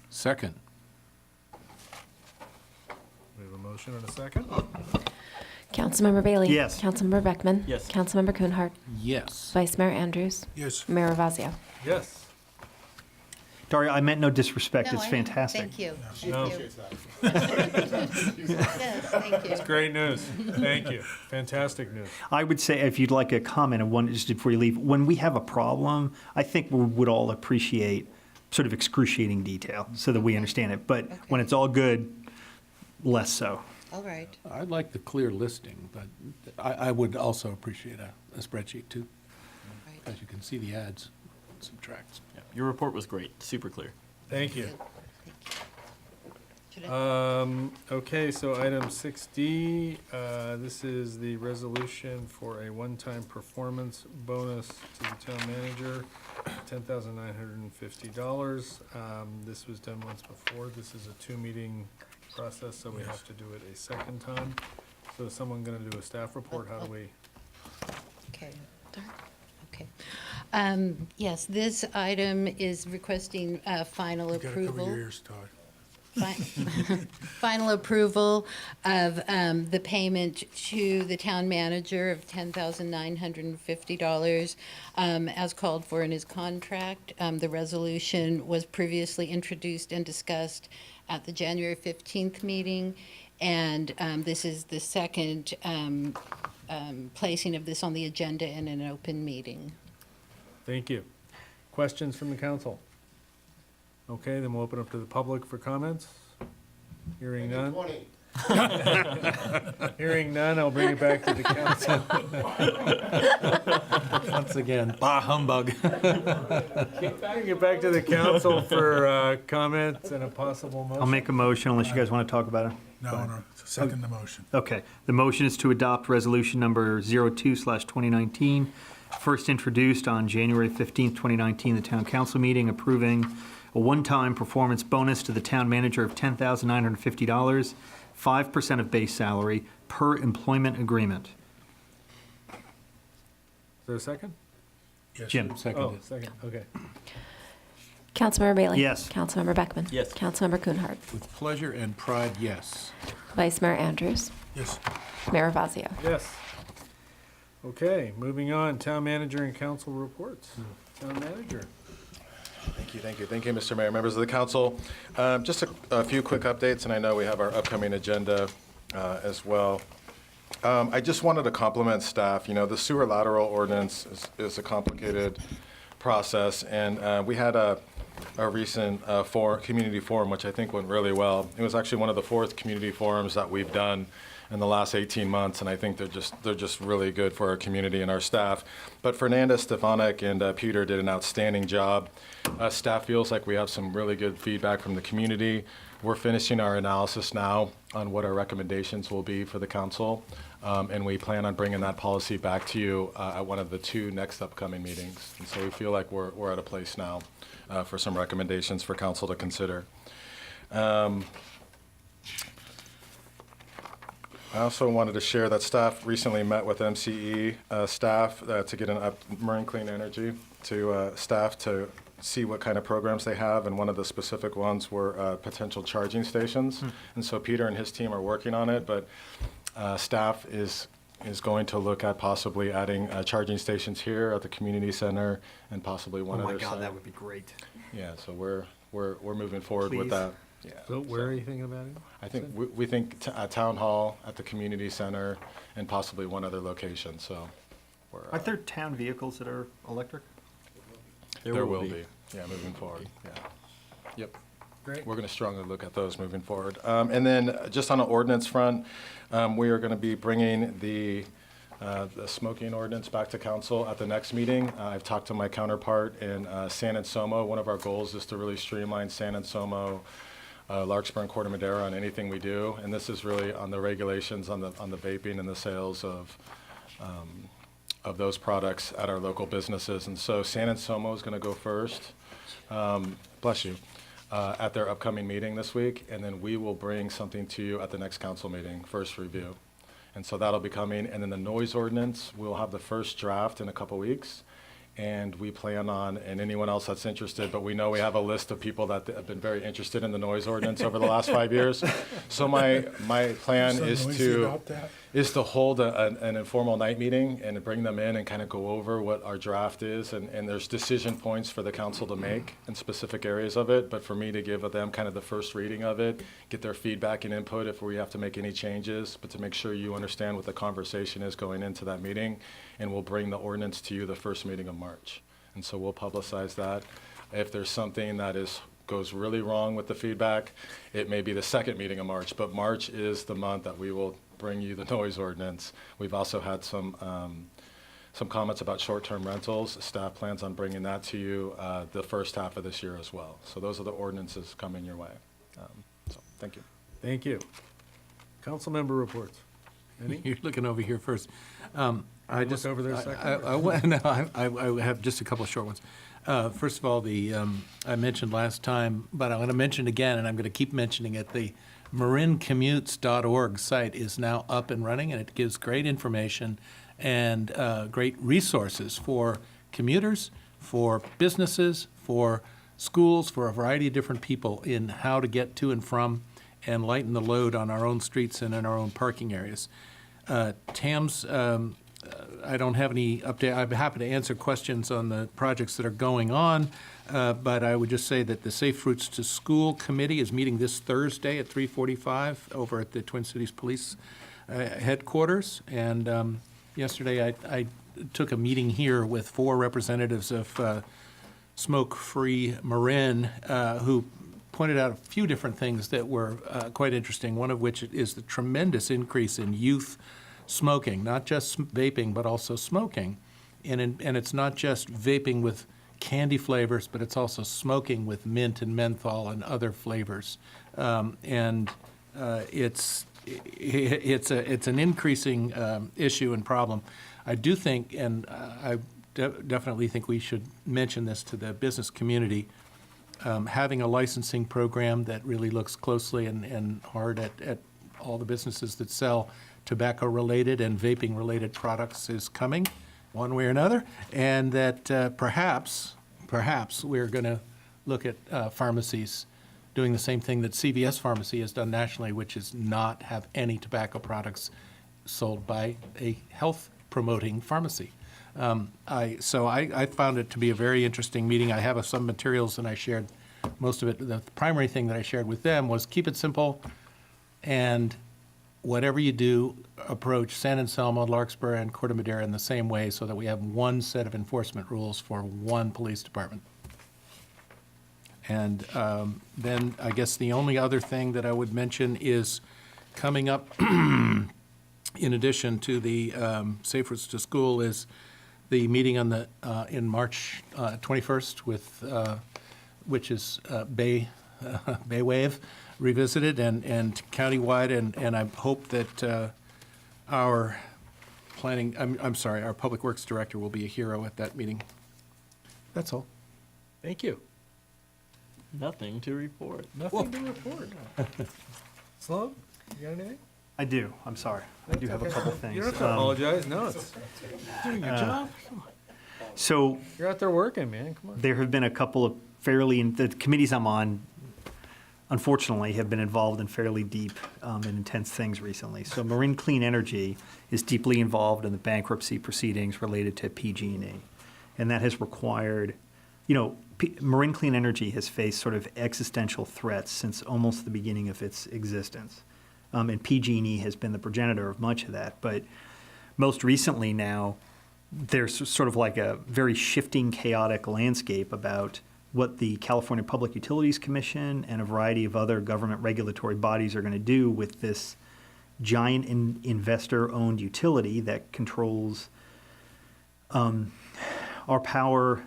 Second. We have a motion and a second. Councilmember Bailey? Yes. Councilmember Beckman? Yes. Councilmember Kuhnhart? Yes. Vice Mayor Andrews? Yes. Mayor Ravazio? Yes. Daria, I meant no disrespect. No, It's I- fantastic. Thank you. No. Thank you. Yes, thank you. It's great news. Thank you. Fantastic news. I would say, if you'd like a comment of one, just before you leave, when we have a problem, I think we would all appreciate sort of excruciating detail so that we understand it. But when it's all good, less so. All right. I'd like the clear listing, but I would also appreciate a spreadsheet too. Because you can see the adds, subtracts. Yeah, your report was great, super clear. Thank you. Okay, so item 6D, this is the resolution for a one-time performance bonus to the town manager, $10,950. This was done once before. This is a two-meeting process, so we have to do it a second time. So is someone going to do a staff report? How do we? Okay. Okay. Yes, this item is requesting final You gotta cover approval. your ears, Todd. Final approval of the payment to the town manager of $10,950 as called for in his contract. The resolution was previously introduced and discussed at the January 15th meeting, and this is the second placing of this on the agenda in an open meeting. Thank you. Questions from the council? Okay, then we'll open up to the public for comments. Hearing none. Hearing none, I'll bring it back to the council. Once again, bah humbug. Bring it back to the council for comments and a possible motion. I'll make a motion unless you guys want to talk about it. No, second the motion. Okay. The motion is to adopt resolution number 02/2019, first introduced on January 15th, 2019, the town council meeting approving a one-time performance bonus to the town manager of $10,950, 5% of base salary per employment agreement. Is there a second? Yes. Jim. Oh, Seconded. second, okay. Councilmember Bailey? Yes. Councilmember Beckman? Yes. Councilmember Kuhnhart? With pleasure and pride, yes. Vice Mayor Andrews? Yes. Mayor Ravazio? Yes. Okay, moving on, town manager and council reports. Town manager. Thank you, Mr. Mayor, members of the council. Just a few quick updates, and I know we have our upcoming agenda as well. I just wanted to compliment staff. You know, the sewer lateral ordinance is a complicated process, and we had a recent community forum, which I think went really well. It was actually one of the 4th community forums that we've done in the last 18 months, and I think they're just really good for our community and our staff. But Fernanda, Stefanik, and Peter did an outstanding job. Staff feels like we have some really good feedback from the community. We're finishing our analysis now on what our recommendations will be for the council, and we plan on bringing that policy back to you at one of the 2 next upcoming meetings. And so we feel like we're at a place now for some recommendations for council to consider. I also wanted to share that staff recently met with MCE staff to get Marine Clean Energy to staff to see what kind of programs they have, and one of the specific ones were potential charging stations. And so Peter and his team are working on it, but staff is going to look at possibly adding charging stations here at the community center and possibly one other Oh my God, site. that would be great. Yeah, so we're moving forward with Please. that. Yeah. So where are you thinking about it? I think, we think at Town Hall, at the community center, and possibly one other location, so we're. Are there town vehicles that are electric? There will be, yeah, moving forward, yeah. Yep. Great. We're going to strongly look at those moving forward. And then, just on the ordinance front, we are going to be bringing the smoking ordinance back to council at the next meeting. I've talked to my counterpart in San Anselmo. One of our goals is to really streamline San Anselmo Larkspur and Corte Madera on anything we do, and this is really on the regulations on the vaping and the sales of those products at our local businesses. And so San Anselmo is going to go first. Bless you. At their upcoming meeting this week, and then we will bring something to you at the next council meeting, first review. And so that'll be coming. And then the noise ordinance, we'll have the first draft in a couple weeks. And we plan on, and anyone else that's interested, but we know we have a list of people that have been very interested in the noise ordinance over the last 5 years. So my plan is to hold an informal night meeting and to bring them in and kind of go over what our draft is. And there's decision points for the council to make in specific areas of it, but for me to give them kind of the first reading of it, get their feedback and input if we have to make any changes, but to make sure you understand what the conversation is going into that meeting. And we'll bring the ordinance to you the first meeting of March. And so we'll publicize that. If there's something that goes really wrong with the feedback, it may be the second meeting of March, but March is the month that we will bring you the noise ordinance. We've also had some comments about short-term rentals. Staff plans on bringing that to you the first half of this year as well. So those are the ordinances coming your way. So thank you. Thank you. Council member reports. Any? You're looking over here first. I Look just over there a second. I have just a couple of short ones. First of all, I mentioned last time, but I'm going to mention again, and I'm going to keep mentioning it. The marincommutes.org site is now up and running, and it gives great information and great resources for commuters, for businesses, for schools, for a variety of different people in how to get to and from and lighten the load on our own streets and in our own parking areas. Tam's, I don't have any update. I'm happy to answer questions on the projects that are going on, but I would just say that the Safe Routes to School Committee is meeting this Thursday at 3:45 over at the Twin Cities Police headquarters. And yesterday I took a meeting here with 4 representatives of Smoke-Free Marin who pointed out a few different things that were quite interesting, one of which is the tremendous increase in youth smoking, not just vaping, but also smoking. And it's not just vaping with candy flavors, but it's also smoking with mint and menthol and other flavors. It's an increasing issue and problem. I do think, and I definitely think we should mention this to the business community, having a licensing program that really looks closely and hard at all the businesses that sell tobacco-related and vaping-related products is coming, one way or another, and that perhaps we're going to look at pharmacies doing the same thing that CVS Pharmacy has done nationally, which is not have any tobacco products sold by a health-promoting pharmacy. I found it to be a very interesting meeting. I have some materials, and I shared most of it. The primary thing that I shared with them was keep it simple, and whatever you do, approach San Anselmo, Larkspur, and Corte Madera in the same way so that we have one set of enforcement rules for one police department. And then I guess the only other thing that I would mention is coming up in addition to the Safe Routes to School is the meeting on the in March 21st with which is Bay Wave Revisited and countywide, and I hope that our planning, our Public Works Director will be a hero at that meeting. That's all. Thank you. Nothing to report. Nothing to report. Sloan, you got anything? I do. I'm sorry. I do have a couple things. You don't have to apologize. No, it's doing your job. Come on. So You're out there working, man. Come on. there have been a couple of the committees I'm on, unfortunately, have been involved in fairly deep and intense things recently. So Marin Clean Energy is deeply involved in the bankruptcy proceedings related to PG&E. And that has required, Marin Clean Energy has faced sort of existential threats since almost the beginning of its existence. And PG&E has been the progenitor of much of that. But most recently now, there's sort of like a very shifting, chaotic landscape about what the California Public Utilities Commission and a variety of other government regulatory bodies are going to do with this giant investor-owned utility that controls our power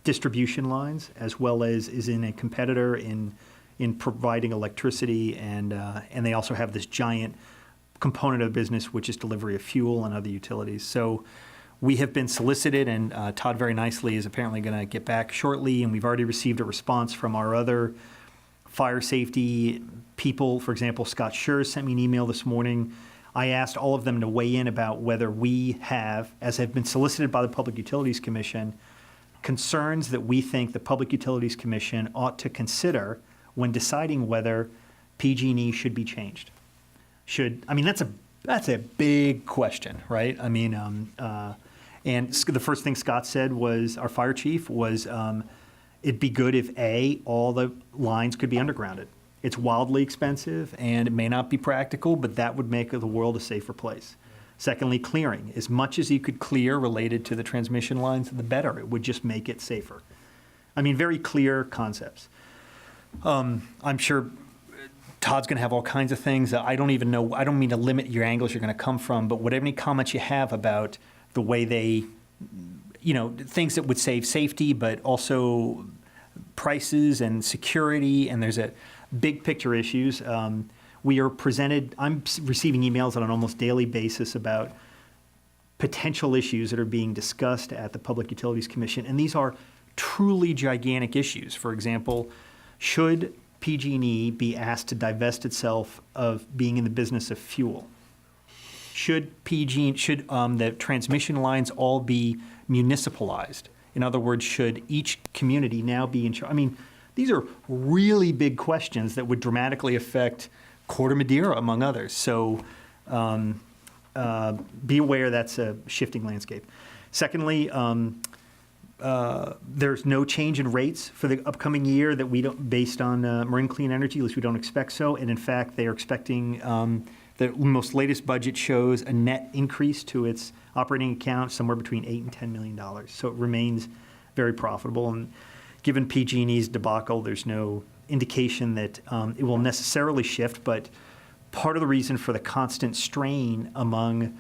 distribution lines, as well as is in a competitor in in providing electricity, and they also have this giant component of business, which is delivery of fuel and other utilities. So we have been solicited, and Todd very nicely is apparently going to get back shortly, and we've already received a response from our other fire safety people. For example, Scott Schurz sent me an email this morning. I asked all of them to weigh in about whether we have, as have been solicited by the Public Utilities Commission, concerns that we think the Public Utilities Commission ought to consider when deciding whether PG&E should be changed. That's a big question, right? I mean, and the first thing Scott said was, our fire chief was, it'd be good if all the lines could be undergrounded. It's wildly expensive and it may not be practical, but that would make the world a safer place. Secondly, clearing. As much as you could clear related to the transmission lines, the better. It would just make it safer. I mean, very clear concepts. I'm sure Todd's going to have all kinds of things that I don't even know. I don't mean to limit your angles you're going to come from, but whatever any comments you have about the way they, things that would save safety, but also prices and security, and there's a big picture issues. We are presented, I'm receiving emails on an almost daily basis about potential issues that are being discussed at the Public Utilities Commission, and these are truly gigantic issues. For example, should PG&E be asked to divest itself of being in the business of fuel? Should the transmission lines all be municipalized? In other words, should each community now be in charge? I mean, these are really big questions that would dramatically affect Corte Madera, among others. So be aware that's a shifting landscape. Secondly, there's no change in rates for the upcoming year that we don't, based on Marin Clean Energy, at least we don't expect so. And in fact, they are expecting, the most latest budget shows a net increase to its operating account somewhere between $8 and $10 million. So it remains very profitable. And given PG&E's debacle, there's no indication that it will necessarily shift. But part of the reason for the constant strain among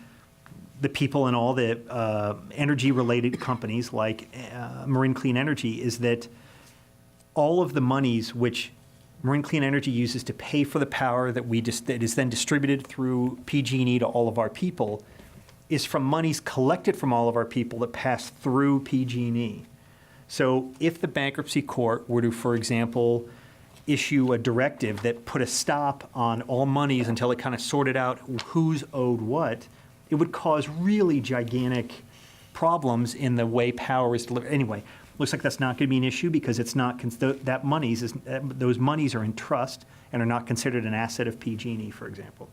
the people in all the energy-related companies like Marin Clean Energy is that all of the monies which Marin Clean Energy uses to pay for the power that is then distributed through PG&E to all of our people is from monies collected from all of our people that pass through PG&E. So if the bankruptcy court were to, for example, issue a directive that put a stop on all monies until it kind of sorted out who's owed what, it would cause really gigantic problems in the way power is delivered. Anyway, looks like that's not going to be an issue because it's not those monies are in trust and are not considered an asset of PG&E, for example.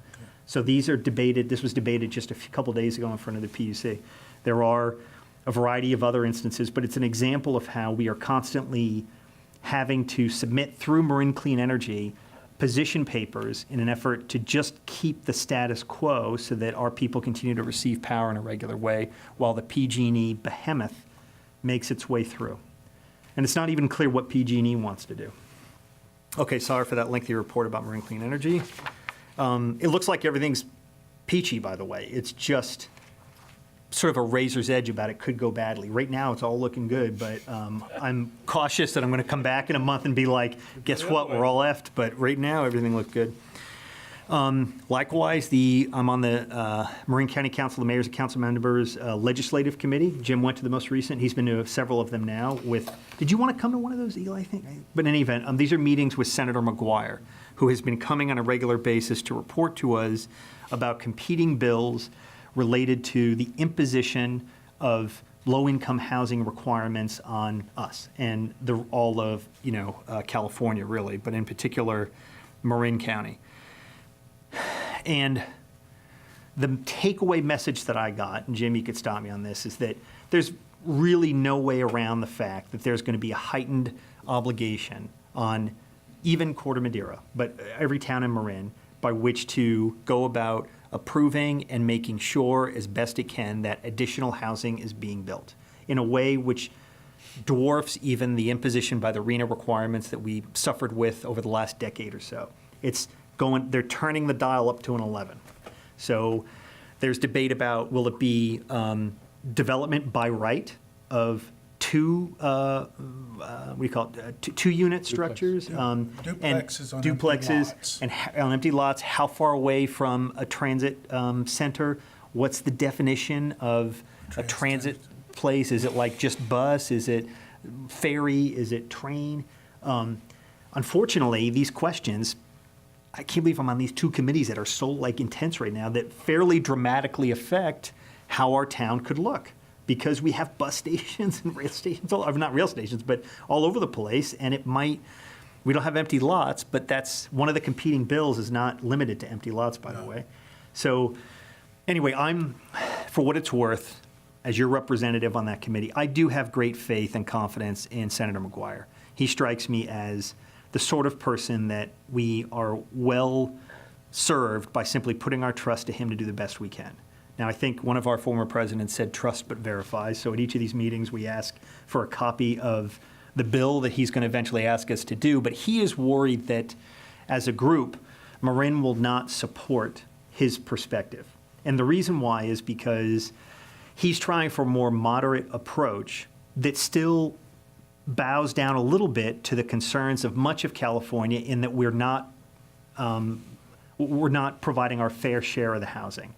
So these are debated. This was debated just a couple days ago in front of the PUC. There are a variety of other instances, but it's an example of how we are constantly having to submit through Marin Clean Energy position papers in an effort to just keep the status quo so that our people continue to receive power in a regular way while the PG&E behemoth makes its way through. And it's not even clear what PG&E wants to do. Okay, sorry for that lengthy report about Marin Clean Energy. It looks like everything's peachy, by the way. It's just sort of a razor's edge about it could go badly. Right now, it's all looking good, but I'm cautious that I'm going to come back in a month and be like, guess what, we're all effed. But right now, everything looked good. Likewise, I'm on the Marin County Council, the Mayors and Council Members Legislative Committee. Jim went to the most recent. He's been to several of them now. Did you want to come to one of those, Eli? I think. But in any event, these are meetings with Senator McGuire, who has been coming on a regular basis to report to us about competing bills related to the imposition of low-income housing requirements on us and all of California, really, but in particular Marin County. And the takeaway message that I got, and Jim, you could stop me on this, is that there's really no way around the fact that there's going to be a heightened obligation on even Corte Madera, but every town in Marin, by which to go about approving and making sure as best it can that additional housing is being built in a way which dwarfs even the imposition by the RENA requirements that we suffered with over the last decade or so. They're turning the dial up to an 11. So there's debate about will it be development by right of two, what do you call it, two unit structures? and Duplexes on empty duplexes lots. and on empty lots, how far away from a transit center? What's the definition of a transit place? Is it like just bus? Is it ferry? Is it train? Unfortunately, these questions, I can't believe I'm on these two committees that are so like intense right now that fairly dramatically affect how our town could look. Because we have bus stations and rail stations, not rail stations, but all over the place, and we don't have empty lots, but that's one of the competing bills is not limited to empty lots, by the way. So anyway, for what it's worth, as your representative on that committee, I do have great faith and confidence in Senator McGuire. He strikes me as the sort of person that we are well served by simply putting our trust to him to do the best we can. Now, I think one of our former presidents said trust but verify. So at each of these meetings, we ask for a copy of the bill that he's going to eventually ask us to do. But he is worried that as a group, Marin will not support his perspective. And the reason why is because he's trying for a more moderate approach that still bows down a little bit to the concerns of much of California in that we're not providing our fair share of the housing.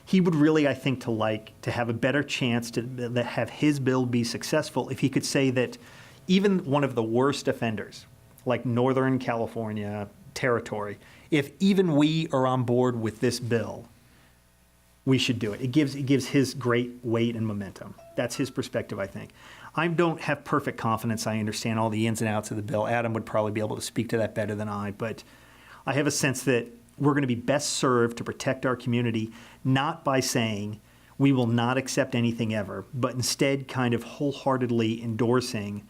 He would really, I think, to have a better chance to have his bill be successful if he could say that even one of the worst offenders, like Northern California territory, if even we are on board with this bill, we should do it. It gives his great weight and momentum. That's his perspective, I think. I don't have perfect confidence I understand all the ins and outs of the bill. Adam would probably be able to speak to that better than I, but I have a sense that we're going to be best served to protect our community, not by saying we will not accept anything ever, but instead kind of wholeheartedly endorsing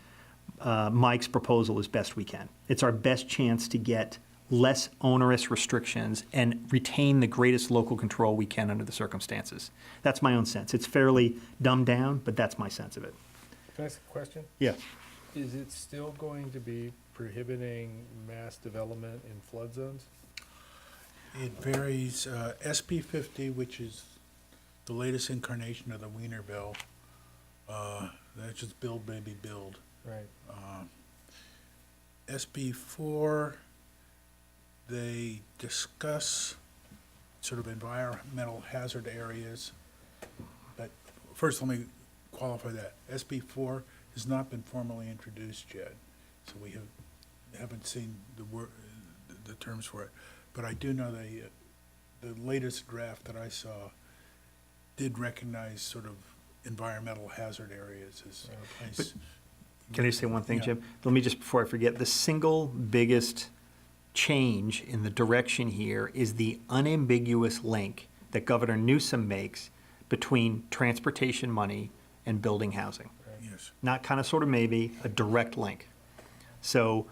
Mike's proposal as best we can. It's our best chance to get less onerous restrictions and retain the greatest local control we can under the circumstances. That's my own sense. It's fairly dumbed down, but that's my sense of it. Can I ask a question? Yeah. Is it still going to be prohibiting mass development in flood zones? It varies. SB 50, which is the latest incarnation of the Wiener Bill, that's just build, baby, build. Right. SB 4, they discuss sort of environmental hazard areas. But first, let me qualify that. SB 4 has not been formally introduced yet, so we haven't seen the terms for it. But I do know the latest draft that I saw did recognize sort of environmental hazard areas as a place. Can I say one thing, Yeah. Jim? Let me just, before I forget, the single biggest change in the direction here is the unambiguous link that Governor Newsom makes between transportation money and building housing. Yes. Not kind of, sort of, maybe, a direct link. So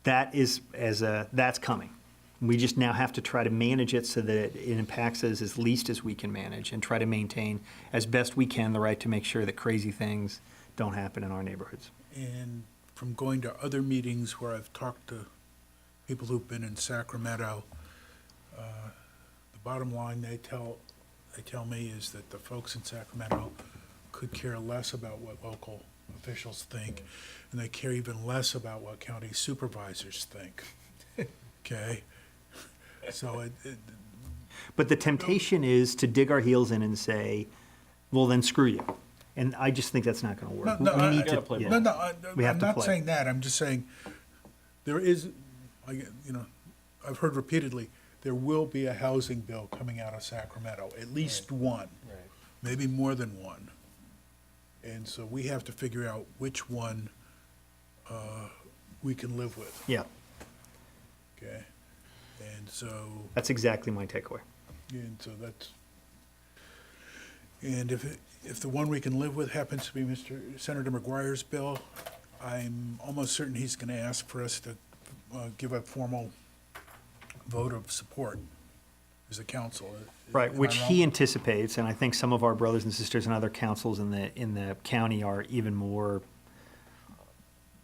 that is, that's coming. We just now have to try to manage it so that it impacts us as least as we can manage and try to maintain as best we can the right to make sure that crazy things don't happen in our neighborhoods. And from going to other meetings where I've talked to people who've been in Sacramento, the bottom line they tell me is that the folks in Sacramento could care less about what local officials think, and they care even less about what county supervisors think. Okay? So But the temptation is to dig our heels in and say, well, then screw you. And I just think that's not going to work. No, We need I'm we have to not play. saying that. I'm just saying there is, I've heard repeatedly, there will be a housing bill coming out of Sacramento, at least one, maybe more than one. And so we have to figure out which one we can live with. Yeah. Okay? And so. That's exactly my takeaway. And so and if the one we can live with happens to be Senator McGuire's bill, I'm almost certain he's going to ask for us to give a formal vote of support as a council. Right, Am I which wrong? he anticipates, and I think some of our brothers and sisters and other councils in the county are even more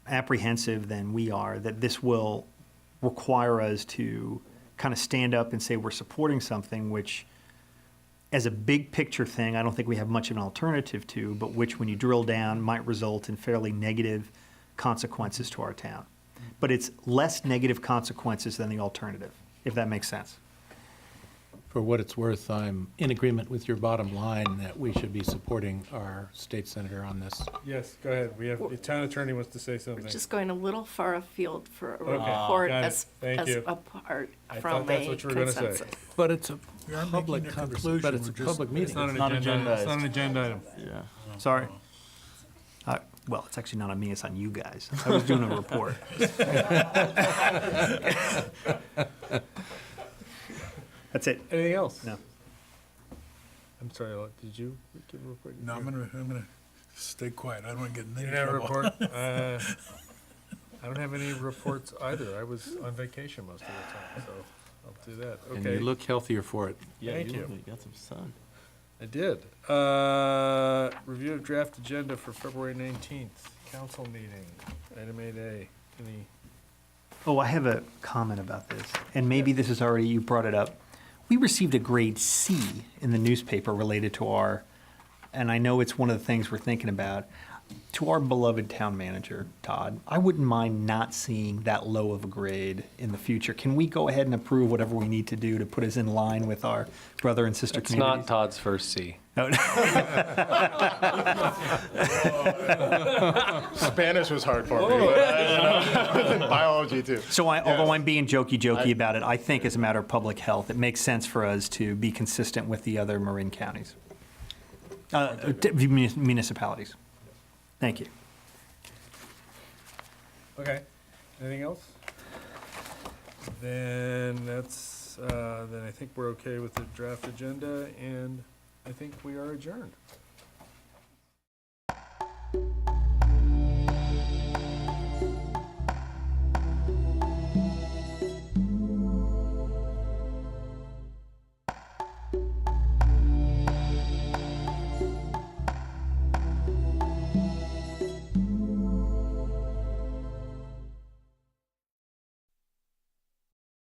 apprehensive than we are, that this will require us to kind of stand up and say we're supporting something which as a big picture thing, I don't think we have much of an alternative to, but which, when you drill down, might result in fairly negative consequences to our town. But it's less negative consequences than the alternative, if that makes sense. For what it's worth, I'm in agreement with your bottom line that we should be supporting our state senator on this. Yes, go ahead. We have, the town attorney wants to say something. We're just going a little far afield for a Okay, report got it. as Thank you. apart I from thought that's a what you were gonna say. consensus. But it's a We aren't public making a conversation, conclusion, but it's a we're just- public meeting. It's not an Not agenda, it's agendized. not an agenda item. Yeah. Sorry. Well, it's actually not on me, it's on you guys. I was doing a report. That's it. Anything else? No. I'm sorry, did you give a report? No, I'm gonna stay quiet. I don't want to get in You any didn't have a trouble. report? I don't have any reports either. I was on vacation most of the time, so I'll do that. And Okay. you look healthier for it. Yeah, Thank you. got some sun. I did. Review of draft agenda for February 19th, council meeting, item 8A. Any, Oh, I have a comment about this, and maybe this is already, you brought it up. We received a grade C in the newspaper related to our, and I know it's one of the things we're thinking about, to our beloved town manager, Todd. I wouldn't mind not seeing that low of a grade in the future. Can we go ahead and approve whatever we need to do to put us in line with our brother and sister It's communities? not Todd's first C. Spanish was hard for me, but biology too. So although I'm being jokey about it, I think as a matter of public health, it makes sense for us to be consistent with the other Marin counties, municipalities. Thank you. okay. Anything else? Then then I think we're okay with the draft agenda, and I think we are adjourned.